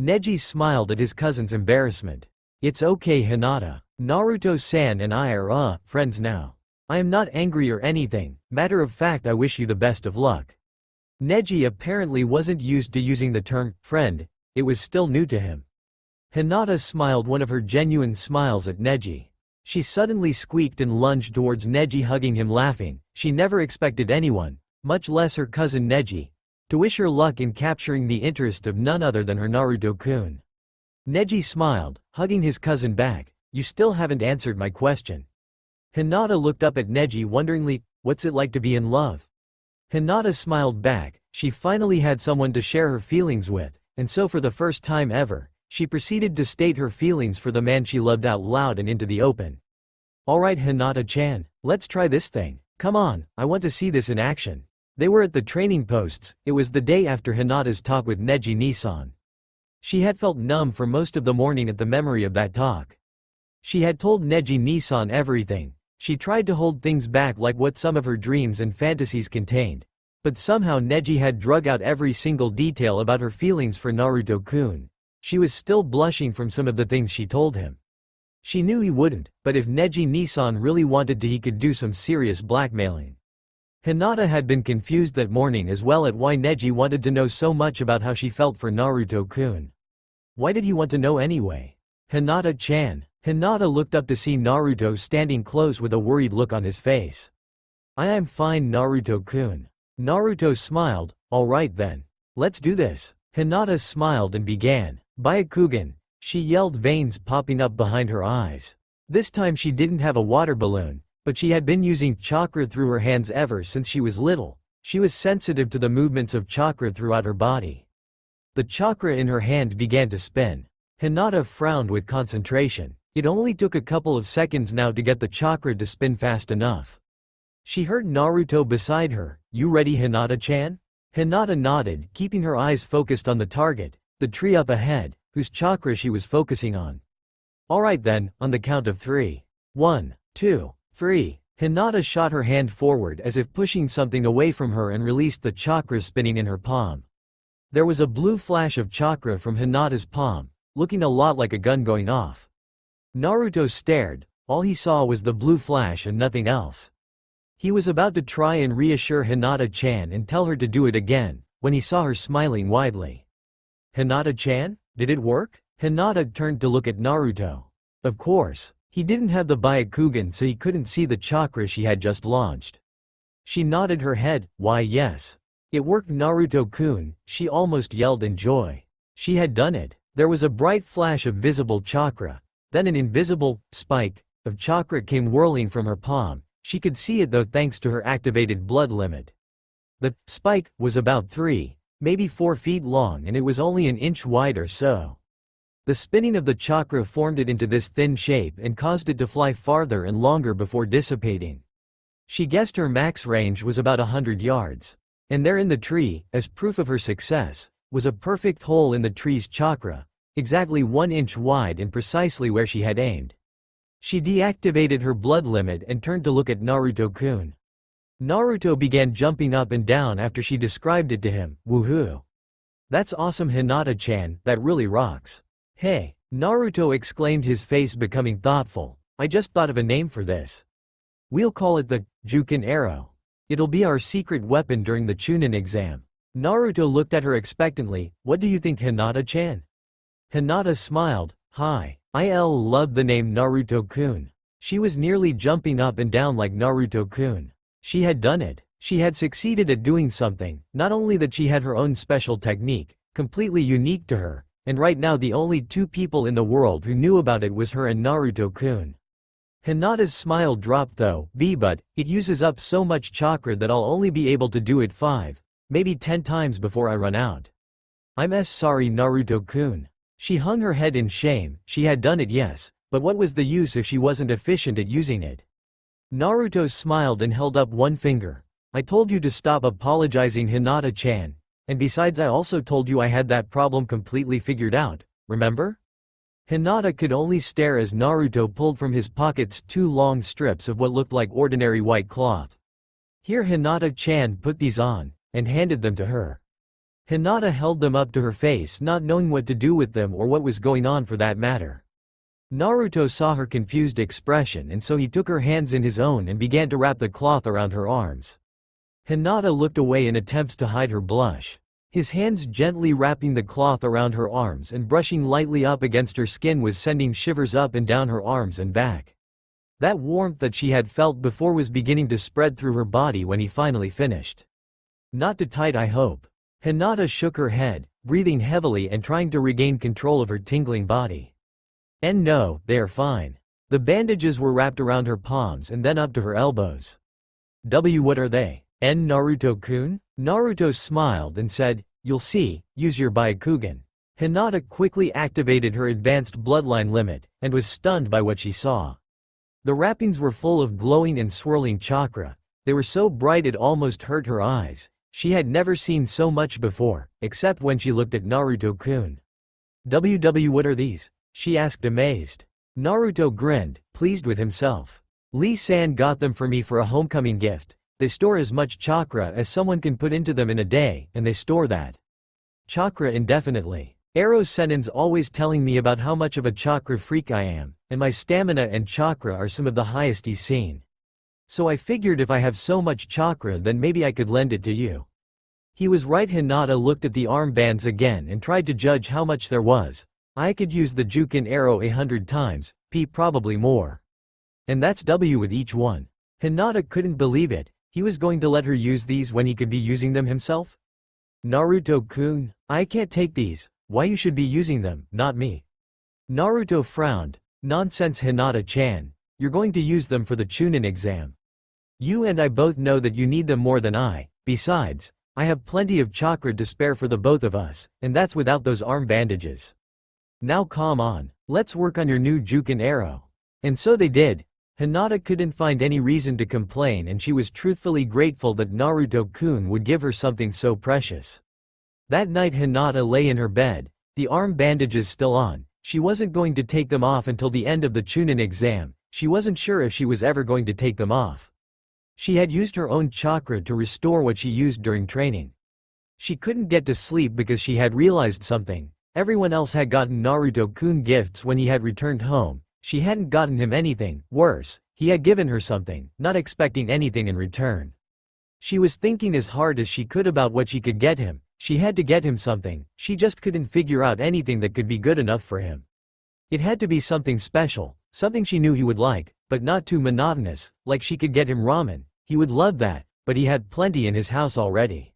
Neji smiled at his cousin's embarrassment. It's okay, Hinata. Naruto-san and I are, friends now. I am not angry or anything. Matter of fact, I wish you the best of luck. Neji apparently wasn't used to using the term, friend. It was still new to him. Hinata smiled one of her genuine smiles at Neji. She suddenly squeaked and lunged towards Neji, hugging him, laughing. She never expected anyone, much less her cousin Neji, to wish her luck in capturing the interest of none other than her Naruto-kun. Neji smiled, hugging his cousin back. You still haven't answered my question. Hinata looked up at Neji wonderingly. What's it like to be in love? Hinata smiled back. She finally had someone to share her feelings with, and so for the first time ever, she proceeded to state her feelings for the man she loved out loud and into the open. Alright, Hinata-chan, let's try this thing. Come on, I want to see this in action. They were at the training posts. It was the day after Hinata's talk with Neji-Nisan. She had felt numb for most of the morning at the memory of that talk. She had told Neji-Nisan everything. She tried to hold things back like what some of her dreams and fantasies contained. But somehow Neji had drug out every single detail about her feelings for Naruto-kun. She was still blushing from some of the things she told him. She knew he wouldn't, but if Neji-Nisan really wanted to, he could do some serious blackmailing. Hinata had been confused that morning as well at why Neji wanted to know so much about how she felt for Naruto-kun. Why did he want to know anyway? Hinata-chan. Hinata looked up to see Naruto standing close with a worried look on his face. I am fine, Naruto-kun. Naruto smiled. Alright then. Let's do this. Hinata smiled and began. Byakugan. She yelled, veins popping up behind her eyes. This time she didn't have a water balloon, but she had been using chakra through her hands ever since she was little. She was sensitive to the movements of chakra throughout her body. The chakra in her hand began to spin. Hinata frowned with concentration. It only took a couple of seconds now to get the chakra to spin fast enough. She heard Naruto beside her. You ready, Hinata-chan? Hinata nodded, keeping her eyes focused on the target, the tree up ahead, whose chakra she was focusing on. Alright then, on the count of 3. 1, 2, 3. Hinata shot her hand forward as if pushing something away from her and released the chakra spinning in her palm. There was a blue flash of chakra from Hinata's palm, looking a lot like a gun going off. Naruto stared. All he saw was the blue flash and nothing else. He was about to try and reassure Hinata-chan and tell her to do it again, when he saw her smiling widely. Hinata-chan? Did it work? Hinata turned to look at Naruto. Of course. He didn't have the Byakugan, so he couldn't see the chakra she had just launched. She nodded her head. Why, yes. It worked, Naruto-kun, she almost yelled in joy. She had done it. There was a bright flash of visible chakra. Then an invisible spike of chakra came whirling from her palm. She could see it though thanks to her activated blood limit. The spike was about 3, maybe 4 feet long, and it was only an inch wide or so. The spinning of the chakra formed it into this thin shape and caused it to fly farther and longer before dissipating. She guessed her max range was about 100 yards. And there in the tree, as proof of her success, was a perfect hole in the tree's chakra, exactly 1 inch wide and precisely where she had aimed. She deactivated her blood limit and turned to look at Naruto-kun. Naruto began jumping up and down after she described it to him. Woohoo! That's awesome, Hinata-chan, that really rocks. Hey! Naruto exclaimed, his face becoming thoughtful. I just thought of a name for this. We'll call it the Jukin arrow. It'll be our secret weapon during the Chunin exam. Naruto looked at her expectantly. What do you think, Hinata-chan? Hinata smiled. Hi. I'll love the name Naruto-kun. She was nearly jumping up and down like Naruto-kun. She had done it. She had succeeded at doing something, not only that she had her own special technique, completely unique to her, and right now the only two people in the world who knew about it was her and Naruto-kun. Hinata's smile dropped though, but it uses up so much chakra that I'll only be able to do it 5, maybe 10 times before I run out. I'm sorry Naruto-kun. She hung her head in shame. She had done it, yes, but what was the use if she wasn't efficient at using it? Naruto smiled and held up one finger. I told you to stop apologizing, Hinata-chan, and besides I also told you I had that problem completely figured out, remember? Hinata could only stare as Naruto pulled from his pockets 2 long strips of what looked like ordinary white cloth. Here, Hinata-chan, put these on, and handed them to her. Hinata held them up to her face, not knowing what to do with them or what was going on for that matter. Naruto saw her confused expression and so he took her hands in his own and began to wrap the cloth around her arms. Hinata looked away in attempts to hide her blush. His hands gently wrapping the cloth around her arms and brushing lightly up against her skin was sending shivers up and down her arms and back. That warmth that she had felt before was beginning to spread through her body when he finally finished. Not too tight, I hope. Hinata shook her head, breathing heavily and trying to regain control of her tingling body. No, they are fine. The bandages were wrapped around her palms and then up to her elbows. What are they? Naruto-kun? Naruto smiled and said, you'll see, use your Byakugan. Hinata quickly activated her advanced bloodline limit, and was stunned by what she saw. The wrappings were full of glowing and swirling chakra. They were so bright it almost hurt her eyes. She had never seen so much before, except when she looked at Naruto-kun. What are these? She asked amazed. Naruto grinned, pleased with himself. Lee-san got them for me for a homecoming gift. They store as much chakra as someone can put into them in a day, and they store that chakra indefinitely. Arrow Sennin's always telling me about how much of a chakra freak I am, and my stamina and chakra are some of the highest he's seen. So I figured if I have so much chakra then maybe I could lend it to you. He was right. Hinata looked at the armbands again and tried to judge how much there was. I could use the Jukin arrow 100 times, probably more. And that's with each one. Hinata couldn't believe it. He was going to let her use these when he could be using them himself? Naruto-kun, I can't take these. Why you should be using them, not me. Naruto frowned. Nonsense, Hinata-chan. You're going to use them for the Chunin exam. You and I both know that you need them more than I. Besides, I have plenty of chakra to spare for the both of us, and that's without those arm bandages. Now calm on. Let's work on your new Jukin arrow. And so they did. Hinata couldn't find any reason to complain and she was truthfully grateful that Naruto-kun would give her something so precious. That night Hinata lay in her bed, the arm bandages still on. She wasn't going to take them off until the end of the Chunin exam. She wasn't sure if she was ever going to take them off. She had used her own chakra to restore what she used during training. She couldn't get to sleep because she had realized something. Everyone else had gotten Naruto-kun gifts when he had returned home. She hadn't gotten him anything. Worse, he had given her something, not expecting anything in return. She was thinking as hard as she could about what she could get him. She had to get him something. She just couldn't figure out anything that could be good enough for him. It had to be something special, something she knew he would like, but not too monotonous, like she could get him ramen. He would love that, but he had plenty in his house already.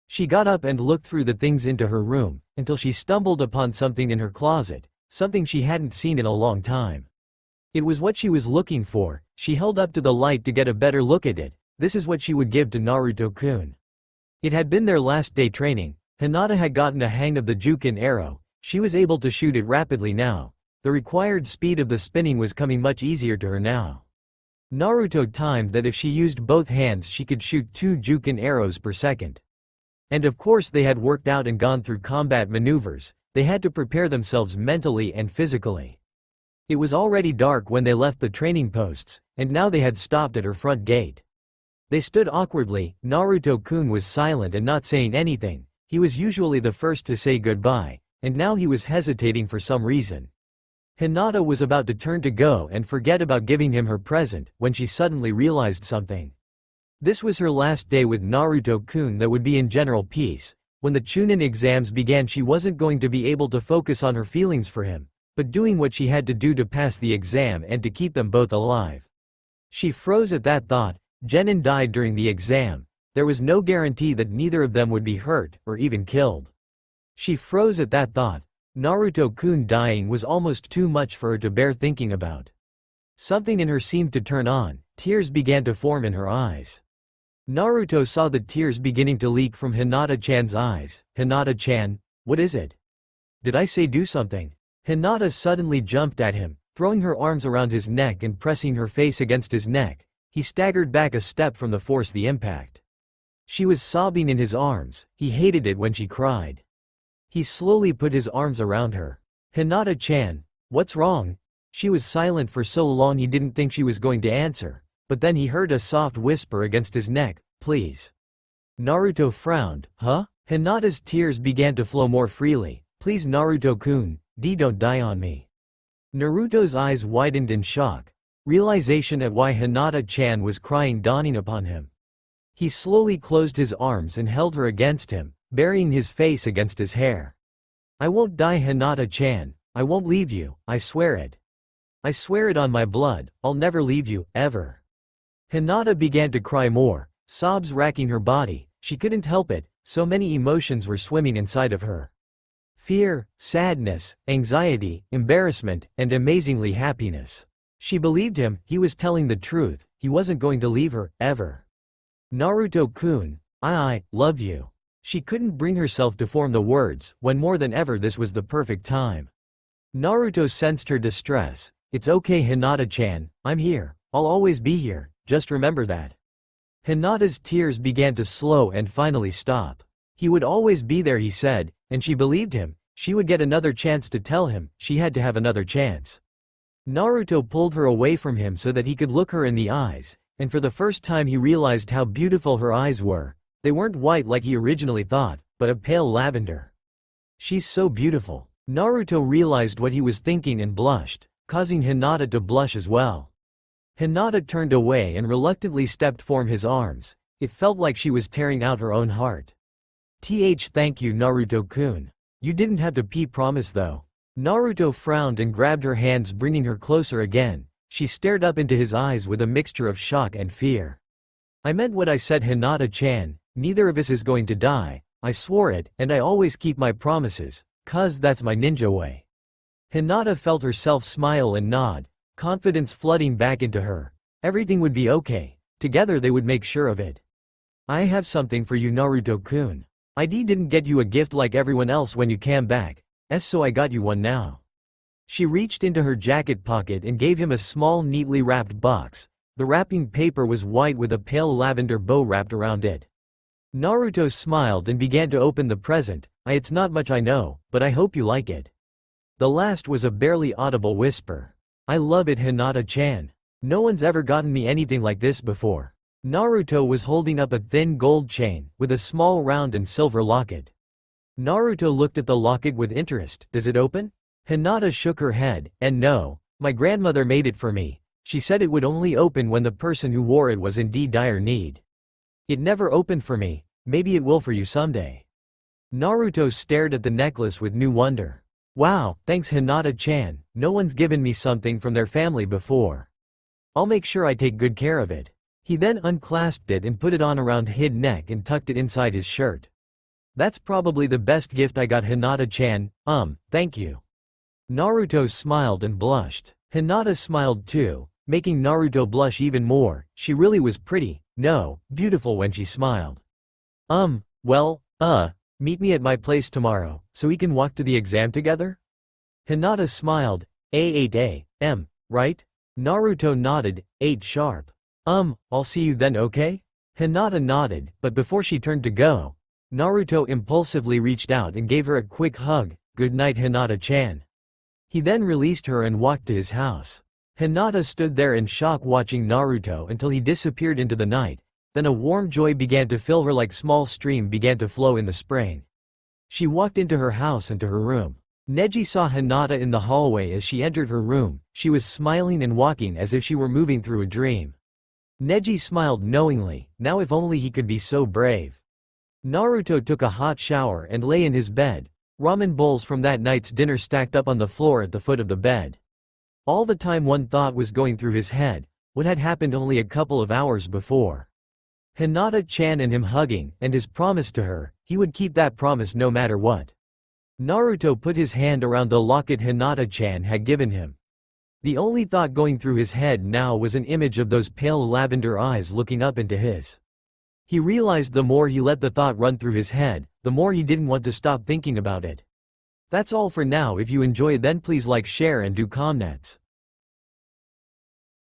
She got up and looked through the things into her room, until she stumbled upon something in her closet, something she hadn't seen in a long time. It was what she was looking for. She held up to the light to get a better look at it. This is what she would give to Naruto-kun. It had been their last day training. Hinata had gotten a hang of the Jukin arrow. She was able to shoot it rapidly now. The required speed of the spinning was coming much easier to her now. Naruto timed that if she used both hands she could shoot 2 Jukin arrows per second. And of course they had worked out and gone through combat maneuvers. They had to prepare themselves mentally and physically. It was already dark when they left the training posts, and now they had stopped at her front gate. They stood awkwardly. Naruto-kun was silent and not saying anything. He was usually the first to say goodbye, and now he was hesitating for some reason. Hinata was about to turn to go and forget about giving him her present, when she suddenly realized something. This was her last day with Naruto-kun that would be in general peace. When the Chunin exams began she wasn't going to be able to focus on her feelings for him, but doing what she had to do to pass the exam and to keep them both alive. She froze at that thought. Genin died during the exam. There was no guarantee that neither of them would be hurt, or even killed. She froze at that thought. Naruto-kun dying was almost too much for her to bear thinking about. Something in her seemed to turn on, tears began to form in her eyes. Naruto saw the tears beginning to leak from Hinata-chan's eyes. "Hinata-chan, what is it? Did I say do something?" Hinata suddenly jumped at him, throwing her arms around his neck and pressing her face against his neck. He staggered back a step from the force the impact. She was sobbing in his arms. He hated it when she cried. He slowly put his arms around her. "Hinata-chan, what's wrong?" She was silent for so long he didn't think she was going to answer, but then he heard a soft whisper against his neck, "Please." Naruto frowned. "Huh?" Hinata's tears began to flow more freely. "Please Naruto-kun, don't die on me." Naruto's eyes widened in shock. Realization at why Hinata-chan was crying dawning upon him. He slowly closed his arms and held her against him, burying his face against his hair. "I won't die Hinata-chan, I won't leave you, I swear it. I swear it on my blood, I'll never leave you, ever." Hinata began to cry more, sobs racking her body. She couldn't help it, so many emotions were swimming inside of her. Fear, sadness, anxiety, embarrassment, and amazingly happiness. She believed him, he was telling the truth, he wasn't going to leave her, ever. "Naruto-kun, I love you." She couldn't bring herself to form the words, when more than ever this was the perfect time. Naruto sensed her distress. "It's okay Hinata-chan, I'm here, I'll always be here, just remember that." Hinata's tears began to slow and finally stop. He would always be there he said, and she believed him. She would get another chance to tell him, she had to have another chance. Naruto pulled her away from him so that he could look her in the eyes, and for the first time he realized how beautiful her eyes were. They weren't white like he originally thought, but a pale lavender. "She's so beautiful." Naruto realized what he was thinking and blushed, causing Hinata to blush as well. Hinata turned away and reluctantly stepped from his arms. It felt like she was tearing out her own heart. Thank you Naruto-kun. You didn't have to promise though." Naruto frowned and grabbed her hands, bringing her closer again. She stared up into his eyes with a mixture of shock and fear. "I meant what I said Hinata-chan, neither of us is going to die. I swore it, and I always keep my promises, 'cause that's my ninja way." Hinata felt herself smile and nod, confidence flooding back into her. Everything would be okay. Together they would make sure of it. "I have something for you Naruto-kun. I didn't get you a gift like everyone else when you came back, so I got you one now." She reached into her jacket pocket and gave him a small neatly wrapped box. The wrapping paper was white with a pale lavender bow wrapped around it. Naruto smiled and began to open the present. It's not much I know, but I hope you like it." The last was a barely audible whisper. "I love it Hinata-chan. No one's ever gotten me anything like this before." Naruto was holding up a thin gold chain, with a small round and silver locket. Naruto looked at the locket with interest. "Does it open?" Hinata shook her head, "And no, my grandmother made it for me. She said it would only open when the person who wore it was in dire need. It never opened for me, maybe it will for you someday." Naruto stared at the necklace with new wonder. "Wow, thanks Hinata-chan, no one's given me something from their family before. I'll make sure I take good care of it." He then unclasped it and put it on around his neck and tucked it inside his shirt. "That's probably the best gift I got Hinata-chan, thank you." Naruto smiled and blushed. Hinata smiled too, making Naruto blush even more. She really was pretty, beautiful when she smiled. Meet me at my place tomorrow, so we can walk to the exam together?" Hinata smiled. 8 a.m., right? Naruto nodded, 8 sharp. I'll see you then okay?" Hinata nodded, but before she turned to go, Naruto impulsively reached out and gave her a quick hug. "Good night Hinata-chan." He then released her and walked to his house. Hinata stood there in shock watching Naruto until he disappeared into the night, then a warm joy began to fill her like small stream began to flow in the spring. She walked into her house and to her room. Neji saw Hinata in the hallway as she entered her room. She was smiling and walking as if she were moving through a dream. Neji smiled knowingly, now if only he could be so brave. Naruto took a hot shower and lay in his bed, ramen bowls from that night's dinner stacked up on the floor at the foot of the bed. All the time one thought was going through his head, what had happened only a couple of hours before. Hinata-chan and him hugging, and his promise to her, he would keep that promise no matter what. Naruto put his hand around the locket Hinata-chan had given him. The only thought going through his head now was an image of those pale lavender eyes looking up into his. He realized the more he let the thought run through his head, the more he didn't want to stop thinking about it. That's all for now. If you enjoy, then please like, share and do comments.